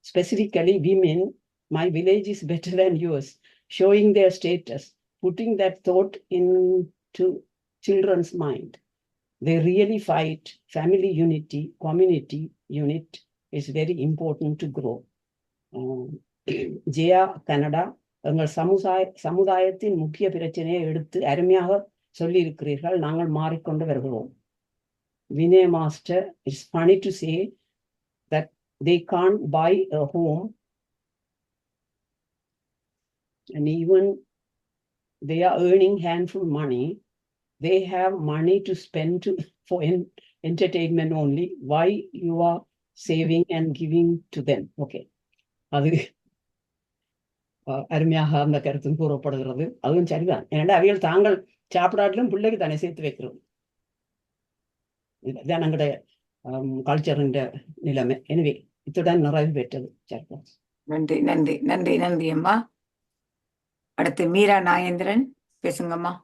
H: specifically women, my village is better than yours, showing their status, putting that thought into children's mind. They really fight. Family unity, community unit is very important to grow. Jaya Canada, எங்கள் சமுதாயத்தின் முக்கிய பிரச்சனையை எடுத்து அருமையாக சொல்லி இருக்கிறீர்கள். நாங்கள் மாறிக்கொண்டு வருகிறோம். Vinay master, it's funny to say that they can't buy a home and even they are earning handful money. They have money to spend for entertainment only. Why you are saving and giving to them? Okay, அது அருமையாக அந்த கருத்தும் கூறப்படுகிறது. அதுவும் சரிதான். ஏன்னா அவைகள் தாங்கள் சாப்பிடாட்டிலும் பிள்ளைக்கு தானே சேர்த்து வைக்கிறோம். இதுதான் எங்களுடைய கல்ச்சரின் நிலைமை. எனவே இத்துடன் நிறைவு பெற்றது.
B: நன்றி நன்றி நன்றி நன்றி அம்மா. அடுத்து மீரா நாகேந்திரன் பேசுங்கம்மா.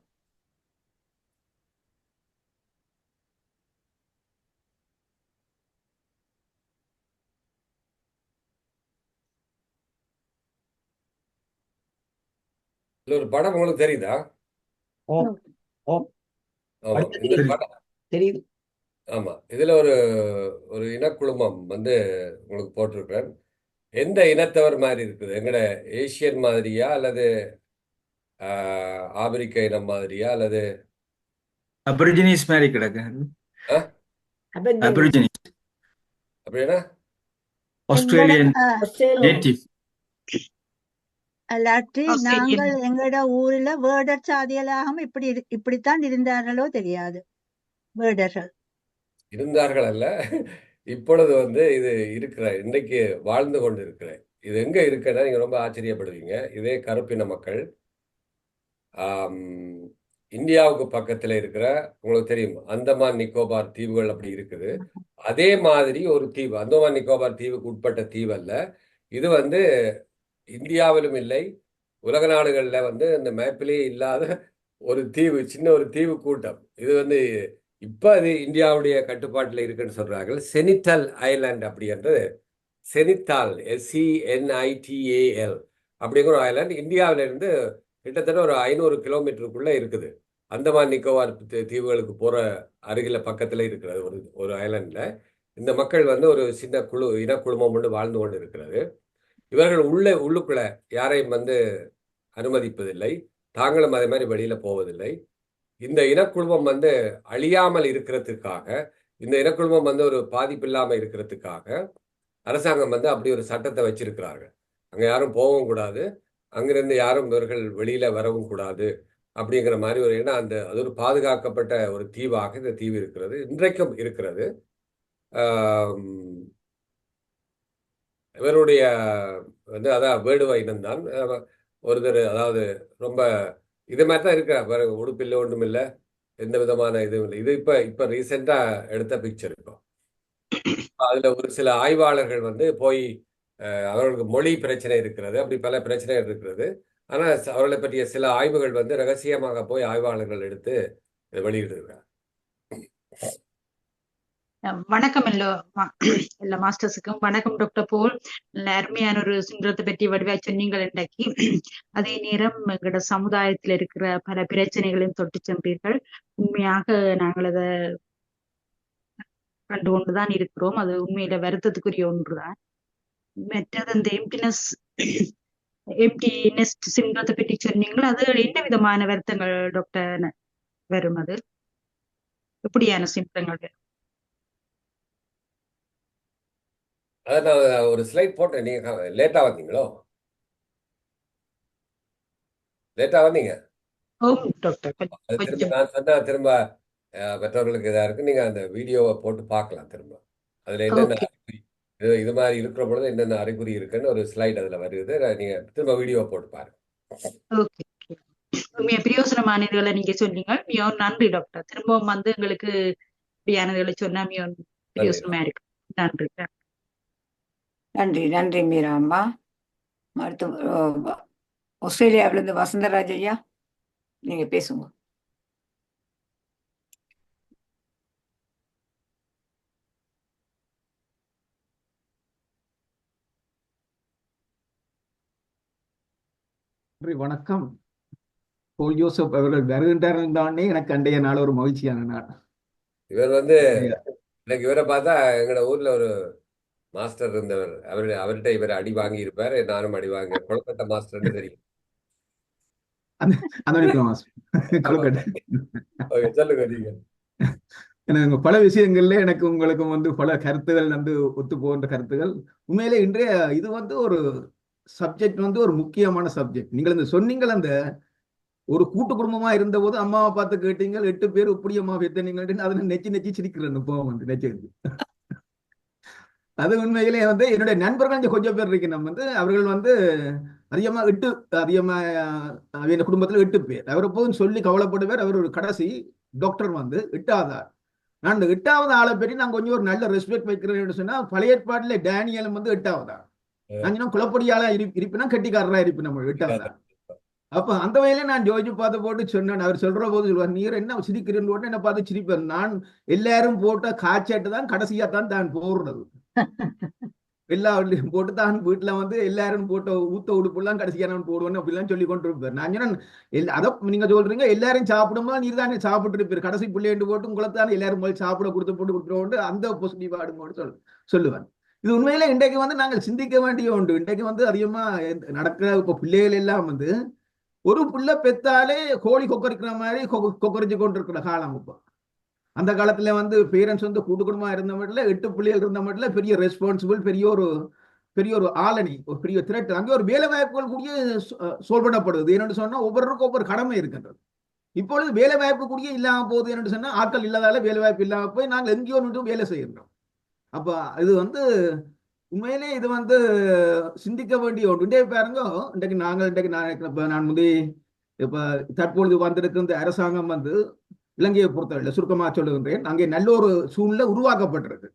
A: ஒரு படம் உங்களுக்கு தெரியுதா?
H: தெரியுது.
A: ஆமா, இதுல ஒரு இனக்குழுமம் உங்களுக்கு போட்டிருக்கிறேன். எந்த இனத்தவர் மாதிரி இருக்குது? எங்கட ஏசியன் மாதிரியா அல்லது ஆப்பிரிக்க இனம் மாதிரியா அல்லது
C: அபரிஜினிஸ் மாதிரி கிடக்கு. அபரிஜினிஸ்
A: அப்படின்னா
C: ஆஸ்திரேலியன் நேட்டிவ்.
D: அல்லாட்டி நாங்கள் எங்களோட ஊர்ல வேர்டர் சாதியலாக இப்படித்தான் இருந்தார்களோ தெரியாது. வேர்டர்கள்
A: இருந்தார்கள் அல்ல, இப்பொழுது இது இருக்கிற இன்றைக்கு வாழ்ந்து கொண்டு இருக்கிறேன். இது எங்க இருக்குன்னா நீங்க ரொம்ப ஆச்சரியப்படுவீங்க. இதே கருப்பின மக்கள் இந்தியாவுக்கு பக்கத்துல இருக்கிற, உங்களுக்கு தெரியும், அந்தமான் நிக்கோபார் தீவுகள் அப்படி இருக்குது. அதே மாதிரி ஒரு தீவு, அந்தமான் நிக்கோபார் தீவுக்கு உட்பட்ட தீவு அல்ல இது. இந்தியாவிலும் இல்லை, உலக நாடுகள்ல இந்த மேப்பிலேயே இல்லாத ஒரு தீவு, சின்ன ஒரு தீவு கூட்டம். இது இப்ப அது இந்தியாவுடைய கட்டுப்பாட்டில் இருக்குன்னு சொல்றாங்க. செனிட்டல் ஐலாண்ட் அப்படின்றது, செனித்தால் SENITAL அப்படிங்கிற ஒரு ஐலாண்ட் இந்தியாவில இருந்து கிட்டத்தட்ட ஒரு 500 கிலோமீட்டருக்குள்ள இருக்குது. அந்தமான் நிக்கோபார் தீவுகளுக்கு போற அருகில பக்கத்துல இருக்கிறது ஒரு ஐலாண்ட்ல. இந்த மக்கள் ஒரு சின்ன இனக்குழுமம் ஒன்று வாழ்ந்து கொண்டு இருக்கிறது. இவர்கள் உள்ளுக்குள்ள யாரையும் அனுமதிப்பதில்லை, தாங்களும் அதே மாதிரி வெளியில போவதில்லை. இந்த இனக்குழுமம் அழியாமல் இருக்கிறதுக்காக, இந்த இனக்குழுமம் ஒரு பாதிப்பு இல்லாமல் இருக்கிறதுக்காக அரசாங்கம் அப்படி ஒரு சட்டத்தை வச்சிருக்கிறார்கள். அங்க யாரும் போகவும் கூடாது, அங்கிருந்து யாரும் இவர்கள் வெளியில வரவும் கூடாது அப்படிங்கிற மாதிரி ஏன்னா அது ஒரு பாதுகாக்கப்பட்ட ஒரு தீவாக இந்த தீவு இருக்கிறது, இன்றைக்கும் இருக்கிறது. இவருடைய அதான் வேடுவ இனம்தான். ஒருத்தர் அதாவது ரொம்ப இது மாதிரி தான் இருக்கிற, உடுப்பில்லை, ஒன்றும் இல்லை, எந்த விதமான இதுவும் இல்லை. இது இப்ப ரீசெண்டா எடுத்த பிக்சர். இப்போ அதுல ஒரு சில ஆய்வாளர்கள் போய் அவர்களுக்கு மொழி பிரச்சனை இருக்கிறது, அப்படி பல பிரச்சனைகள் இருக்கிறது. ஆனால் அவர்களை பற்றிய சில ஆய்வுகள் வந்து ரகசியமாக போய் ஆய்வாளர்கள் எடுத்து வெளியிடுகிறார்.
F: வணக்கம் எல்லா மாஸ்டர்ஸுக்கும் வணக்கம். டாக்டர் போல், அருமையான ஒரு சிங்களத்தை பற்றி வடிவாய் சொன்னீங்கள் இன்றைக்கு. அதே நேரம் எங்களோட சமுதாயத்தில் இருக்கிற பல பிரச்சனைகளையும் தொட்டு சென்றீர்கள். உண்மையாக நாங்கள் அதை கண்டு கொண்டுதான் இருக்கிறோம். அது உண்மையில வருத்தத்துக்குரிய ஒன்றுதான். மற்றது அந்த எம்டினஸ் சிண்ட்ரோத்தை பற்றி சொன்னீங்களோ, அது என்ன விதமான வருத்தங்கள் டாக்டர் வரும்? அது எப்படியான சிம்டங்கள் வரும்?
A: அதை நான் ஒரு ஸ்லைட் போட்டேன். நீங்க லேட்டா வந்தீங்களோ? லேட்டா வந்தீங்க.
F: டாக்டர்
A: திரும்ப நான் சொன்னா திரும்ப மற்றவர்களுக்கு இதா இருக்கு. நீங்க அந்த வீடியோவை போட்டு பார்க்கலாம் திரும்ப. அதுல என்னென்ன அறிகுறி, இது மாதிரி இருக்கிற பொழுது என்னென்ன அறிகுறி இருக்குன்னு ஒரு ஸ்லைட் அதுல வருது. நீங்க திரும்ப வீடியோ போட்டு பாருங்க.
F: ஓகே, உண்மையா பிரயோசனமான இதுகளை நீங்க சொன்னீங்க. மிகவும் நன்றி டாக்டர். திரும்பவும் வந்து எங்களுக்கு இப்படியானதுகளை சொன்னா மிகவும் பிரயோசனமா இருக்கு. நன்றி.
B: நன்றி நன்றி மீரா அம்மா. அடுத்து ஆஸ்திரேலியாவிலிருந்து வசந்தராஜ் ஐயா, நீங்க பேசுங்க.
I: வணக்கம். போல் ஜோசப் அவர்கள் வருகின்றார் தானே எனக்கு அண்டைய நாள் ஒரு மகிழ்ச்சியான நாள்.
A: இவர் வந்து எனக்கு இவரை பார்த்தா எங்களோட ஊர்ல ஒரு மாஸ்டர் இருந்தவர். அவர்கிட்ட இவர் அடி வாங்கி இருப்பாரு. நானும் அடி வாங்க கொழுக்கட்டை மாஸ்டர்னு தெரியும். சொல்லுங்க நீங்க.
I: எனக்கு பல விஷயங்கள்ல எனக்கு உங்களுக்கும் வந்து பல கருத்துகள் வந்து ஒத்து போகின்ற கருத்துகள். உண்மையிலே இன்றைய இது வந்து ஒரு சப்ஜெக்ட் வந்து ஒரு முக்கியமான சப்ஜெக்ட். நீங்கள் இந்த சொன்னீங்கள், அந்த ஒரு கூட்டு குடும்பமா இருந்த போது அம்மாவை பார்த்து கேட்டீங்க 8 பேர் இப்படி அம்மா எத்தனீங்க, அதை நெச்சி சிரிக்கிறேன். இப்போ வந்து நெச்சு அது உண்மையிலே வந்து என்னுடைய நண்பர்கள் கொஞ்சம் பேர் இருக்கு. நம்ம வந்து அவர்கள் வந்து அதிகமா குடும்பத்துல 8 பேர். அவர் எப்போதும் சொல்லி கவலைப்படுவார். அவர் ஒரு கடைசி டாக்டர் வந்து 8வது ஆள். நான் இந்த 8வது ஆளை பற்றி நான் கொஞ்சம் ஒரு நல்ல ரெஸ்பெக்ட் வைக்கிறேன்னு சொன்னா, பழைய ஏற்பாட்டுல டேனியலும் வந்து 8வது ஆள். நான் குளப்படியாளா இருப்பினா கெட்டிக்காரரா இருப்பேன் நம்ம 8வது ஆள். அப்ப அந்த வகையில நான் ஜோஜி பார்த்து போட்டு சொன்னேன். அவர் சொல்ற போது சொல்லுவார், நீர் என்ன சிரிக்கிறேன்னு என்ன பார்த்து சிரிப்பார். நான் எல்லாரும் போட்ட காய்ச்சாட்டு தான் கடைசியா தான் போடுறது. எல்லா வீட்லையும் போட்டு தான் வீட்டுல வந்து எல்லாரும் போட்ட ஊத்த உடுப்புலாம் கடைசியா நான் போடுவேன்னு அப்படிலாம் சொல்லி கொண்டு இருப்பார். நான் சொன்னேன், அதை நீங்க சொல்றீங்க எல்லாரும் சாப்பிடும்போது நீர் தானே சாப்பிட்டு இருப்பார். கடைசி பிள்ளைண்டு போட்டு உங்களைத்தான் எல்லாரும் போய் சாப்பிட போட்டு கொடுத்துருவோண்டு அந்த பாசிட்டிவ் ஆடும்போது சொல்லுவேன். இது உண்மையில இன்றைக்கு வந்து நாங்கள் சிந்திக்க வேண்டிய உண்டு. இன்றைக்கு வந்து அதிகமா நடக்கிற இப்ப பிள்ளைகள் எல்லாம் வந்து ஒரு பிள்ளை பெத்தாலே கோழி கொக்கரிக்கிற மாதிரி கொக்கரிச்சு கொண்டு இருக்கிற காலம். இப்போ அந்த காலத்துல வந்து பேரண்ட்ஸ் வந்து கூட்டு குடும்பமா இருந்த மட்டும் 8 பிள்ளைகள் இருந்த மட்டும் பெரிய ரெஸ்பான்சிபிள், பெரிய ஒரு ஆளணி, ஒரு பெரிய த்ரெட். அங்கே ஒரு வேலை வாய்ப்புகள் கூடிய சோல்வ் பண்ணப்படுது. என்னென்னு சொன்னா ஒவ்வொருக்கும் ஒவ்வொரு கடமை இருக்கின்றது. இப்பொழுது வேலை வாய்ப்பு கூடிய இல்லாம போகுது. என்னென்னு சொன்னா ஆட்கள் இல்லாதால வேலை வாய்ப்பு இல்லாம போய் நாங்கள் எங்கேயோ நின்று வேலை செய்கின்றோம். அப்ப இது வந்து உண்மையிலே இது வந்து சிந்திக்க வேண்டிய ஒன்று. இன்றைய பாருங்க, நான் இப்ப தற்பொழுது வந்திருக்க இந்த அரசாங்கம் வந்து இலங்கையை பொறுத்தவரை சுருக்கமாக சொல்லுகின்றேன், அங்கே நல்ல ஒரு சூழ்நிலை உருவாக்கப்பட்டிருக்கு.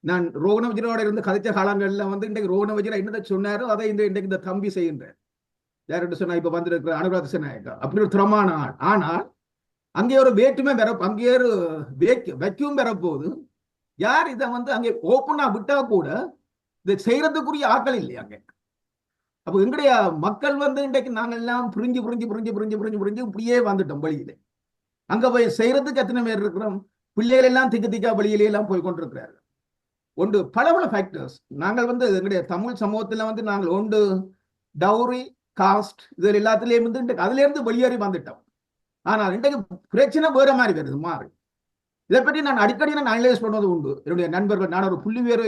I: நான் ரோகண விஜயனோட இருந்து கதைச்ச காலங்கள்ல வந்து இன்றைக்கு ரோகண விஜயன் என்ன சொன்னாரோ அதை இன்றைக்கு இந்த தம்பி செய்கின்றேன். யார்கிட்ட சொன்னா இப்ப வந்திருக்கிற அனுராத நாயக்கா அப்படி ஒரு திறமான ஆள். ஆனால் அங்கே ஒரு வேற்றுமை அங்கே ஒரு வைக்கும் பெறப்போது யார் இதை வந்து அங்கே ஓப்பனா விட்டா கூட இதை செய்யறதுக்குரிய ஆட்கள் இல்லை அங்கே. அப்போ எங்களுடைய மக்கள் வந்து இன்றைக்கு நாங்கள் எல்லாம் புரிஞ்சு இப்படியே வந்துட்டோம் வழியிலே. அங்க போய் செய்யறதுக்கு எத்தனை பேர் இருக்கிறோம்? பிள்ளைகள் எல்லாம் திக்கா வழியிலே எல்லாம் போய் கொண்டிருக்கிறார்கள். ஒன்று பல ஃபேக்டர்ஸ். நாங்கள் வந்து எங்களுடைய தமிழ் சமூகத்துல வந்து நாங்கள் ஒன்று டவுரி, காஸ்ட், இது எல்லாத்திலேயும் வந்து அதுல இருந்து வெளியேறி வந்துட்டோம். ஆனால் இன்றைக்கு பிரச்சனை வேற மாதிரி வருது மாறி. இதை பற்றி நான் அடிக்கடி அனலைஸ் பண்ணுவது உண்டு. என்னுடைய நண்பர்கள், நான் ஒரு புள்ளி வேறு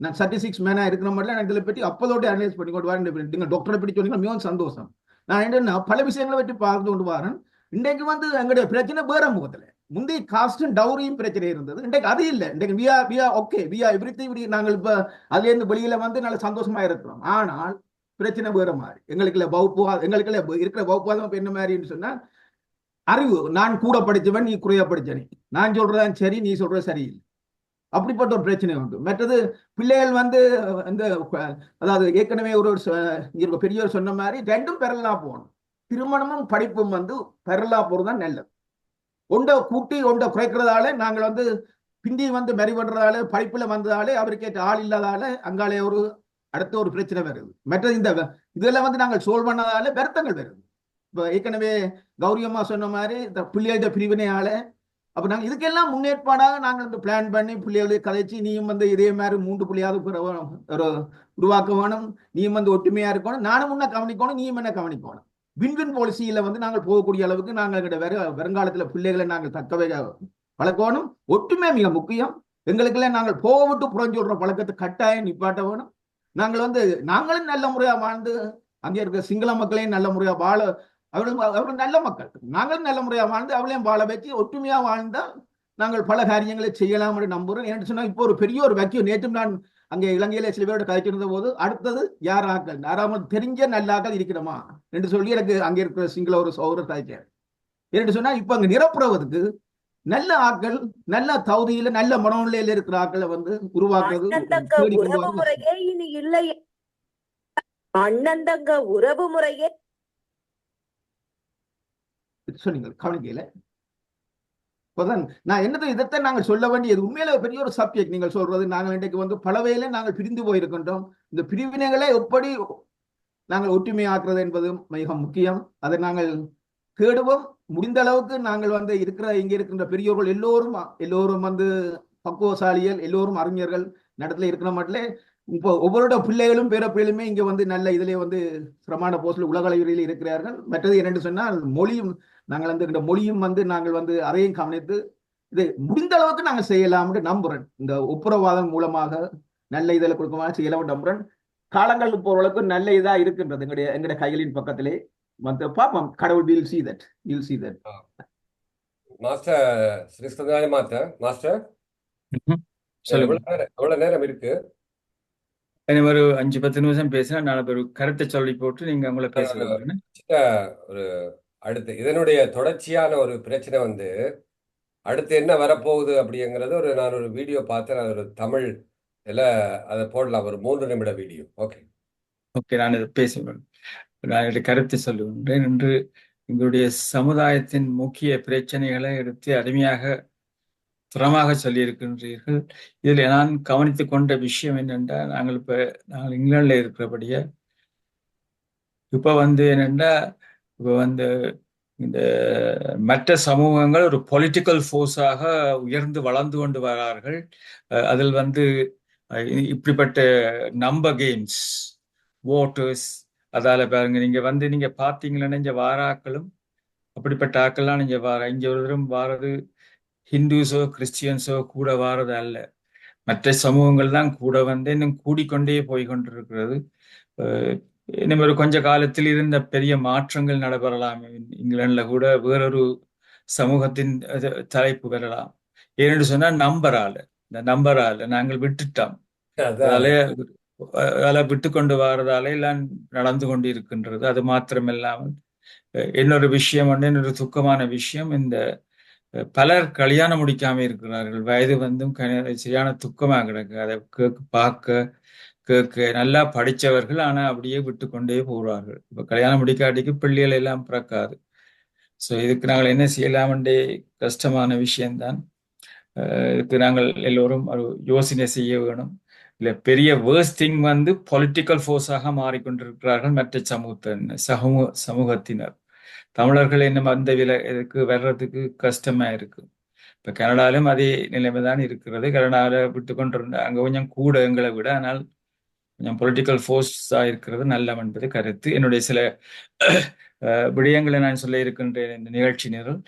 I: நான் 36 மேனா இருக்கிற மாதிரி நான் இதை பற்றி அப்போதோடு அனலைஸ் பண்ணி கொண்டு வரேன். நீங்கள் டாக்டரை பற்றி சொன்னீங்க, மிகவும் சந்தோஷம். நான் என்ன பல விஷயங்களை பற்றி பார்த்து கொண்டு வரேன். இன்றைக்கு வந்து எங்களுடைய பிரச்சனை வேற முகத்துல. முந்தைய காஸ்டும் டவுரியும் பிரச்சனை இருந்தது. இன்றைக்கு அது இல்லை. இன்றைக்கு நாங்கள் இப்ப அதுல இருந்து வெளியில வந்து நல்ல சந்தோஷமா இருக்கிறோம். ஆனால் பிரச்சனை வேற மாதிரி. எங்களுக்குள்ள இருக்கிற வகுப்புவாதம் என்ன மாதிரின்னு சொன்னா, அறிவு, நான் கூட படிச்சவன், நீ குறைய படிச்சனே, நான் சொல்றதான் சரி, நீ சொல்றது சரியில்லை. அப்படிப்பட்ட ஒரு பிரச்சனை உண்டு. மற்றது பிள்ளைகள் வந்து இந்த அதாவது ஏற்கனவே ஒரு பெரியவர் சொன்ன மாதிரி ரெண்டும் பெறலா போகணும். திருமணமும் படிப்பும் வந்து பெறலா போறதுதான் நல்லது. ஒன்றை கூட்டி ஒன்றை குறைக்கிறதால நாங்கள் வந்து பிந்தி வந்து மெறிபடுறதால படிப்புல வந்ததாலே அவருக்கு ஏற்ற ஆள் இல்லாதால அங்காலே அடுத்த ஒரு பிரச்சனை வருது. மற்றது இதெல்லாம் வந்து நாங்கள் சோல்வ் பண்ணதால வருத்தங்கள் வருது. இப்ப ஏற்கனவே கௌரியம்மா சொன்ன மாதிரி இந்த பிள்ளைகள பிரிவினையால அப்ப நாங்கள் இதுக்கெல்லாம் முன்னேற்பாடாக நாங்கள் இந்த பிளான் பண்ணி பிள்ளைகளை கதைச்சு நீயும் வந்து இதே மாதிரி 3 பிள்ளையாவது ஒரு உருவாக்க வேணும், நீயும் வந்து ஒற்றுமையா இருக்கணும், நானும் முன்ன கவனிக்கணும், நீயும் என்ன கவனிக்கணும். வின்வின் பாலிசியில வந்து நாங்கள் போகக்கூடிய அளவுக்கு நாங்கள் வருங்காலத்துல பிள்ளைகளை நாங்கள் தக்கவை பழக்கணும். ஒற்றுமை மிக முக்கியம். எங்களுக்கெல்லாம் நாங்கள் போக விட்டு புறஞ்சொல்ற பழக்கத்தை கட்டாயம் நிப்பாட்ட வேணும். நாங்கள் வந்து நாங்களும் நல்ல முறையா வாழ்ந்து அங்கே இருக்கிற சிங்கள மக்களையும் நல்ல முறையா வாழ அவர்கள் நல்ல மக்கள், நாங்களும் நல்ல முறையா வாழ்ந்து அவளையும் வாழ வச்சு ஒற்றுமையா வாழ்ந்தா நாங்கள் பல காரியங்களை செய்யலாம் என்று நம்புறோம். என்று சொன்னா இப்போ ஒரு பெரிய ஒரு வாக்கியம் நேற்று நான் அங்கே இலங்கையில சில பேரோட கதைச்சிருந்த போது அடுத்தது யார் ஆக்கள் யாராமல் தெரிஞ்ச நல்ல ஆக்கள் இருக்கிறோமா என்று சொல்லி எனக்கு அங்கே இருக்கிற சிங்கள ஒரு சௌரர் கதைச்சார். என்று சொன்னா இப்ப அங்க நிரப்புறதுக்கு நல்ல ஆக்கள் நல்ல தகுதியில நல்ல மனநிலையில இருக்கிற ஆக்களை வந்து உருவாக்குறது
J: உறவு முறையே இனி இல்லை. அண்ணந்தங்க உறவு முறையே
I: சொன்னீங்க கவனிக்கையில. நான் என்னது இதைத்தான் நாங்கள் சொல்ல வேண்டியது. உண்மையில பெரிய ஒரு சப்ஜெக்ட் நீங்கள் சொல்றது. நாங்கள் இன்றைக்கு வந்து பல வகையில நாங்கள் பிரிந்து போயிருக்கின்றோம். இந்த பிரிவினைகளை எப்படி நாங்கள் ஒற்றுமையாக்குறது என்பது மிக முக்கியம். அதை நாங்கள் தேடுவோம். முடிந்த அளவுக்கு நாங்கள் வந்து இங்க இருக்கின்ற பெரியோர்கள் எல்லோரும் வந்து பக்குவசாலிகள், எல்லோரும் அறிஞர்கள் நடத்துல இருக்கிற மட்டும் இப்போ ஒவ்வொருட பிள்ளைகளும் பேர பிள்ளைகளுமே இங்க வந்து நல்ல இதுல வந்து பிரமாண போஸ்ட்ல உலக அளவில் இருக்கிறார்கள். மற்றது என்னென்னு சொன்னால் மொழியும் நாங்கள் வந்து இந்த மொழியும் வந்து நாங்கள் வந்து அதையும் கவனித்து இது முடிந்த அளவுக்கு நாங்கள் செய்யலாம்னு நம்புறேன். இந்த ஒப்புரவாதம் மூலமாக நல்ல இதில் கொடுக்கமாக செய்யலாம் நம்புறேன். காலங்கள் போறவளுக்கு நல்ல இதா இருக்கின்றது எங்களுடைய கைகளின் பக்கத்திலே வந்து பாப்போம். கடவுள் will see that.
A: மாஸ்டர் ஸ்ரீஸ்கந்தாய மாஸ்டர் எவ்வளவு நேரம் இருக்கு?
C: ஒரு 5-10 நிமிஷம் பேசினா நான் ஒரு கருத்தை சொல்லி போட்டு நீங்க உங்களை பேசுறேன்.
A: ஒரு அடுத்து இதனுடைய தொடர்ச்சியான ஒரு பிரச்சனை வந்து அடுத்து என்ன வரப்போகுது அப்படிங்கிறது நான் ஒரு வீடியோ பார்த்தேன். அது ஒரு தமிழ் அதை போடலாம், ஒரு 3 நிமிட வீடியோ.
C: ஓகே, நான் இதை பேசுவேன். நான் என்னுடைய கருத்தை சொல்லுகின்றேன். இன்று எங்களுடைய சமுதாயத்தின் முக்கிய பிரச்சனைகளை எடுத்து அருமையாக திறமாக சொல்லியிருக்கின்றீர்கள். இதில் நான் கவனித்துக் கொண்ட விஷயம் என்னென்றால், நாங்கள் இங்கிலாந்துல இருக்கிறபடியே இப்ப வந்து என்னென்னா இந்த மற்ற சமூகங்கள் ஒரு பொலிட்டிக்கல் ஃபோர்ஸாக உயர்ந்து வளர்ந்து கொண்டு வரார்கள். அதில் வந்து இப்படிப்பட்ட நம்பர் கேம்ஸ், ஓட்டர்ஸ், அதால பாருங்க நீங்க பார்த்தீங்களன்னா இங்க வார ஆக்களும் அப்படிப்பட்ட ஆக்கள்லாம் இங்க ஒரு தரம் வாரது ஹிந்துஸோ கிறிஸ்டியன்ஸோ கூட வாரது அல்ல, மற்ற சமூகங்கள் தான் கூட வந்து இன்னும் கூடிக்கொண்டே போய் கொண்டிருக்கிறது. இன்னும் ஒரு கொஞ்ச காலத்தில் இருந்த பெரிய மாற்றங்கள் நடைபெறலாம். இங்கிலாந்துல கூட வேறொரு சமூகத்தின் தலைப்பு பெறலாம். ஏனென்று சொன்னா இந்த நம்பரால நாங்கள் விட்டுட்டோம். அதால விட்டு கொண்டு வாரதால எல்லாம் நடந்து கொண்டு இருக்கின்றது. அது மாத்திரமில்லாமல் இன்னொரு விஷயம் இன்னொரு துக்கமான விஷயம், இந்த பலர் கல்யாணம் முடிக்காம இருக்கிறார்கள். வயது வந்தும் சரியான துக்கமாக கிடக்கு. அதை கேட்க நல்லா படித்தவர்கள் ஆனா அப்படியே விட்டு கொண்டே போகிறார்கள். இப்ப கல்யாணம் முடிக்காட்டிக்கு பிள்ளைகள் எல்லாம் பிறக்காது. ஸோ இதுக்கு நாங்கள் என்ன செய்யலாம்ன்றே கஷ்டமான விஷயம்தான். இதுக்கு நாங்கள் எல்லோரும் ஒரு யோசனை செய்ய வேணும். இல்லை பெரிய வேர்ஸ்ட் திங் வந்து பொலிட்டிக்கல் ஃபோர்ஸாக மாறிக்கொண்டிருக்கிறார்கள் மற்ற சமூகத்தினர். தமிழர்கள் இன்னும் அந்த இதுக்கு வர்றதுக்கு கஷ்டமா இருக்கு. இப்ப கனடாலும் அதே நிலைமை தான் இருக்கிறது. கனடாவில் விட்டு கொண்டிருந்த அங்க கொஞ்சம் கூட எங்களை விட, ஆனால் கொஞ்சம் பொலிட்டிக்கல் ஃபோர்ஸா இருக்கிறது நல்லம் என்பது கருத்து. என்னுடைய சில விடயங்களை நான் சொல்ல இருக்கின்றேன் இந்த நிகழ்ச்சி நிரல்.